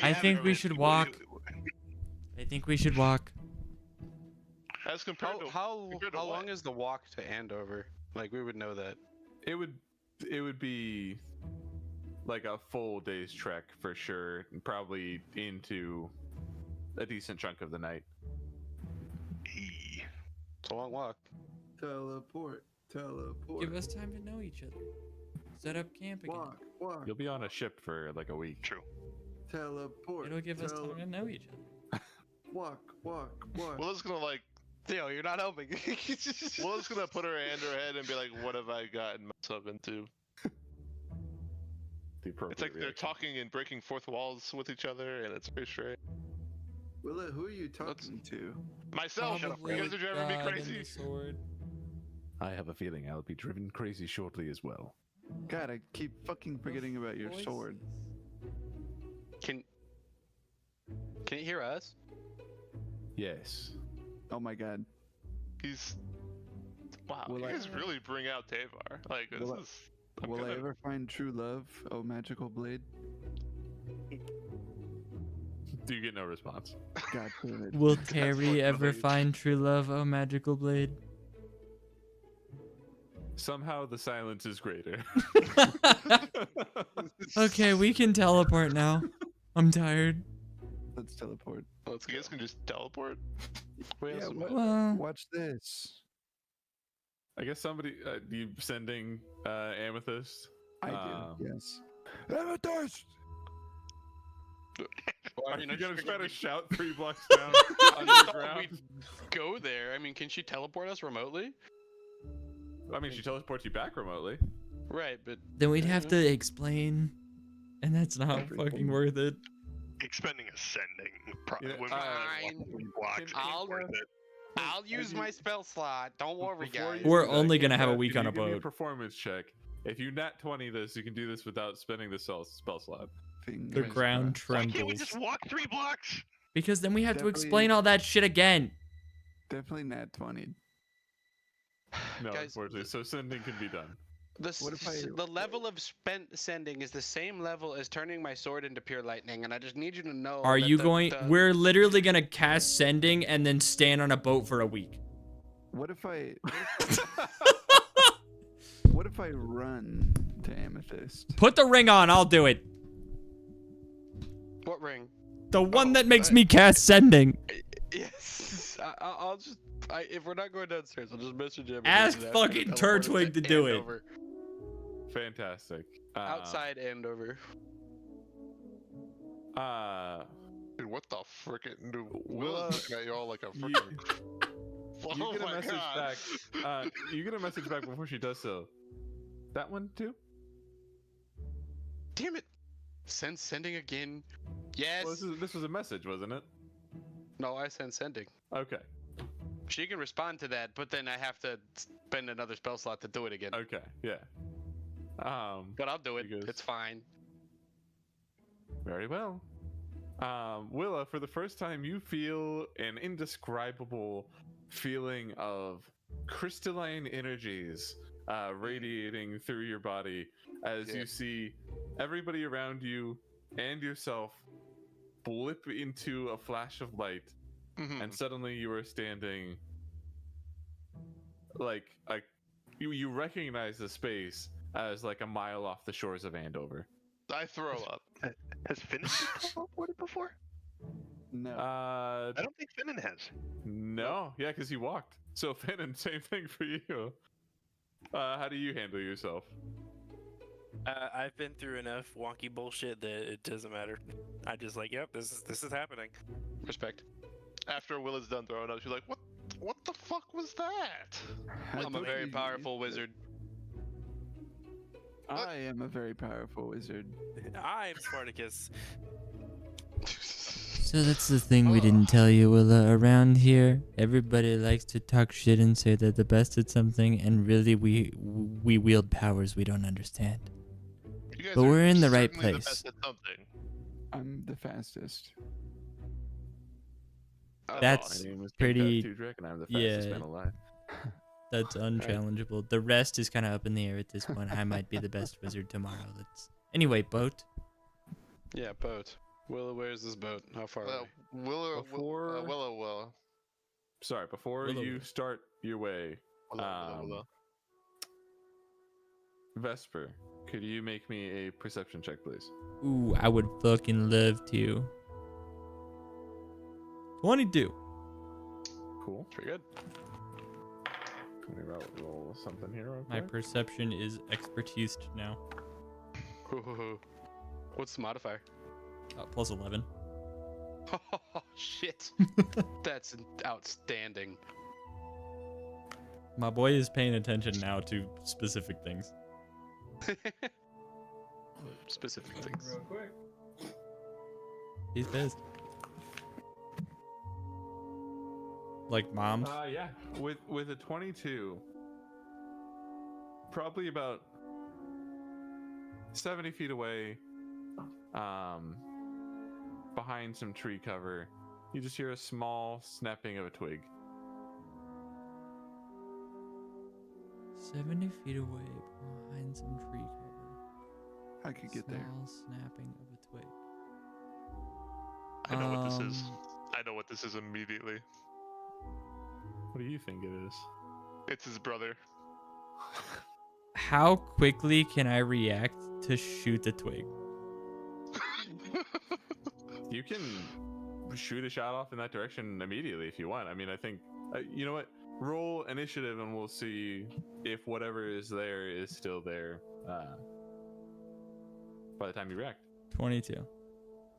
I think we should walk. I think we should walk. As compared to how long is the walk to Andover? Like, we would know that. It would be like a full day's trek for sure, and probably into a decent chunk of the night. It's a long walk. Teleport. Give us time to know each other. set up camp again. Walk. You'll be on a ship for like a week. True. Teleport. It'll give us time to know each other. Walk. Willow's gonna like. Theo, you're not helping. Willow's gonna put her hand to her head and be like, "What have I gotten myself into?" The appropriate It's like they're reaction. talking and breaking fourth walls with each other, and it's very strange. Willow, who are you talking to? Myself, Probably you guys are driving me God and crazy. the sword. I have a feeling I'll be driven crazy shortly as well. God, I keep fucking forgetting about your sword. Can you hear us? Yes. Oh my god. He's. Wow, Will you I- guys really bring out Tavar. Like this Will I- is. I'm Will I gonna- ever find true love, oh magical blade? Do you get no response? God damn it. Will what Terry ever relate. find true love, oh magical blade? Somehow the silence is greater. Okay, we can teleport now. I'm tired. Let's teleport. Let's You guys can just teleport. Yeah, Well, watch this. I guess somebody, you sending Amethyst? I Um, do, yes. Amethyst! Well, Are you gonna just try to we- shout 3 blocks down underground? we go there. I mean, can she teleport us remotely? I mean, she teleports you back remotely. Right, but then we'd have to explain, and that's not fucking worth it. Expending ascending probably Yeah, wouldn't fine. be blocked. I'll- Worth it. I'll use my spell slot. Don't worry, Before guys. you We're do that, only gonna have a Kev, week can on you a give me boat. Performance check. If you nat 20 this, you can do this without spending the spell slot. The Fingers ground crossed. Why can't we trembles. just walk 3 blocks? Because then we have to Definitely- explain all that shit again. Definitely nat 20. No, Guys, unfortunately. So sending can be done. What if I- The level of spent sending is the same level as turning my sword into pure lightning, and I just need you to know. Are that you the- going? the- We're literally gonna cast sending and then stand on a boat for a week. What if I... What if I run to Amethyst? Put the ring on. I'll do it. What ring? The one that makes I- me cast sending. Yes. I'll just. If we're not going downstairs, I'll just message him. Ask fucking Turtwig to do it. Over. Fantastic. Outside Andover. Dude, what the frickin' dude? Willa, Willow's looking at y'all like a you- frickin'. You Oh get a my message God. back. You get a message back before she does so. That one too? Damn it! Sending again. Yes. Well, this was a message, wasn't it? No, I send sending. Okay. She can respond to that, but then I have to spend another spell slot to do it again. Okay. Yeah. But I'll do it. She goes- It's fine. Very well. Willa, for the first time, you feel an indescribable feeling of crystalline energies radiating through your body as Yeah. you see everybody around you and yourself blip into a flash of light, Mhm. and suddenly you are standing like you recognize the space as like a mile off the shores of Andover. I throw up. Has Finnan teleported before? No. I I don't think Finnan has. No, yeah, because he walked. So Finnan, same thing for you. How do you handle yourself? I've been through enough wonky bullshit that it doesn't matter. I just like, yep, this is happening. Respect. After Willa's done throwing up, she's like, What the fuck was that?" I I'm a told very you- powerful wizard. I am a very powerful wizard. I'm Spartacus. So that's the thing we didn't tell you, Willa. Around here, everybody likes to talk shit and say they're the best at something, and really we wield powers we don't understand. You guys But are we're in the right certainly place. The best at something. I'm the fastest. That's My name is pretty- Tudrick, and I'm the fastest yeah. man alive. That's unchallengeable. The rest is kind of up in the air at this point. I might be the best wizard tomorrow. Anyway, boat. Yeah, boat. Willa, where's this boat? How far away? Before- Willa. Sorry, before Willa you Willa. start your way, Willa. Vesper, could you make me a perception check, please? Ooh, I would fucking love to. 22. Cool. Pretty good. Let me roll something here real My quick. perception is expertised now. What's the modifier? Plus 11. Oh, shit. That's outstanding. My boy is paying attention now to specific things. Specific things. Real quick. He's pissed. Like moms. Yeah. With a 22, probably about 70 feet away, behind some tree cover, you just hear a small snapping of a twig. 70 feet away behind some tree cover. I could get there. Small snapping of a twig. I know what this is. I know what this is immediately. What do you think it is? It's his brother. How quickly can I react to shoot the twig? You can shoot a shot off in that direction immediately if you want. I mean, I think, you know what? Roll initiative and we'll see if whatever is there is still there by the time you react. 22.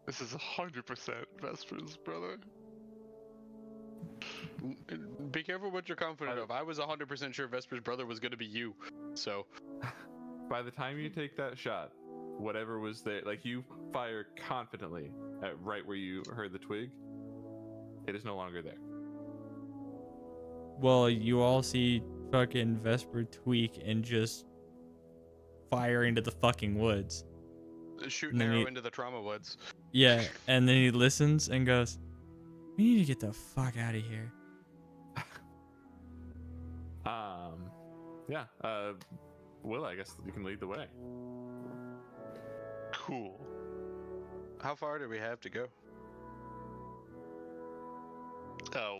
This is 100% Vesper's brother. Be careful what you're confident of. I was 100% sure Vesper's brother was going to be you. So, By the time you take that shot, whatever was there, like you fire confidently at right where you heard the twig, it is no longer there. Well, you all see fucking Vesper tweak and just fire into the fucking woods. shoot And an then arrow he- into the trauma woods. Yeah, and then he listens and goes, "We need to get the fuck out of here." Yeah, Will, I guess you can lead the way. Cool. How far do we have to go?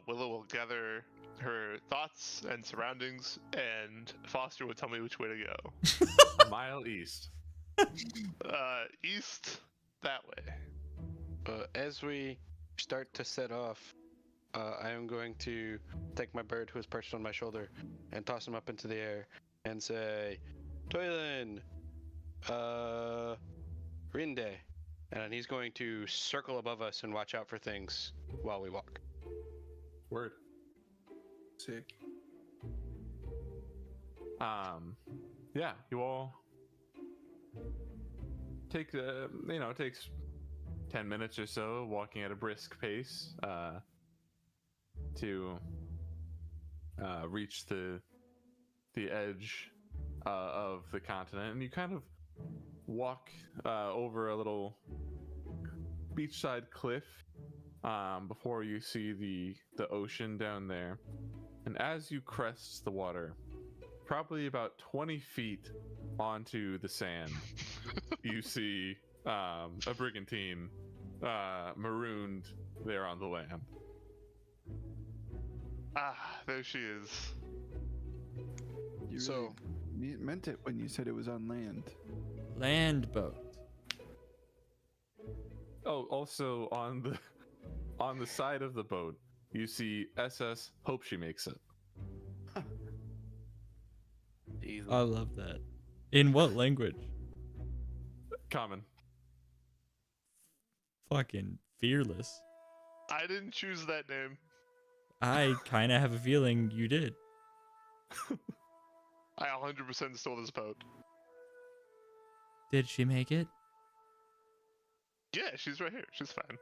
Willow will gather her thoughts and surroundings, and Foster will tell me which way to go. A mile east. East, that way. As we start to set off, I am going to take my bird who is perched on my shoulder and toss him up into the air and say, Toylan, Rinde. And he's going to circle above us and watch out for things while we walk. Word. Sick. Yeah, you all take it takes 10 minutes or so walking at a brisk pace to reach the edge of the continent, and you kind of walk over a little beachside cliff before you see the ocean down there. And as you crest the water, probably about 20 feet onto the sand, you see a brigantine marooned there on the land. Ah, there she is. You So- really meant it when you said it was on land. Land boat. Oh, also on the side of the boat, you see SS Hope She Makes It. Jesus. I love that. In what language? Common. Fucking fearless. I didn't choose that name. I kind of have a feeling you did. I 100% stole this boat. Did she make it? Yeah, she's right here. She's fine.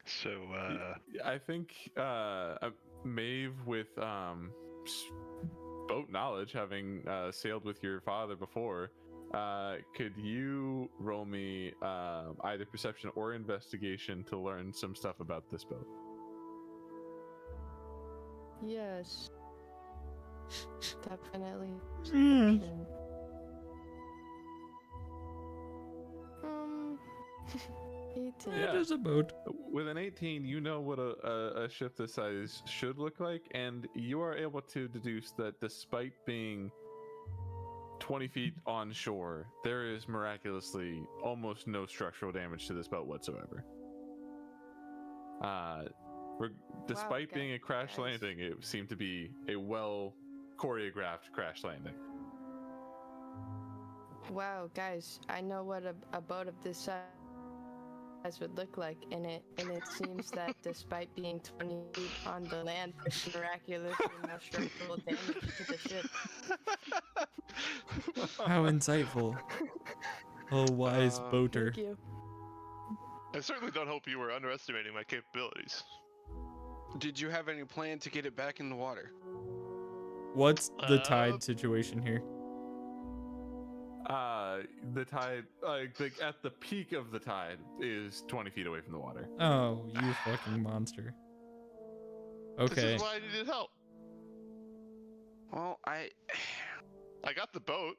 So, I think Maeve, with boat knowledge, having sailed with your father before, could you roll me either perception or investigation to learn some stuff about this boat? Yes. Definitely. Mm. Perception. 18. Yeah. It is a boat. With an 18, you know what a ship this size should look like, and you are able to deduce that despite being 20 feet on shore, there is miraculously almost no structural damage to this boat whatsoever. Despite being a crash guys. landing, it seemed to be a well choreographed crash landing. Wow, guys, I know what a boat of this size would look like, and it seems that despite being 20 feet on the land, there's miraculously no structural damage to the ship. How insightful. Oh, wise boater. Thank you. I certainly don't hope you were underestimating my capabilities. Did you have any plan to get it back in the water? What's the tide situation here? The tide, at the peak of the tide, is 20 feet away from the water. Oh, you fucking monster. This Okay. is why I needed help. Well, I got the boat.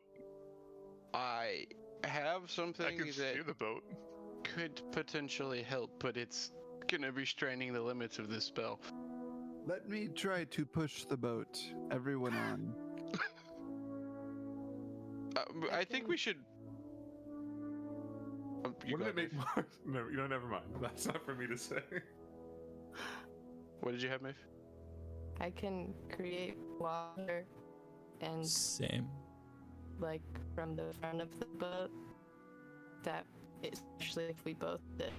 I have something I can that steer the boat. could potentially help, but it's gonna be straining the limits of this spell. Let me try to push the boat. Everyone on. I think we should. You Wouldn't go it make ahead. more? No, never mind. That's not for me to say. What did you have, Maeve? I can create water and Same. like from the front of the boat. That especially if we both did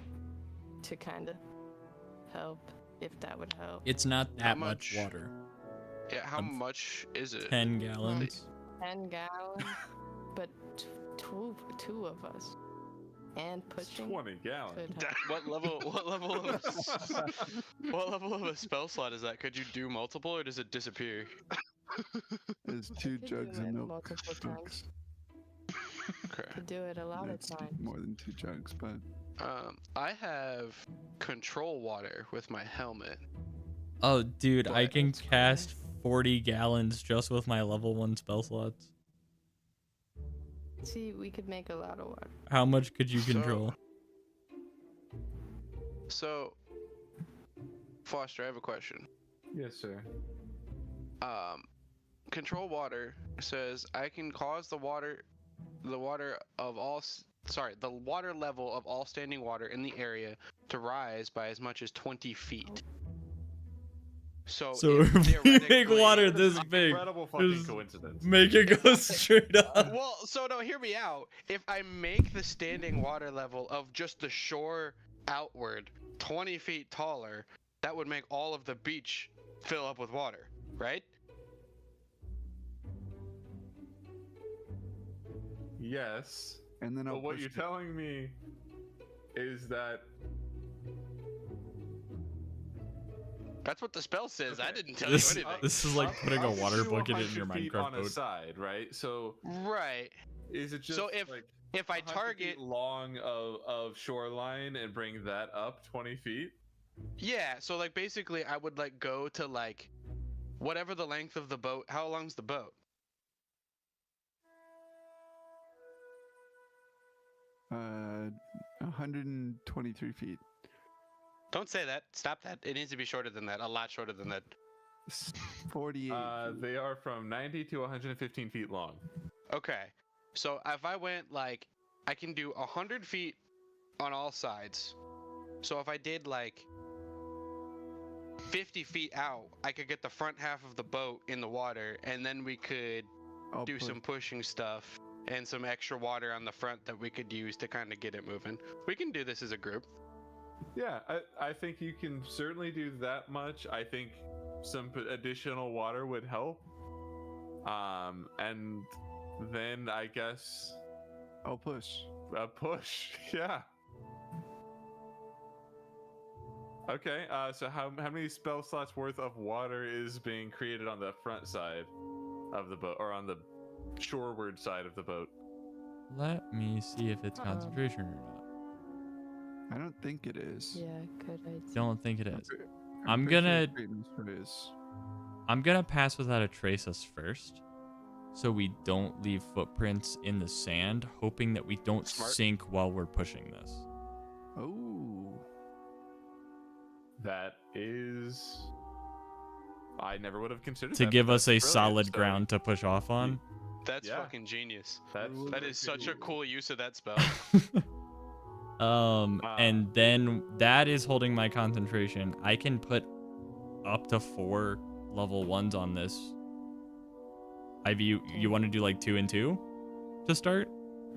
to kind of help, if that would help. It's not How that much much? water. Yeah, how Um, much is it? 10 gallons. 10 gallons, but two of us, and It's pushing 20 gallons. could help. What level? What level of? What level of a spell slot is that? Could you do multiple, or does it disappear? There's I 2 could jugs do of it milk. multiple times. Okay. Could do it a lot of That's times. more than 2 jugs, but I have control water with my helmet. Oh, dude, I But- can cast 40 gallons just with my level 1 spell slots. See, we could make a lot of water. How much could you So- control? So, Foster, I have a question. Yes, sir. Control water says I can cause the water level of all standing water in the area to rise by as much as 20 feet. So if we make theoretically- water this big, Incredible fucking just coincidence. make it go straight up. Well, so no, hear me out. If I make the standing water level of just the shore outward 20 feet taller, that would make all of the beach fill up with water, right? Yes. and then I'll But what push you're it. telling me is that That's what the spell says. I Okay. didn't tell This, you anything. this is like putting a up water to bucket in 100 your feet Minecraft on a boat. side, right? So Right. is it just So if like If I 100 target, feet long of shoreline and bring that up 20 feet? yeah. So like basically, I would like go to like whatever the length of the boat. How long's the boat? Uh, 123 feet. Don't say that. Stop that. It needs to be shorter than that. A lot shorter than that. 48. They are from 90 to 115 feet long. Okay. So if I went like, I can do 100 feet on all sides. So if I did like 50 feet out, I could get the front half of the boat in the water, and then we could I'll do put- some pushing stuff and some extra water on the front that we could use to kind of get it moving. We can do this as a group. Yeah, I think you can certainly do that much. I think some additional water would help. And then I guess I'll push. a push. Yeah. Okay. So how many spell slots worth of water is being created on the front side of the boat, or on the shoreward side of the boat? Let me see if it's concentration or not. I don't think it is. Yeah, good idea. Don't think it is. I'm I'm pretty sure gonna- Great Master is. I'm gonna pass without a trace us first, so we don't leave footprints in the sand, hoping that we don't Smart. sink while we're pushing this. Oh. That is. I never would have considered To that, give but us a that's brilliant. solid So ground to push off on. That's Yeah. fucking genius. That's That is such a cool use of that spell. And then that is holding my concentration. I can put up to 4 level 1s on this. Ivy, you want to do like 2 and 2 to start?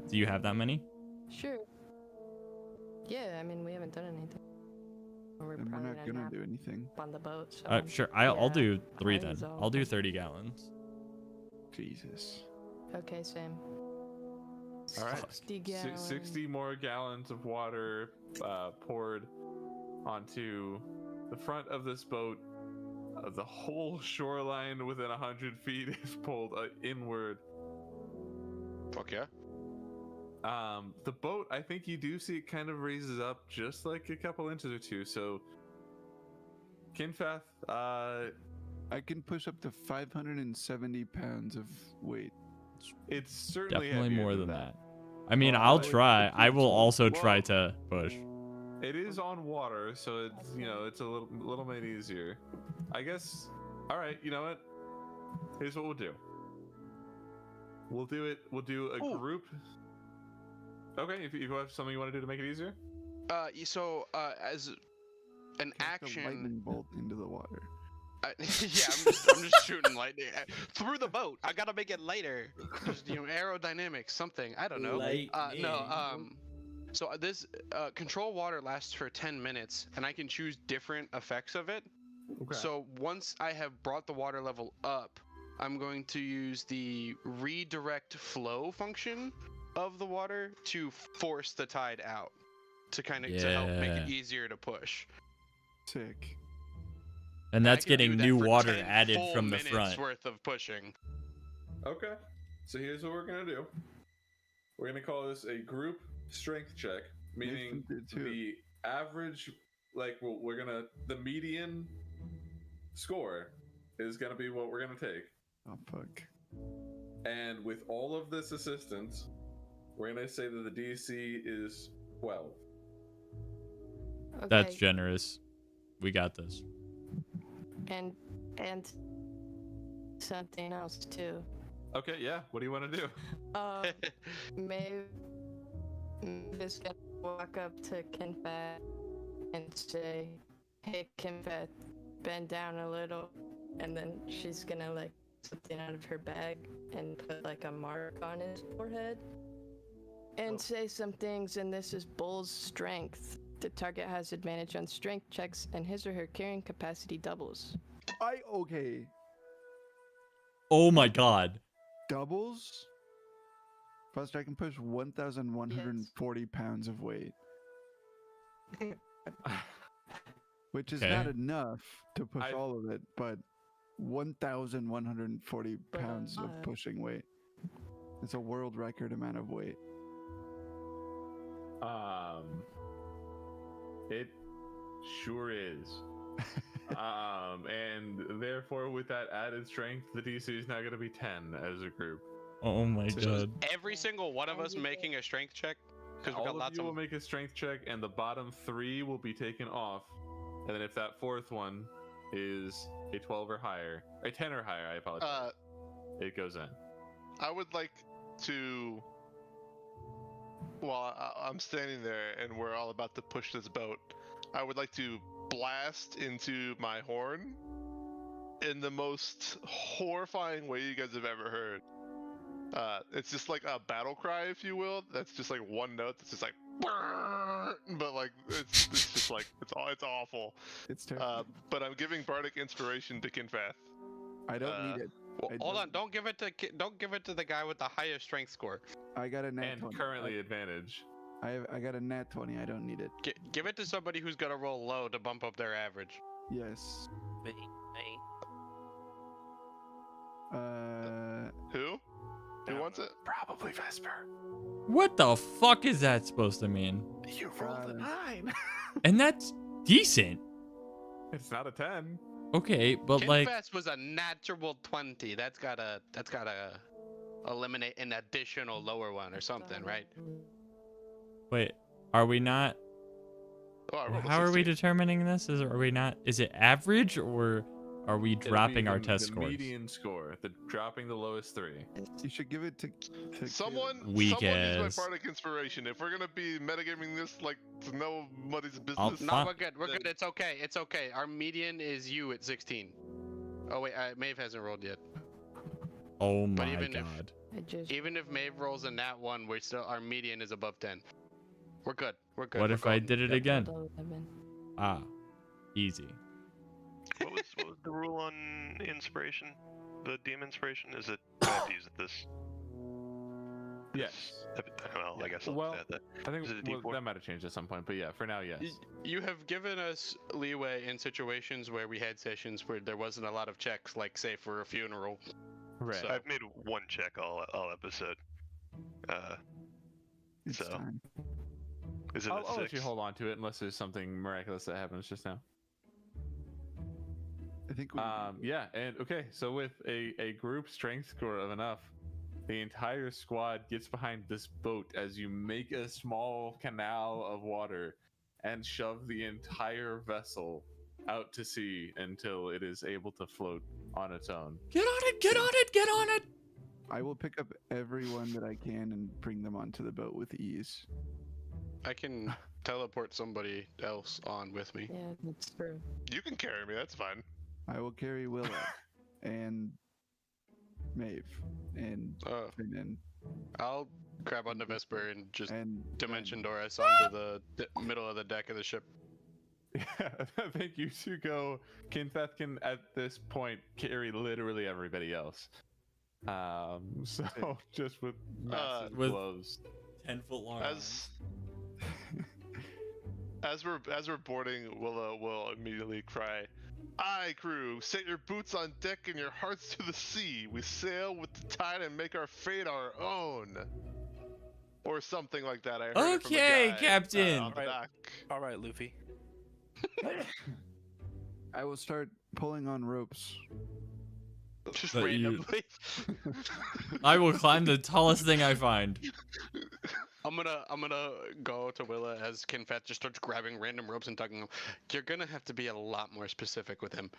Do you have that many? Sure. Yeah, I mean, we haven't done anything. We're And we're probably not gonna do anything. on the boat. So. Sure. I'll yeah, do 3 might then. as well. I'll do 30 gallons. Jesus. Okay, same. All right. 60 gallons. 60 more gallons of water poured onto the front of this boat. The whole shoreline within 100 feet is pulled inward. Fuck yeah. The boat, I think you do see it kind of raises up just like a couple inches or two. So, Kinfath, I can push up to 570 pounds of weight. it's certainly Definitely heavier more than that. that. I mean, I'll try. I will also try to push. It is on water, so it's it's a little bit easier. I guess. All right, you know what? Here's what we'll do. We'll do it. We'll do a group. Okay, if you have something you want to do to make it easier. As an Cast a action, lightning bolt into the water. yeah, I'm just shooting lightning through the boat. I gotta make it lighter. Just, aerodynamics, something. I don't know. So this control water lasts for 10 minutes, and I can choose different effects of it. Okay. So once I have brought the water level up, I'm going to use the redirect flow function of the water to force the tide out, to kind of to help make it easier to push. Sick. And that's I can do getting that new for water 10 added full from the minutes front. worth of pushing. Okay. So here's what we're gonna do. We're gonna call this a group strength check, meaning the average, the median score is gonna be what we're gonna take. Oh fuck. And with all of this assistance, we're gonna say that the DC is 12. Okay. That's generous. We got this. And something else too. Okay, yeah. What do you want to do? Maeve is gonna walk up to Kinfat and say, "Hey, Kinfat, bend down a little," and then she's gonna something out of her bag and put a mark on his forehead and say some things. And this is Bull's strength. The target has advantage on strength checks, and his or her carrying capacity doubles. Okay. Oh my god. Doubles? Plus, I can push 1,140 pounds of weight. Which is not enough to push all of it, but 1,140 pounds of pushing weight. It's a world record amount of weight. It sure is. And therefore, with that added strength, the DC is now going to be 10 as a group. Oh my god. Every single one of us making a strength check? Because we got All of lots you of will make a strength check, and the bottom 3 will be taken off. And then if that fourth one is a 12 or higher, a 10 or higher, I apologize, it goes in. I would like to, while I'm standing there and we're all about to push this boat, I would like to blast into my horn in the most horrifying way you guys have ever heard. It's just like a battle cry, if you will. That's just like one note that's just like, but it's just like it's awful. It's terrible. But I'm giving bardic inspiration to Kinfath. I don't need it. Well, hold on, don't give it to the guy with the highest strength score. I got a nat 20. And currently advantage. I got a nat 20. I don't need it. Give it to somebody who's gonna roll low to bump up their average. Yes. Me. Who? Who wants it? Probably Vesper. What the fuck is that supposed to mean? You rolled a 9. And that's decent. It's not a 10. Okay, but Kinfast was a natural 20. That's gotta eliminate an additional lower one or something, right? wait, are we not? Oh, I rolled a How are we 16. determining this? Are we not? Is it average or are we It'll be dropping our the test scores? median score, dropping the lowest 3. You should give it to Someone Weak use my ass. bardic inspiration. If we're gonna be metagaming this like to nobody's I'll business. No, Fine. we're good. We're good. It's okay. It's okay. Our median is you at 16. Oh wait, Maeve hasn't rolled yet. Oh But my even if- god. I just Even if Maeve rolls a nat 1, we're still our median is above 10. We're good. We're good. What we're if I golden. did it rolled again? 11. Ah, easy. What was the rule on inspiration? The DM inspiration? Is it I have to use it this? Yes. Well, I guess I'll Well, add that. I think Is it a well, D4? that might have changed at some point, but yeah, for now, yes. You have given us leeway in situations where we had sessions where there wasn't a lot of checks, like say for a funeral. Right. So- I've made one check all episode. It's So- time. Is it I'll a let 6? you hold on to it unless there's something miraculous that happens just now. I think we. Yeah, and okay, so with a group strength score of enough, the entire squad gets behind this boat as you make a small canal of water and shove the entire vessel out to sea until it is able to float on its own. Get on it! Get on it! Get on it! I will pick up everyone that I can and bring them onto the boat with ease. I can teleport somebody else on with me. Yeah, that's true. You can carry me. That's fine. I will carry Willa and Maeve and Oh, Finn I'll grab onto Vesper and just and dimension door us onto the middle of the deck of the ship. Yeah, I think you two go. Kinfeth can at this point carry literally everybody else. So just with massive With- blows. 10-foot long. As we're boarding, Willa will immediately cry, "Aye, crew, set your boots on deck and your hearts to the sea. We sail with the tide and make our fate our own." Or something like that. I heard it from a Okay, guy, Captain. on the dock. All right, Luffy. I will start pulling on ropes. Just But you- randomly. I will climb the tallest thing I find. I'm gonna go to Willa as Kinfeth just starts grabbing random ropes and tugging them. You're gonna have to be a lot more specific with him.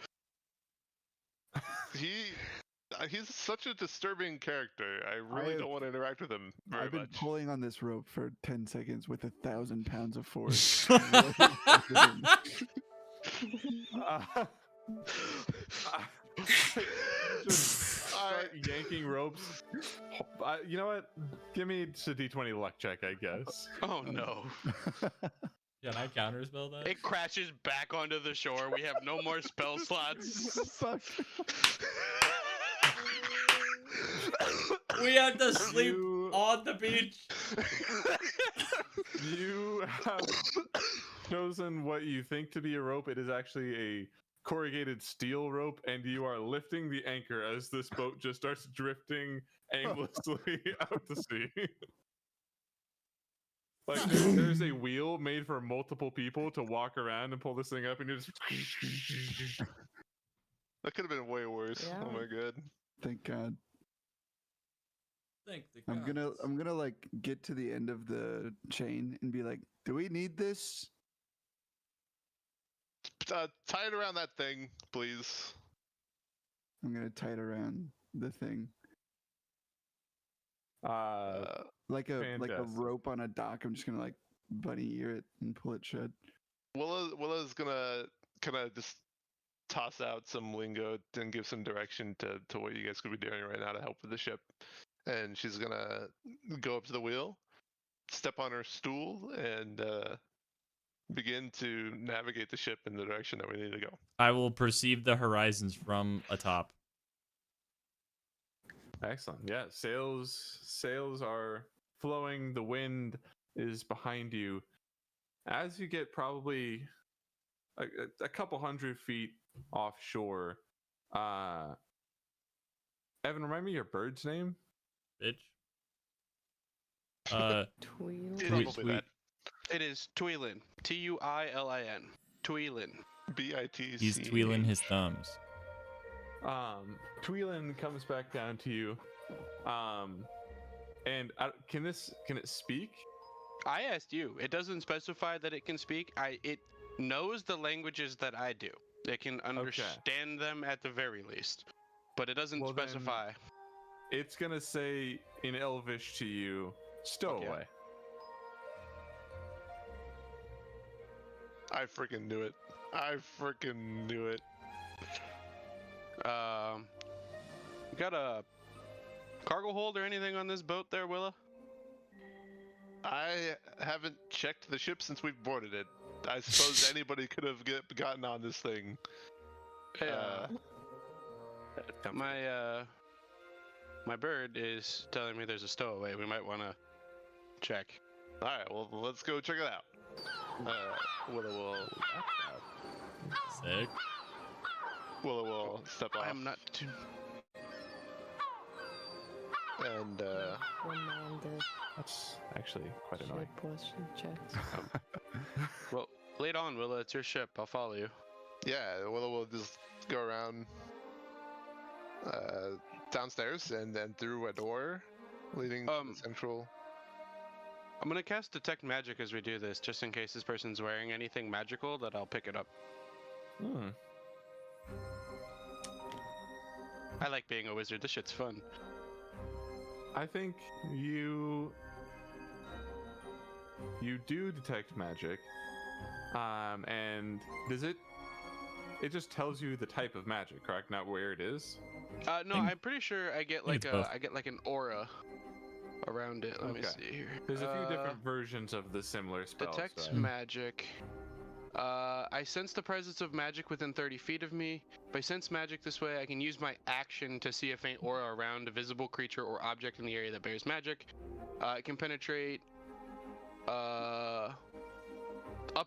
He's such a disturbing character. I really have- don't want to interact with him very I've been much. pulling on this rope for 10 seconds with 1,000 pounds of force. Just start yanking ropes. You know what? Give me a D20 luck check, I guess. Oh no. Can I counterspell that? It crashes back onto the shore. We have no more spell slots. Fuck. We have to sleep You, on the beach. you have chosen what you think to be a rope. It is actually a corrugated steel rope, and you are lifting the anchor as this boat just starts drifting aimlessly out to sea. Like there's a wheel made for multiple people to walk around and pull this thing up, and you just. That could have been way worse. Yeah. Oh my god. Thank God. Thank the I'm gonna like get to the end of the chain and be like, "Do we need this?" Tie it around that thing, please. I'm gonna tie it around the thing, like a Fantastic. rope on a dock. I'm just gonna like bunny ear it and pull it shut. Willa's gonna kind of just toss out some lingo and give some direction to what you guys could be doing right now to help with the ship. And she's gonna go up to the wheel, step on her stool, and begin to navigate the ship in the direction that we need to go. I will perceive the horizons from atop. Excellent. Yeah, sails are flowing. The wind is behind you. As you get probably a couple hundred feet offshore, Evan, remind me your bird's name. Bitch. Tweedle. It Tweet- is, tweet. that. it is Tuilin. Tuilin. Tuilin. BITC. He's tweeling his thumbs. Tweelin comes back down to you. And can it speak? I asked you. It doesn't specify that it can speak. It knows the languages that I do. It can understand them at the very least, but it doesn't Well, then- specify. It's gonna say in Elvish to you, stowaway. I freaking knew it. I freaking knew it. You got a cargo hold or anything on this boat there, Willa? I haven't checked the ship since we've boarded it. I suppose anybody could have gotten on this thing. My bird is telling me there's a stowaway. We might want to check. All right, well, let's go check it out. Willow Sick. will step off. I'm not too... And One man does That's actually quite annoying. ship question checks. Well, lead on, Willa. It's your ship. I'll follow you. yeah, Willow will just go around downstairs and then through a door leading to the central. I'm gonna cast Detect Magic as we do this, just in case this person's wearing anything magical that I'll pick it up. I like being a wizard. This shit's fun. I think you do detect magic, and does it just tells you the type of magic, correct? Not where it is. No, I'm pretty sure I get like it's both. I get like an aura around it. Let me Okay. see here. There's a few different versions of the similar spells. Detect right? magic. I sense the presence of magic within 30 feet of me. If I sense magic this way, I can use my action to see a faint aura around a visible creature or object in the area that bears magic. It can penetrate up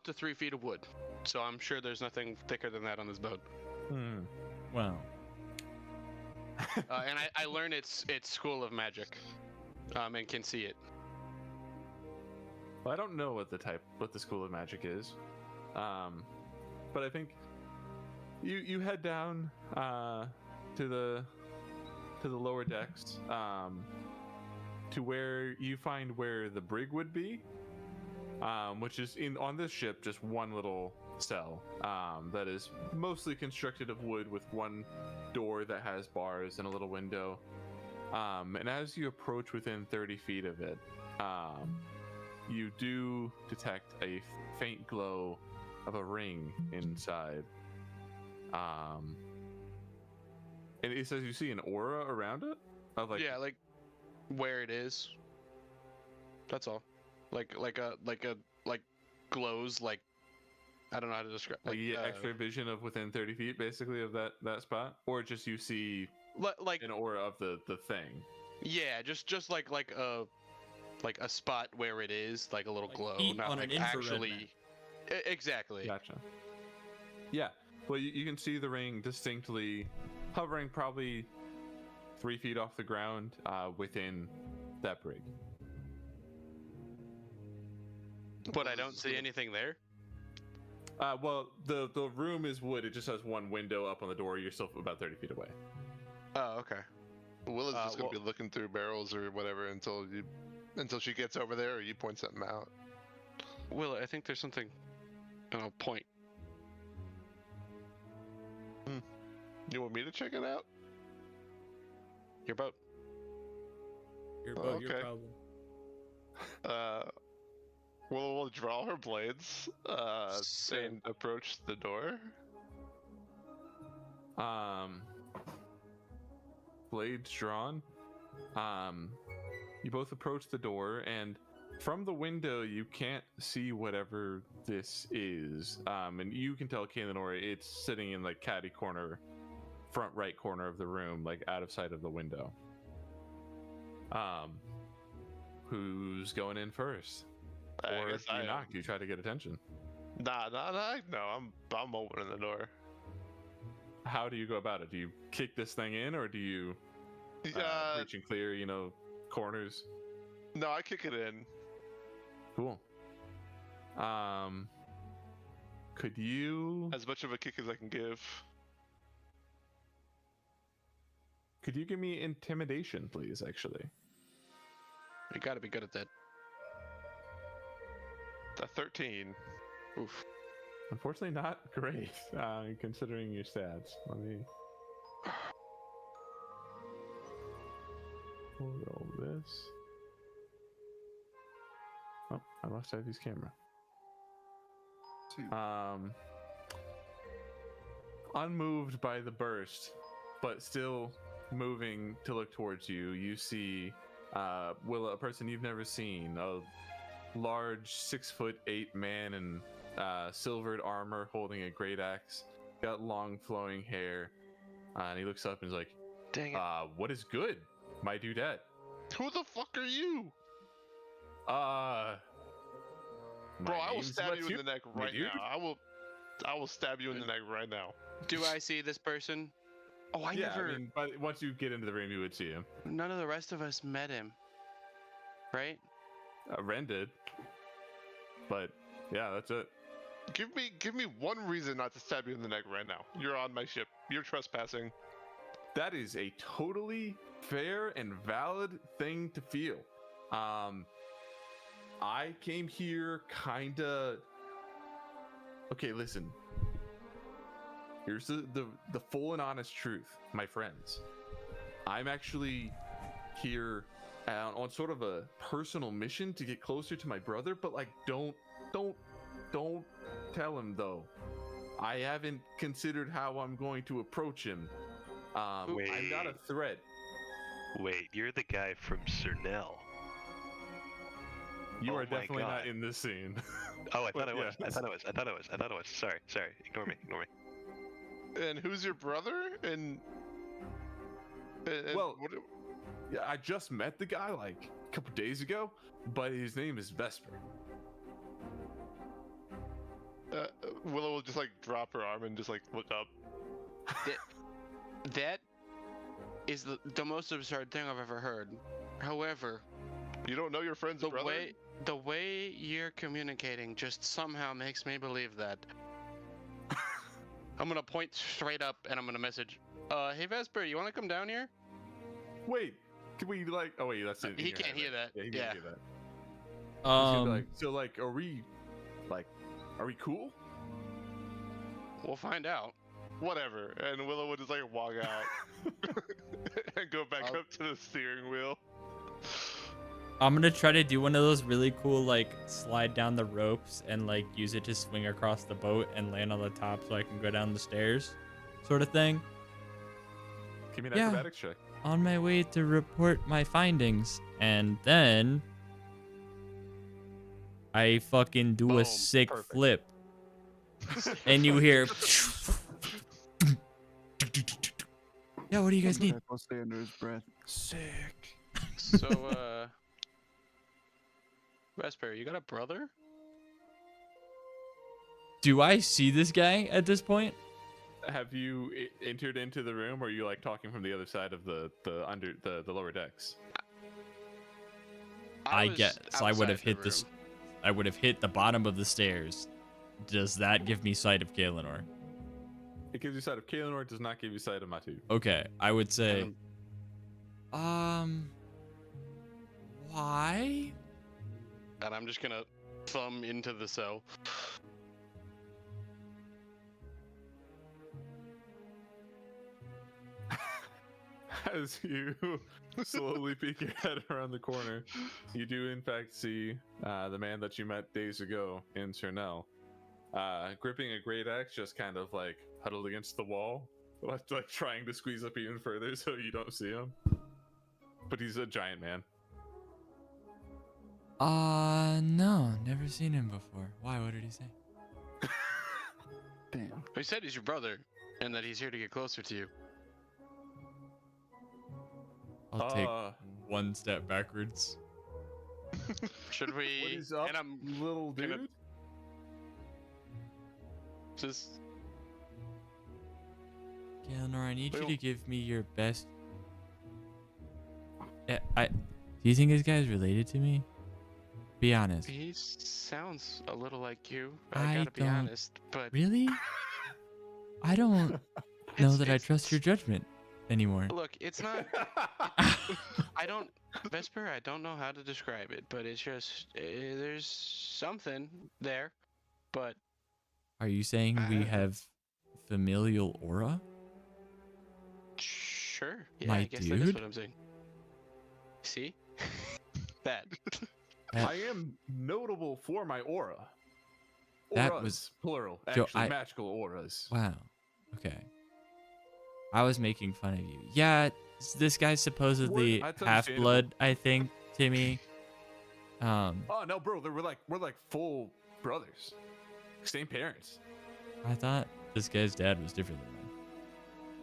to 3 feet of wood. So I'm sure there's nothing thicker than that on this boat. Wow. And I learn its school of magic, and can see it. Well, I don't know what the school of magic is, but I think you head down to the lower decks, to where you find where the brig would be, which is on this ship just one little cell that is mostly constructed of wood with one door that has bars and a little window. And as you approach within 30 feet of it, you do detect a faint glow of a ring inside. And it says you see an aura around it of like Yeah, like where it is. That's all. Like glows, like I don't know how to describe. like you get extra vision of within 30 feet basically of that spot, or just you see like an aura of the thing. yeah, just like a spot where it is, like a little glow, heat not on like an infrared actually. map. Exactly. Gotcha. Yeah. Well, you can see the ring distinctly hovering probably 3 feet off the ground within that brig. But I don't see anything there. Well, the room is wood. It just has one window up on the door. You're still about 30 feet away. Oh, okay. Willa's just gonna well- be looking through barrels or whatever until she gets over there or you point something out. Will, I think there's something. I'll point. You want me to check it out? Your boat. Your Oh, boat, your okay. problem. We'll draw her blades Same. and approach the door. Blades drawn. You both approach the door, and from the window you can't see whatever this is. And you can tell Kaelinor it's sitting in like caddy corner, front right corner of the room, like out of sight of the window. Who's going in first? Or guess if you I am. knock, you try to get attention. Nah, no, I'm opening the door. How do you go about it? Do you kick this thing in, or do you reach and clear, corners? No, I kick it in. Cool. Could you As much of a kick as I can give. give me intimidation, please? Actually, You gotta be good at that. The 13. Oof. Unfortunately, not great, considering your stats. Let me roll this. Oh, I lost Ivy's camera. Unmoved by the burst, but still moving to look towards you, you see Willa, a person you've never seen, a large 6'8" man in silvered armor holding a great axe, got long flowing hair, and he looks up and is like, Dang it. what is good, my dudette? Who the fuck are you? My Bro, I will name's stab you in Mathieu, the neck my right dude. now. I will stab you in the neck right now. Do I see this person? Oh, I Yeah, never. I mean, but once you get into the room, you would see him. None of the rest of us met him. Right? Ren did. But yeah, that's it. Give me one reason not to stab you in the neck right now. You're on my ship. You're trespassing. That is a totally fair and valid thing to feel. I came here kinda. Okay, listen. Here's the full and honest truth, my friends. I'm actually here on sort of a personal mission to get closer to my brother, but like, don't tell him though. I haven't considered how I'm going to approach him. I'm not a threat. Wait, you're the guy from Cernel. You Oh are my definitely not God. in this scene. Oh, I thought But I was. yeah. I thought I was. Sorry. Ignore me. And who's your brother? And Well, what, yeah, I just met the guy like a couple days ago, but his name is Vesper. Willow will just like drop her arm and just like look up. That is the most absurd thing I've ever heard. However, You don't know your friend's the brother? way you're communicating just somehow makes me believe that. I'm gonna point straight up and I'm gonna message. Hey Vesper, you want to come down here? Wait, can we like? Oh wait, that's it. He can't hear that. Yeah, he Yeah. can't hear that. He's gonna be like, so like, are we cool? We'll find out. Whatever. And Willow would just like walk out and go back up to the steering wheel. I'm gonna try to do one of those really cool, like, slide down the ropes and, like, use it to swing across the boat and land on the top so I can go down the stairs, sort of thing. Give me an Yeah. acrobatics check. On my way to report my findings, and then I fucking do Boom. a sick Perfect. flip, and you hear. Yeah, what do you guys need? I'll stay under his breath. Sick. So, Vesper, you got a brother? Do I see this guy at this point? Have you entered into the room, or are you like talking from the other side of the lower decks? I was guess I would have outside the hit this. room. I would have hit the bottom of the stairs. Does that give me sight of Kaelinor? It gives you sight of Kaelinor, it does not give you sight of Mathieu. Okay, I would say. Why? And I'm just gonna thumb into the cell. As you slowly peek your head around the corner, you do in fact see the man that you met days ago in Cernel, gripping a great axe, just kind of like huddled against the wall, like trying to squeeze up even further so you don't see him. But he's a giant man. No, never seen him before. Why? What did he say? Damn. He said he's your brother, and that he's here to get closer to you. I'll take one step backwards. Should we? What is up, And I'm little dude? gonna- just. Kaelinor, I need you Well- to give me your best. Do you think this guy's related to me? Be honest. He sounds a little like you. I I gotta be don't- honest, but Really? I don't know It's- that I it's- trust your judgment anymore. look, it's not. I don't, Vesper. I don't know how to describe it, but it's just there's something there, but Are you saying we have familial aura? Sure. Yeah, My I guess that is dude? what I'm saying. See? That. I am notable for my aura. That Auras, was- plural. Joe, Actually, magical auras. Wow. Okay. I was making fun of you. Yeah, this guy's supposedly That's half blood, I think, Timmy. Oh no, bro, we're like full brothers, same parents. I thought this guy's dad was different than mine.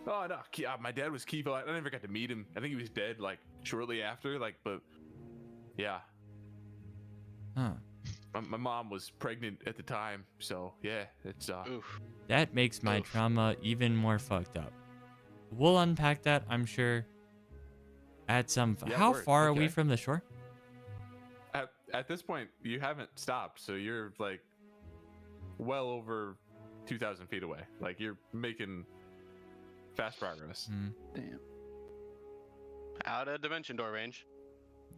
Oh no, my dad was Kivo. I never got to meet him. I think he was dead like shortly after. But yeah. Huh. My mom was pregnant at the time, so yeah, it's Oof. That makes my trauma even more fucked up. We'll unpack that, I'm sure. At some. Yeah, How word. far are we Okay. from the shore? At this point you haven't stopped, so you're like well over 2,000 feet away. Like you're making fast progress. Damn. Out of dimension door range.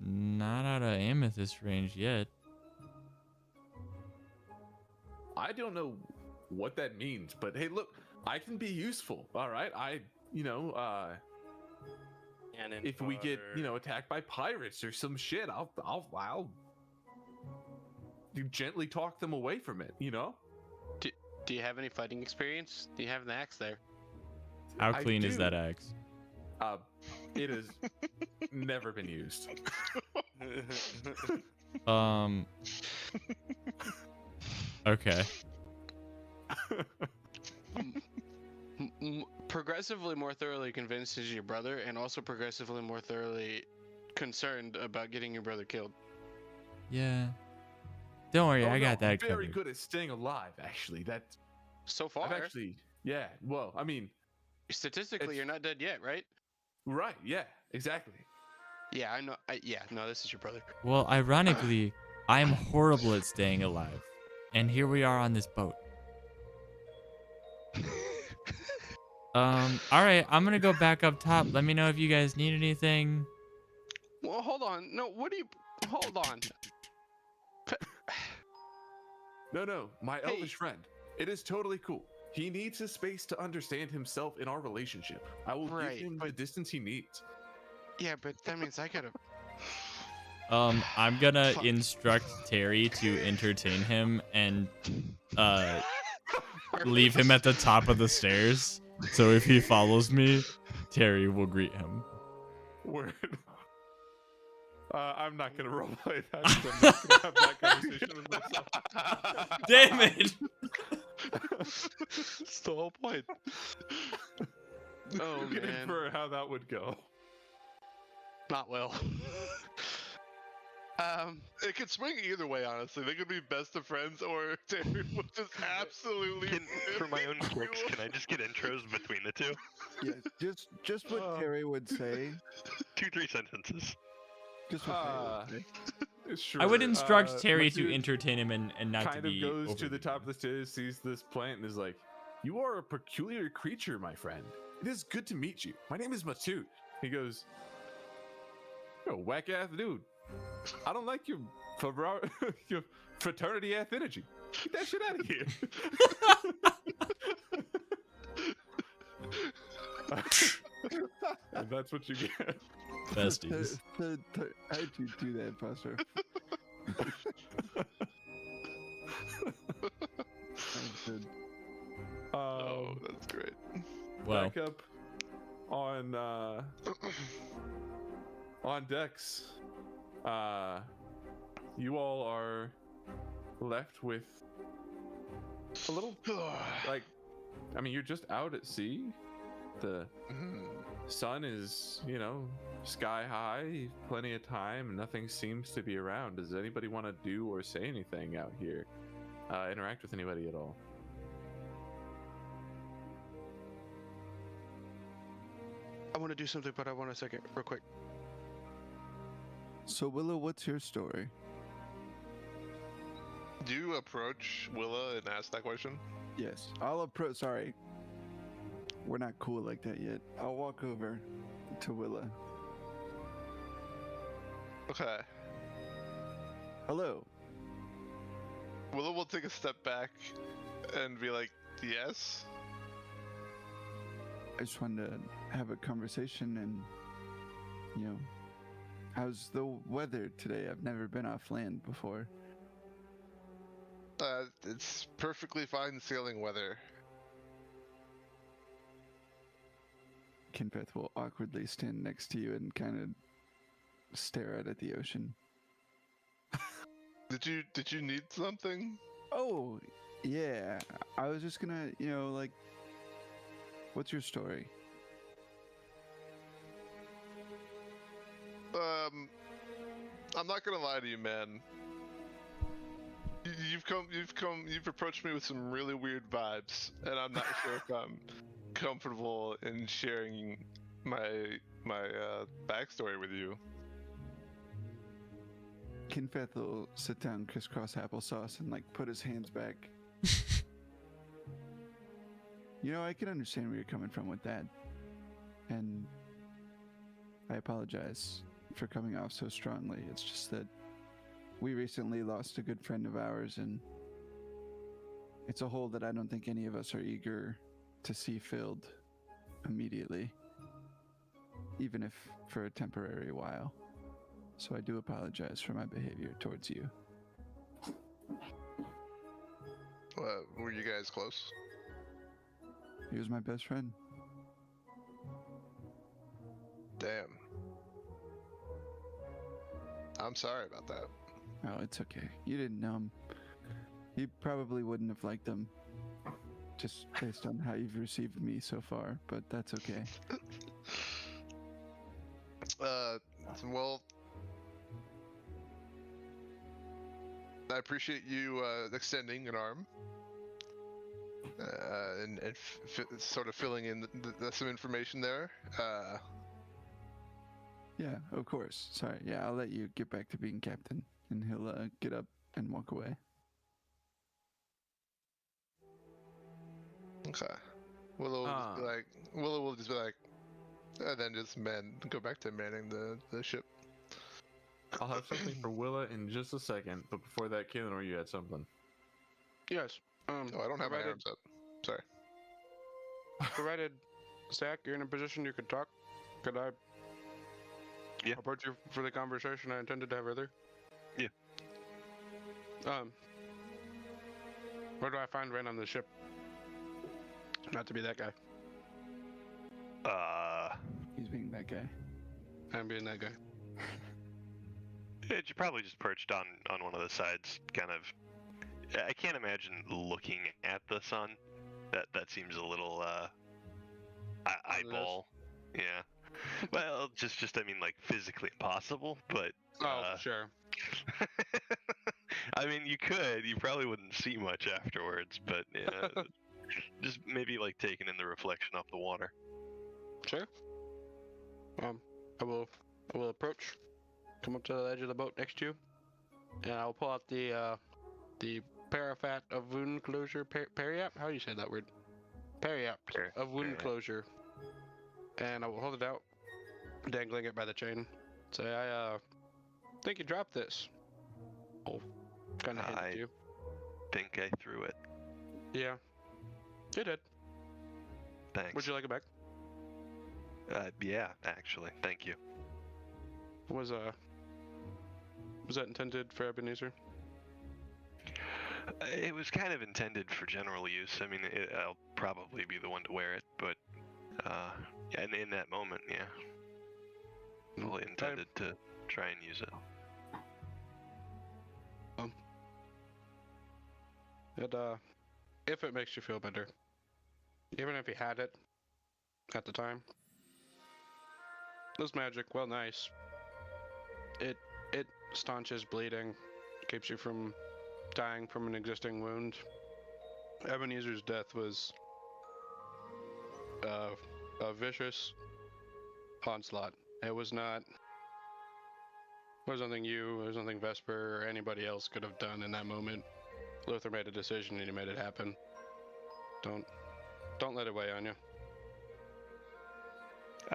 Not out of amethyst range yet. I don't know what that means, but hey, look, I can be useful. All right, Cannon if we get fodder. attacked by pirates or some shit, I'll gently talk them away from it. Do you have any fighting experience? Do you have an axe there? How I clean is do. that axe? It has never been used. Okay. Progressively more thoroughly convinced is your brother, and also progressively more thoroughly concerned about getting your brother killed. Yeah. Don't worry, Oh, I no, got that I'm very covered. good at staying alive, actually. That's So far, I've actually, yeah. Well, I mean, statistically, it's- you're not dead yet, right? right? Yeah, exactly. Yeah, I know. Yeah, no, this is your brother. Well, ironically, I'm horrible at staying alive. And here we are on this boat. All right, I'm gonna go back up top. Let me know if you guys need anything. Well, hold on. No, what do you? Hold on. No, my Hey. elvish friend. It is totally cool. He needs his space to understand himself in our relationship. I will Right, give him the but- distance he needs. Yeah, but that means I gotta. I'm gonna Fuck. instruct Terry to entertain him and leave him at the top of the stairs. So if he follows me, Terry will greet him. Word. I'm not gonna roleplay that. 'Cause I'm not gonna have that conversation with myself. Damn it! That's the whole point. Oh You can man, infer how that would go. not well. It could swing either way, honestly. They could be best of friends, or Terry would just absolutely. For my own really kicks, can I just get intros between the two? Yeah, just what Terry would say. 2-3 sentences. Just what Uh, Terry would say. Sure. I would instruct Terry my to dude entertain him and not to kind of be goes to overly the top of the stairs, sees this plant, and is like, "You are a peculiar creature, my friend. It is good to meet you. My name is Matute." He goes, "You're a whack ass dude. I don't like your your fraternity ass energy. Get that shit out of here." And that's what you get. besties. How'd you do that, Buster? That's good. Oh, that's great. Well, Back up on decks. You all are left with a little like, I mean, you're just out at sea. The sun is, sky high, plenty of time, and nothing seems to be around. Does anybody want to do or say anything out here? Interact with anybody at all? I want to do something, but I want a second, real quick. So Willow, what's your story? Do you approach Willa and ask that question? Yes, I'll approach. Sorry, we're not cool like that yet. I'll walk over to Willa. Okay. Hello. Willa will take a step back and be like, yes. I just wanted to have a conversation and, how's the weather today? I've never been off land before. It's perfectly fine sailing weather. Kinpeth will awkwardly stand next to you and kind of stare out at the ocean. Did you need something? Oh, yeah. I was just gonna, what's your story? I'm not gonna lie to you, man. You've approached me with some really weird vibes, and I'm not sure if I'm comfortable in sharing my backstory with you. Kinfeth will sit down crisscross applesauce and put his hands back. I can understand where you're coming from with that. And I apologize for coming off so strongly. It's just that we recently lost a good friend of ours, and it's a hole that I don't think any of us are eager to see filled immediately, even if for a temporary while. So I do apologize for my behavior towards you. Were you guys close? He was my best friend. Damn. I'm sorry about that. Oh, it's okay. You didn't know him. You probably wouldn't have liked him, just based on how you've received me so far, but that's okay. Well, I appreciate you extending an arm and sort of filling in some information there. Yeah, of course. Sorry. Yeah, I'll let you get back to being captain, and he'll get up and walk away. Okay. Willow will just be like, and then just go back to manning the ship. I'll have something for Willa in just a second, but before that, Kaelinor, you had something. Yes. Oh, I don't have my arms up. Sorry. Provided, Zach, you're in a position you could talk, could I approach you for the conversation I intended to have earlier? Yeah. Where do I find Ren on the ship? Not to be that guy. He's being that guy. I'm being that guy. You're probably just perched on one of the sides, kind of. I can't imagine looking at the sun. That seems a little eyeball. Yeah. Well, just I mean, like physically impossible, but. Sure. I mean, you could. You probably wouldn't see much afterwards, but yeah, just maybe like taking in the reflection off the water. Sure. I will approach, come up to the edge of the boat next to you, and I'll pull out the parafat of wound closure. Periap? How do you say that word? Periap of wound closure. And I will hold it out, dangling it by the chain. Say, I think you dropped this. I'll kind of hand it to you. Think I threw it. Yeah, you did. Thanks. Would you like it back? Yeah, actually. Thank you. Was that intended for Ebenezer? It was kind of intended for general use. I mean, I'll probably be the one to wear it, but yeah, in that moment, yeah, fully intended to try and use it. If it makes you feel better, even if you had it at the time, this magic, well, nice. It staunches bleeding, keeps you from dying from an existing wound. Ebenezer's death was a vicious onslaught. It was nothing you, it was nothing Vesper or anybody else could have done in that moment. Luther made a decision and he made it happen. Don't let it weigh on you.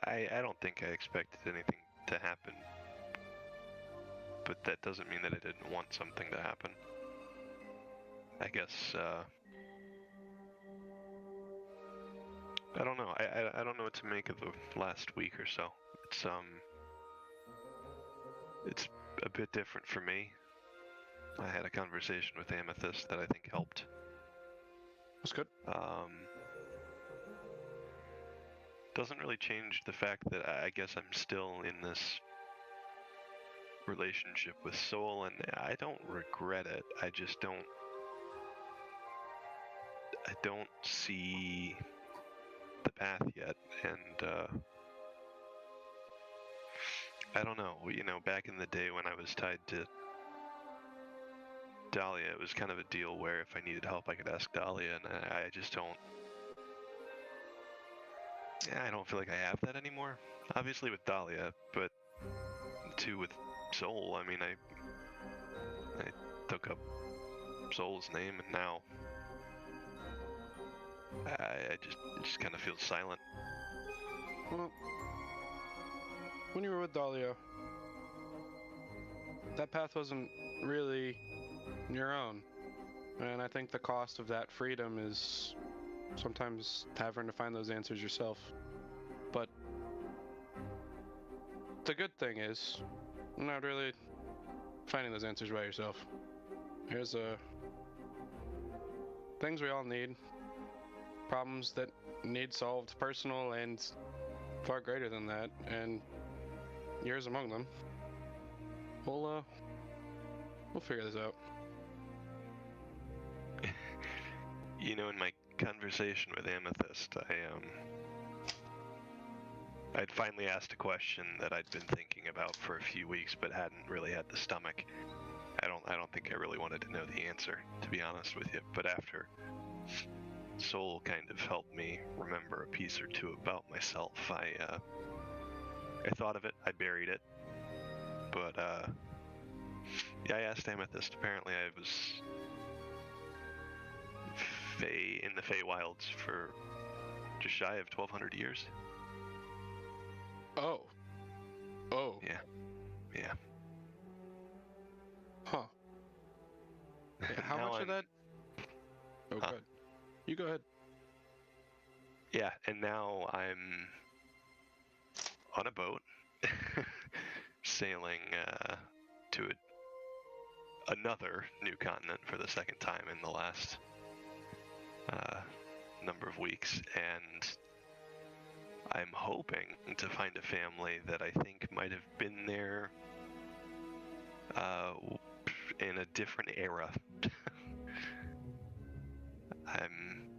I don't think I expected anything to happen, but that doesn't mean that I didn't want something to happen. I guess I don't know what to make of the last week or so. It's a bit different for me. I had a conversation with Amethyst that I think helped. That's good. Doesn't really change the fact that I guess I'm still in this relationship with Soul, and I don't regret it. I just don't see the path yet, and I don't know. You know, back in the day when I was tied to Dahlia, it was kind of a deal where if I needed help, I could ask Dahlia, and I just don't. I don't feel like I have that anymore. Obviously with Dahlia, but too with Soul. I mean, I took up Soul's name, and now it just kind of feels silent. Well, when you were with Dahlia, that path wasn't really your own. And I think the cost of that freedom is sometimes having to find those answers yourself. But the good thing is, not really finding those answers by yourself. There's things we all need, problems that need solved, personal and far greater than that, and yours among them. We'll figure this out. You know, in my conversation with Amethyst, I'd finally asked a question that I'd been thinking about for a few weeks, but hadn't really had the stomach. I don't think I really wanted to know the answer, to be honest with you. But after Soul kind of helped me remember a piece or two about myself, I thought of it. I buried it. But yeah, I asked Amethyst. Apparently, I was in the Feywilds for just shy of 1,200 years. Oh. Yeah. Huh. Yeah, how much of that? Oh, Huh? good. You go ahead. Yeah, and now I'm on a boat, sailing to another new continent for the second time in the last number of weeks, and I'm hoping to find a family that I think might have been there in a different era. I'm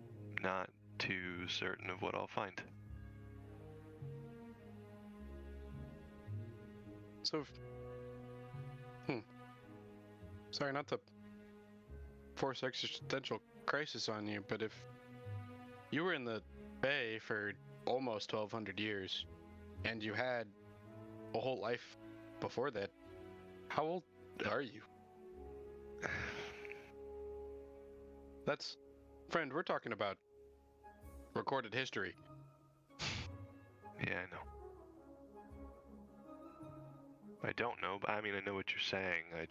not too certain of what I'll find. So, sorry not to force existential crisis on you, but if you were in the Bay for almost 1,200 years, and you had a whole life before that, how old are you? Friend, we're talking about recorded history. Yeah, I know. I don't know, but I mean, I know what you're saying. I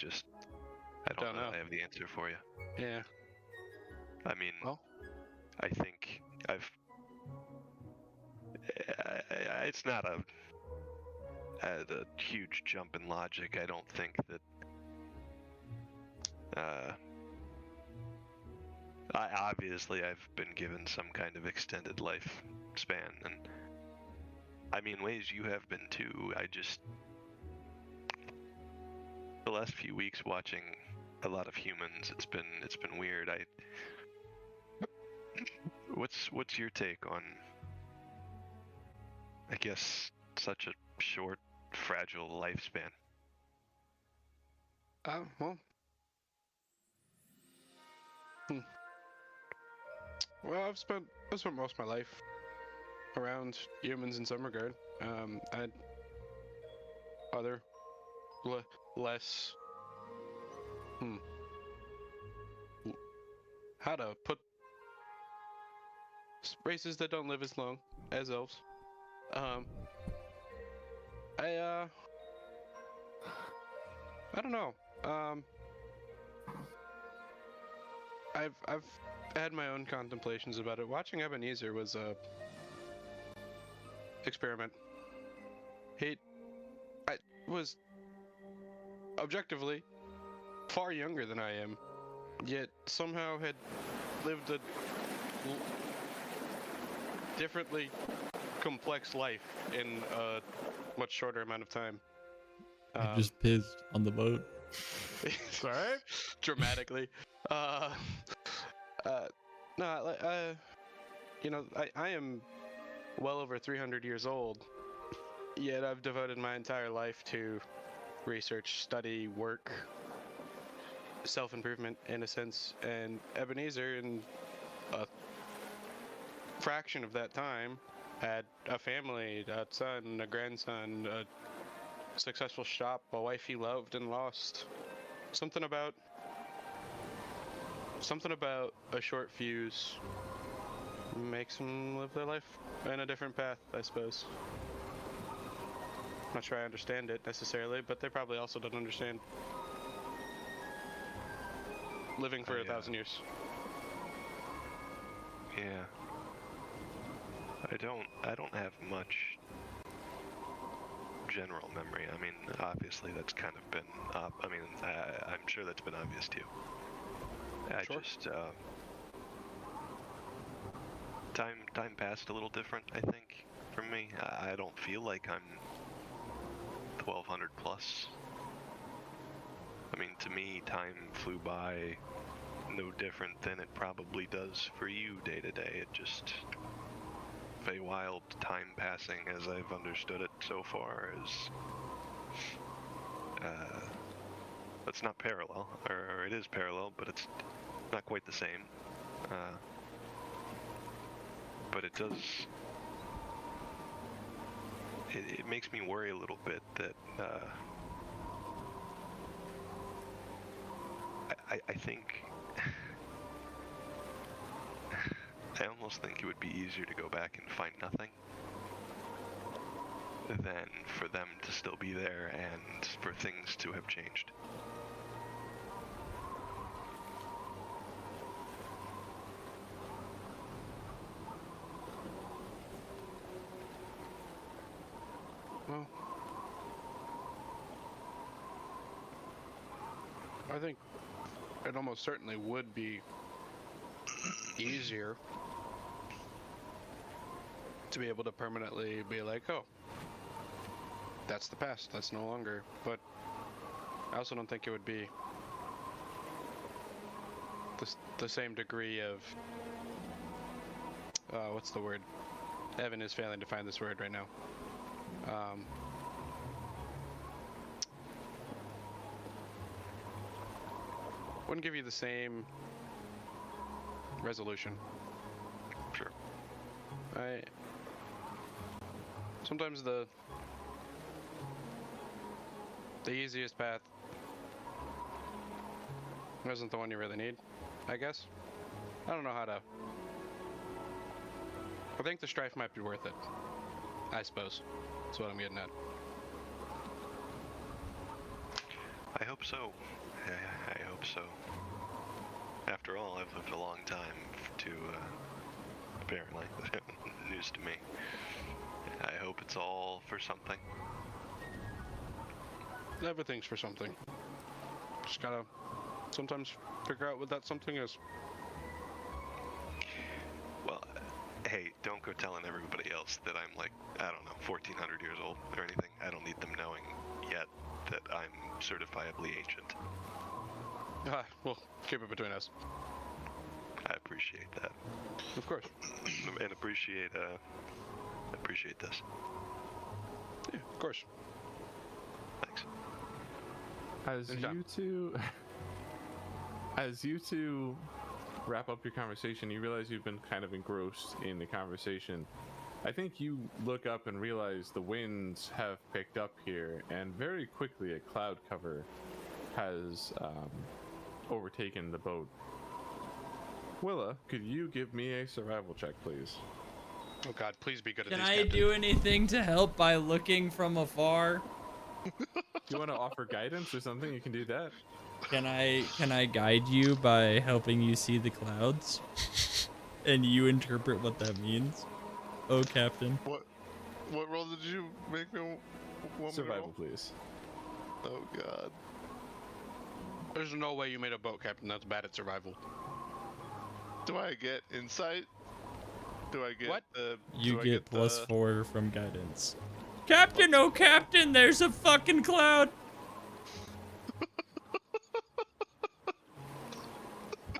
don't know if I have the answer for you. Yeah. I mean, Well, I think it's not a huge jump in logic. I don't think that. I've been given some kind of extended life span, and I mean, ways you have been too. The last few weeks watching a lot of humans, it's been weird. What's your take on, I guess, such a short, fragile lifespan? Well, I've spent most of my life around humans in some regard. I had other less. How to put races that don't live as long as elves. I don't know. I've had my own contemplations about it. Watching Ebenezer was experiment. I was objectively far younger than I am, yet somehow had lived a differently complex life in a much shorter amount of time. I just pissed on the boat. Sorry? Dramatically. I am well over 300 years old, yet I've devoted my entire life to research, study, work, self-improvement in a sense, and Ebenezer, in a fraction of that time, had a family, a son, a grandson, a successful shop, a wife he loved and lost. Something about a short fuse makes them live their life in a different path, I suppose. Not sure I understand it necessarily, but they probably also don't understand living for 1,000 years. Yeah. I don't have much general memory. I mean, obviously that's kind of been I'm sure that's been obvious to you. Sure. Time passed a little different, I think, for me. I don't feel like I'm 1200 plus. I mean, to me, time flew by no different than it probably does for you day to day. It just Feywild time passing, as I've understood it so far, is it's not parallel, or it is parallel, but it's not quite the same. But it does. It makes me worry a little bit that I think I almost think it would be easier to go back and find nothing than for them to still be there and for things to have changed. Well, I think it almost certainly would be easier to be able to permanently be like, oh, that's the past, that's no longer. But I also don't think it would be the same degree of what's the word? Evan is failing to find this word right now. Wouldn't give you the same resolution. Sure. Sometimes the easiest path isn't the one you really need, I guess. I don't know how to. I think the strife might be worth it, I suppose. That's what I'm getting at. I hope so. I hope so. After all, I've lived a long time to, apparently, news to me. I hope it's all for something. Everything's for something. Just gotta sometimes figure out what that something is. Well, hey, don't go telling everybody else that I'm like, I don't know, 1400 years old or anything. I don't need them knowing yet that I'm certifiably ancient. We'll keep it between us. I appreciate that. Of course. And appreciate this. Yeah, of course. Thanks. As you two wrap up your conversation, you realize you've been kind of engrossed in the conversation. I think you look up and realize the winds have picked up here, and very quickly a cloud cover has overtaken the boat. Willa, could you give me a survival check, please? Oh God, please be good at Can these, I Captain. do anything to help by looking from afar? Do you want to offer guidance or something? You can do that. Can I guide you by helping you see the clouds? And you interpret what that means? Oh, Captain. What role did you make me want me to Survival, roll? please. Oh god. There's no way you made a boat captain that's bad at survival. Do I get insight? Do I get What? the? You do I get plus the... 4 from guidance. Captain, oh Captain, there's a fucking cloud.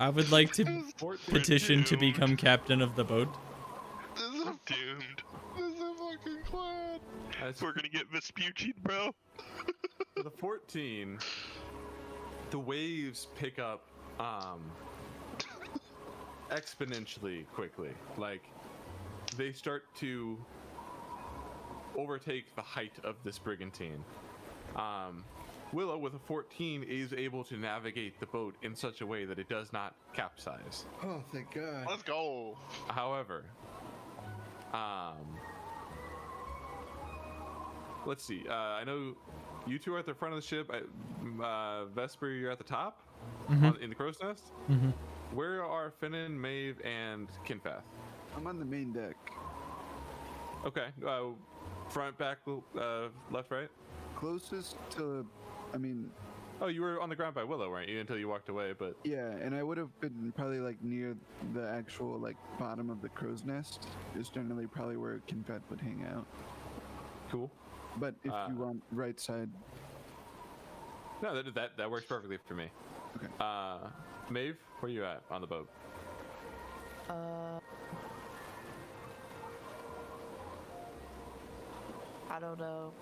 I would like to petition to become captain of the boat. This is We're doomed. This is a fucking cloud. We're gonna get Vespucci, bro. For the 14, the waves pick up exponentially quickly. Like, they start to overtake the height of this brigantine. Willow, with a 14, is able to navigate the boat in such a way that it does not capsize. Oh, thank God. Let's go. However, let's see. I know you two are at the front of the ship. Vesper, you're at the top in the crow's nest. Mhm. Where are Finnan, Maeve, and Kinfath? I'm on the main deck. Okay. Front, back, left, right? Closest to, I mean, Oh, you were on the ground by Willow, weren't you? Until you walked away, but yeah, and I would have been probably like near the actual like bottom of the crow's nest. Is generally probably where Kinfat would hang out. cool. But if you want right side, No, that works perfectly for me. Okay. Maeve, where you at on the boat? I don't know.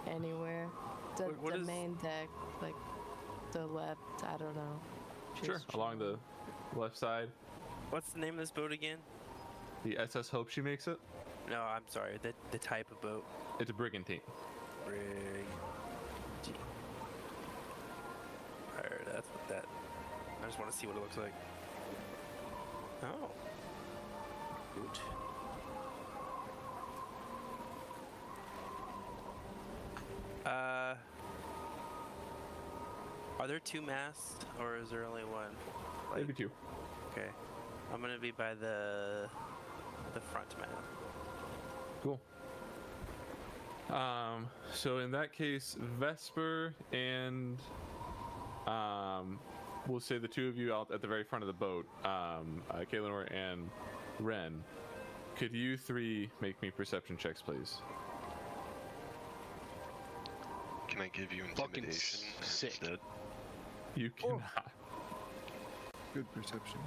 Anywhere. What The is- main deck, like the left. I don't know. Sure, Just along the left side. What's the name of this boat again? The SS Hope she makes it. No, I'm sorry. The type of boat. It's a brigantine. Alright, that's what that. I just want to see what it looks like. Oh. Good. Are there two masts, or is there only one? Maybe two. Okay. I'm gonna be by the front mast. Cool. So in that case, Vesper and we'll say the two of you out at the very front of the boat, Kaelinor and Ren. Could you three make me perception checks, please? Can I give you Fucking intimidation sick. instead? You cannot. good perception.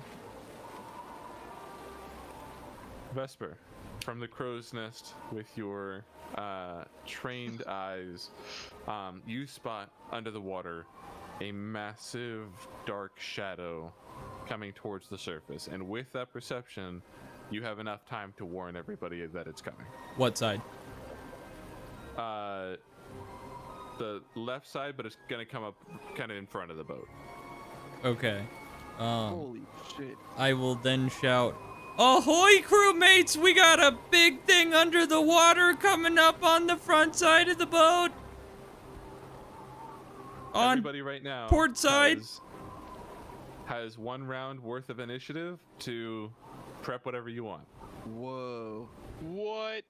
Vesper, from the crow's nest with your trained eyes, you spot under the water a massive dark shadow coming towards the surface. And with that perception, you have enough time to warn everybody that it's coming. What side? The left side, but it's going to come up kind of in front of the boat. Okay. Holy shit. I will then shout, "Ahoy, crewmates! We got a big thing under the water coming up on the front side of the boat." On Everybody right now port side. has 1 round worth of initiative to prep whatever you want. Whoa. What?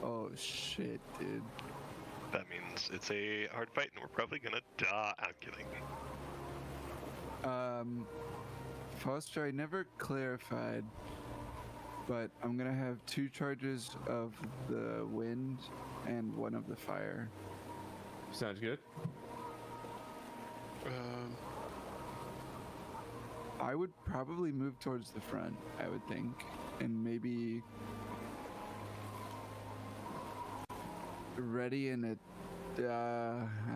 Oh shit, dude. That means it's a hard fight, and we're probably gonna die. I'm kidding. Foster, I never clarified, but I'm gonna have 2 charges of the wind and 1 of the fire. Sounds good. I would probably move towards the front, I would think, and maybe ready in a,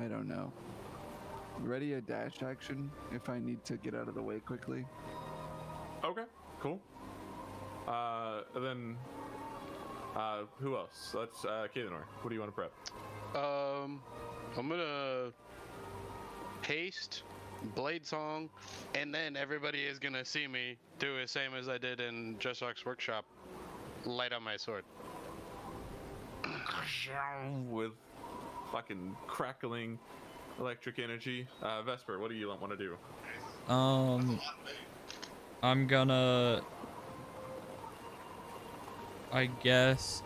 I don't know. Ready a dash action if I need to get out of the way quickly. Okay, cool. Then, who else? Let's, Kaelinor, what do you want to prep? I'm gonna haste, blade song, and then everybody is gonna see me do the same as I did in Jessock's workshop. Light on my sword. With fucking crackling electric energy. Vesper, what do you want to do? I'm gonna, I guess,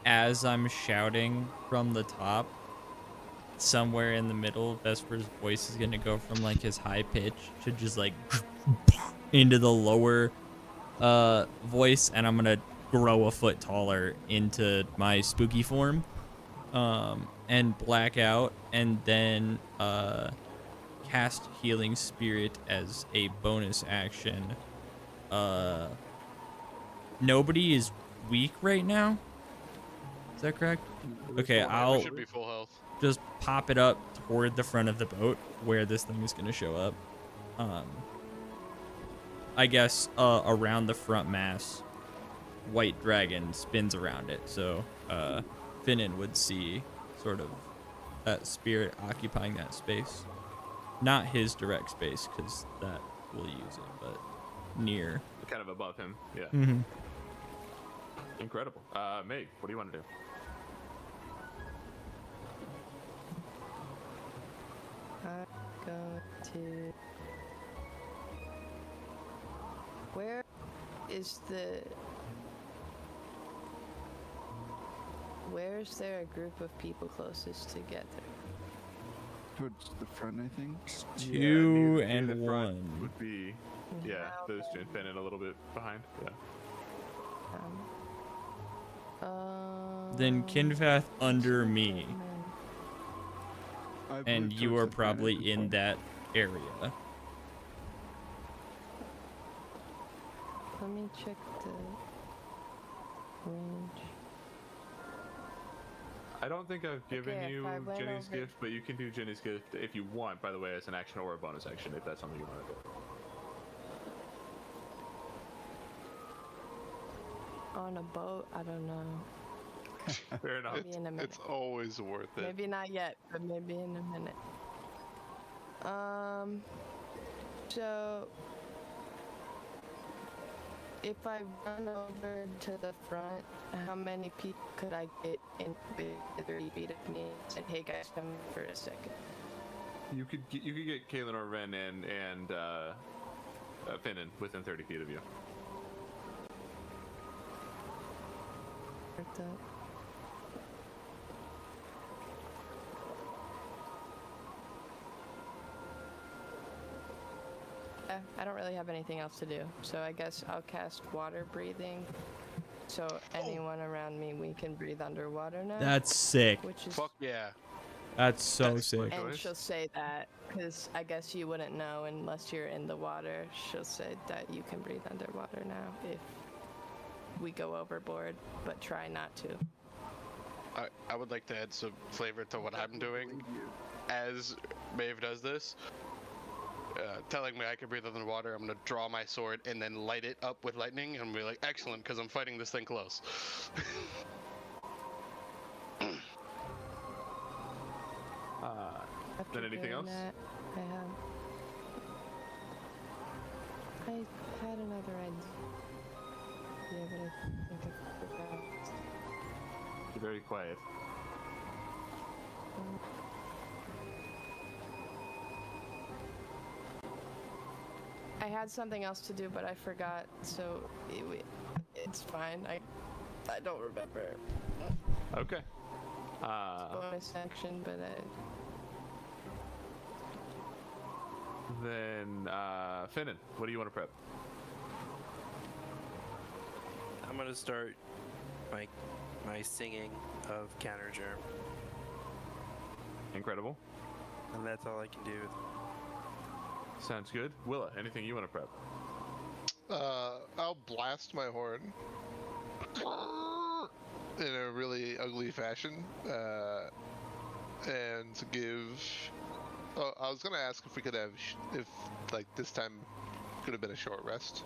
as I'm shouting from the top, somewhere in the middle, Vesper's voice is gonna go from like his high pitch to just like into the lower voice, and I'm gonna grow a foot taller into my spooky form, and black out, and then cast Healing Spirit as a bonus action. Nobody is weak right now. Is that correct? Okay, We I'll should be full health. just pop it up toward the front of the boat where this thing is gonna show up. I guess around the front mass, White Dragon spins around it, so Finnan would see sort of that spirit occupying that space. Not his direct space, because that will use it, but near. Kind of above him. Yeah. Mm-hmm. Incredible. Meg, what do you want to do? I'm going to. Where is the. Where's there a group of people closest together? Towards the front, I think. Two near and the front one. would be, yeah, those two, and Finnan a little bit behind. Yeah. Then Kinfath under me, I and moved you towards are the front at probably this in point. that area. Let me check the range. I don't think I've given Okay, if you I went Jenny's over- gift, but you can do Jenny's gift if you want, by the way, as an action or a bonus action, if that's something you want to do. On a boat? I don't know. Fair enough. Maybe in a minute. It's always worth it. Maybe not yet, but maybe in a minute. So if I run over to the front, how many people could I get in within 30 feet of me? And hey guys, come for a second. You could get Kaelin or Ren and Finnan within 30 feet of you. Worked out. I don't really have anything else to do, so I guess I'll cast water breathing. So anyone around me, we can breathe underwater now. That's sick. Which is Fuck yeah. That's so That's sick. And choice. she'll say that because I guess you wouldn't know unless you're in the water. She'll say that you can breathe underwater now if we go overboard, but try not to. I would like to add some flavor to what I'm doing as Maeve does this. Telling me I can breathe underwater, I'm gonna draw my sword and then light it up with lightning and be like, excellent, because I'm fighting this thing close. After Then anything doing else? that, I had another idea, but I think I forgot. You're very quiet. I had something else to do, but I forgot, so it's fine. I don't remember. Okay. Bonus action, but Then Finnan, what do you want to prep? I'm gonna start my singing of counter germ, Incredible. and that's all I can do. Sounds good. Willa, anything you want to prep? I'll blast my horn in a really ugly fashion, and give. Oh, I was gonna ask if we could have, if like this time could have been a short rest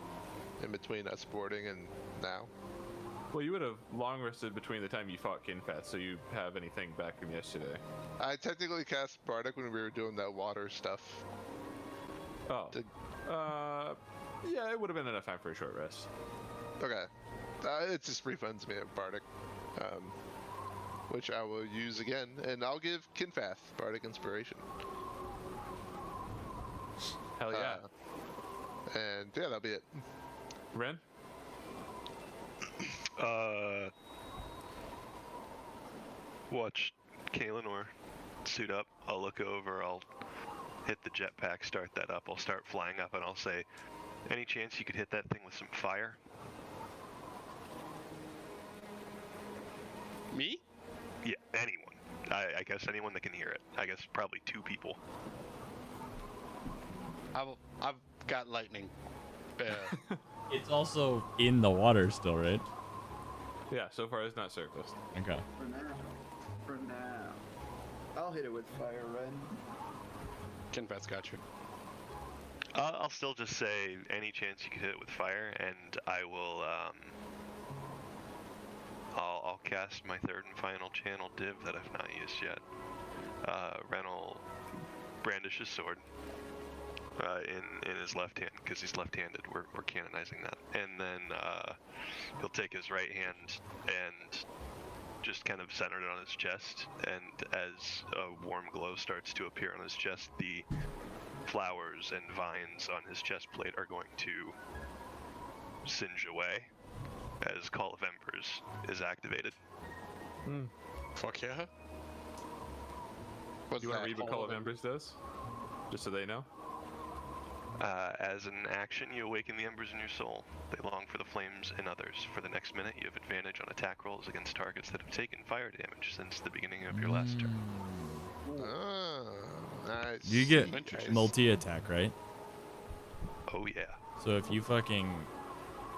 in between us boarding and now. Well, you would have long rested between the time you fought Kinfath, so you have anything back from yesterday. I technically cast Bardic when we were doing that water stuff. Oh. Did- Yeah, it would have been enough time for a short rest. Okay. It just refunds me at Bardic, which I will use again, and I'll give Kinfath Bardic Inspiration. Hell yeah. And yeah, that'll be it. Ren? watch Kaelinor suit up. I'll look over. I'll hit the jetpack, start that up. I'll start flying up, and I'll say, "Any chance you could hit that thing with some fire?" Me? Yeah, anyone. I guess anyone that can hear it. I guess probably 2 people. I've got lightning. It's also in the water still, right? Yeah, so far it's not surfaced. Okay. For now. I'll hit it with fire, Ren. Kinfet's got you. I'll still just say, any chance you could hit it with fire, and I will, I'll cast my 3rd and final channel div that I've not used yet. Ren will brandish his sword in his left hand, because he's left-handed. We're canonizing that. And then he'll take his right hand and just kind of center it on his chest, and as a warm glow starts to appear on his chest, the flowers and vines on his chest plate are going to singe away as Call of Embers is activated. Fuck yeah. Do you want to read what Call of Embers does? Just so they know? As an action, you awaken the embers in your soul. They long for the flames in others. For the next minute, you have advantage on attack rolls against targets that have taken fire damage since the beginning of your last turn. Ah, nice. You get Interesting. multi-attack, right? Oh yeah. So if you fucking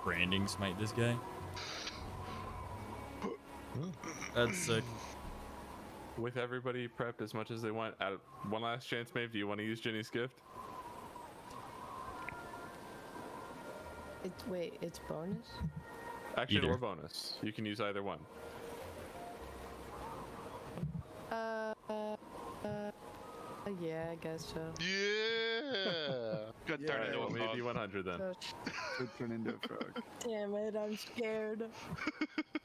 branding smite this guy, that's sick. With everybody prepped as much as they want, one last chance, Maeve, do you want to use Jenny's gift? Wait, it's bonus? Action Either. or bonus. You can use either one. Yeah, I guess so. Yeah. Good Yeah, turn into Well, a maybe frog. 100 then. Could turn into a frog. Damn it, I'm scared.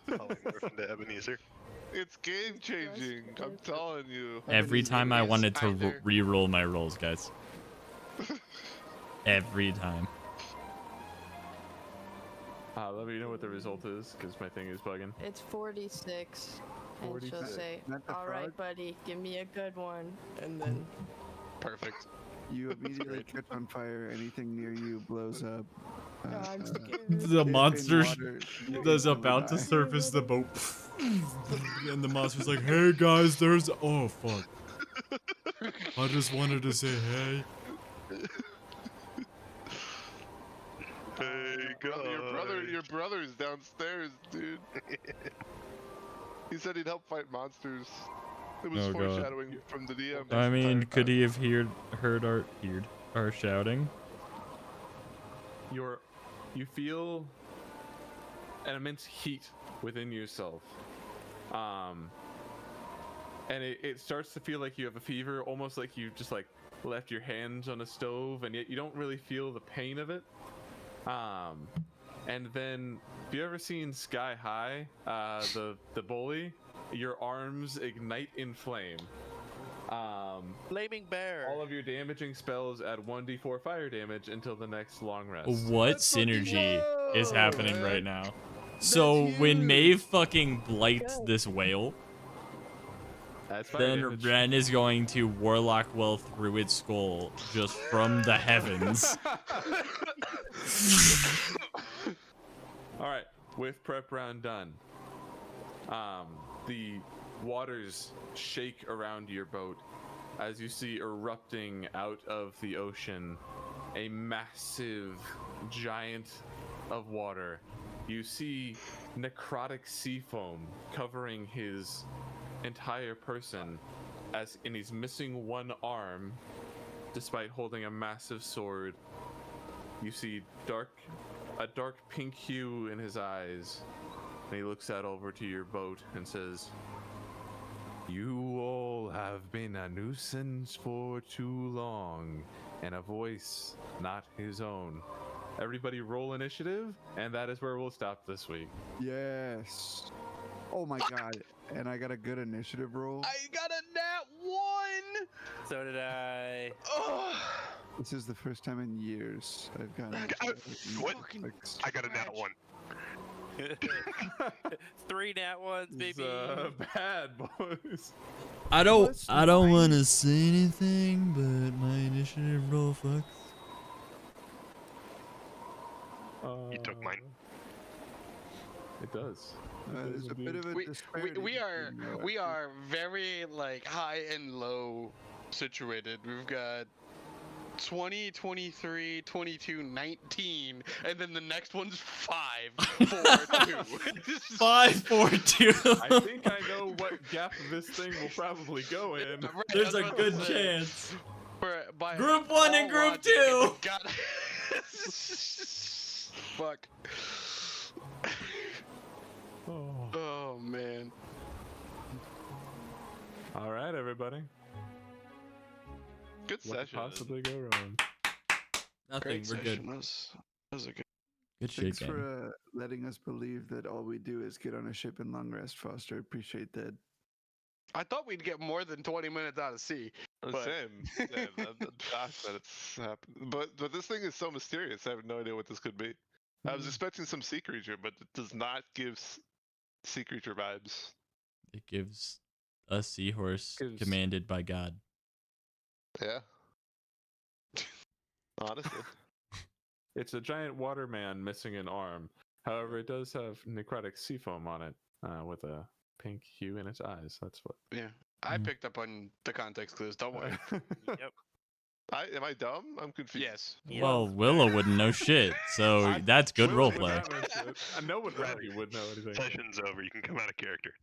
Polymorph into Ebenezer. It's game changing. I'm telling you. Every time I is wanted to either- re-roll my rolls, guys. Every time. Let me know what the result is, because my thing is bugging. It's 46. And she'll 46. say, Not the alright, frog? buddy, give me a good one. And then, Perfect. You immediately catch on fire. Anything near you blows up. no, I'm scared. The in monster water, you that's instantly about to die. surface the boat. And the monster's like, hey guys, there's... Oh, fuck. I just wanted to say hey. Hey, Your brother's downstairs, dude. He said he'd help fight monsters. It was Oh, God. foreshadowing from the DM. I mean, could he have heard our shouting? You feel an immense heat within yourself. And it starts to feel like you have a fever, almost like you just like left your hands on a stove, and yet you don't really feel the pain of it. And then, have you ever seen Sky High, the bully? Your arms ignite in flame. Flaming bear. All of your damaging spells add 1d4 fire damage until the next long rest. What Let's fucking synergy go, is happening man. right now? So when huge. Maeve fucking blights this whale, That's fire then damage. Ren is going to Warlock Well through its skull just from the heavens. All right, with prep round done, the waters shake around your boat as you see erupting out of the ocean a massive giant of water. You see necrotic sea foam covering his entire person, and he's missing one arm despite holding a massive sword. You see a dark pink hue in his eyes, and he looks out over to your boat and says, "You all have been a nuisance for too long," and a voice not his own. Everybody roll initiative, and that is where we'll stop this week. Yes. Oh my god. And I got a good initiative roll. I got a nat 1! So did I. Ugh. This is the first time in years I've gotten. What? like, I got a nat 1. 3 nat ones, It's, baby. bad, boys. I don't Plus want to nine. say anything, but my initiative roll fucks. You took mine. It does. There's a bit of a disparity. We are between you, we actually. are very like high and low situated. We've got 20, 23, 22, 19, and then the next one's 5, 4, 2. 5, 4, 2. I think I know what gap this thing will probably go in. Right, I There's was a about to good say, chance. by Group 1 and all Group logic, 2. it's got- Fuck. Oh. Oh man. All right, everybody. Good What could session. possibly go wrong? Nothing. Great We're session. good. That was a good. Good shit, Thanks gang. for letting us believe that all we do is get on a ship and long rest, Foster. Appreciate that. I thought we'd get more than 20 minutes out of sea. But- Same. I'm shocked that it's happened. But this thing is so mysterious. I have no idea what this could be. I was expecting some sea creature, but it does not give sea creature vibes. It gives a seahorse Gives- commanded by God. Yeah. Honestly. It's a giant water man missing an arm. However, it does have necrotic sea foam on it, with a pink hue in its eyes. That's what. Yeah. I Mm. picked up on the context clues. Don't worry. Yep. Am I dumb? I'm confused. Yes. Yeah. Well, Willow wouldn't know shit, so that's good Willow would roleplay. not know shit. No one around you would know anything. Session's over. You can come out of character.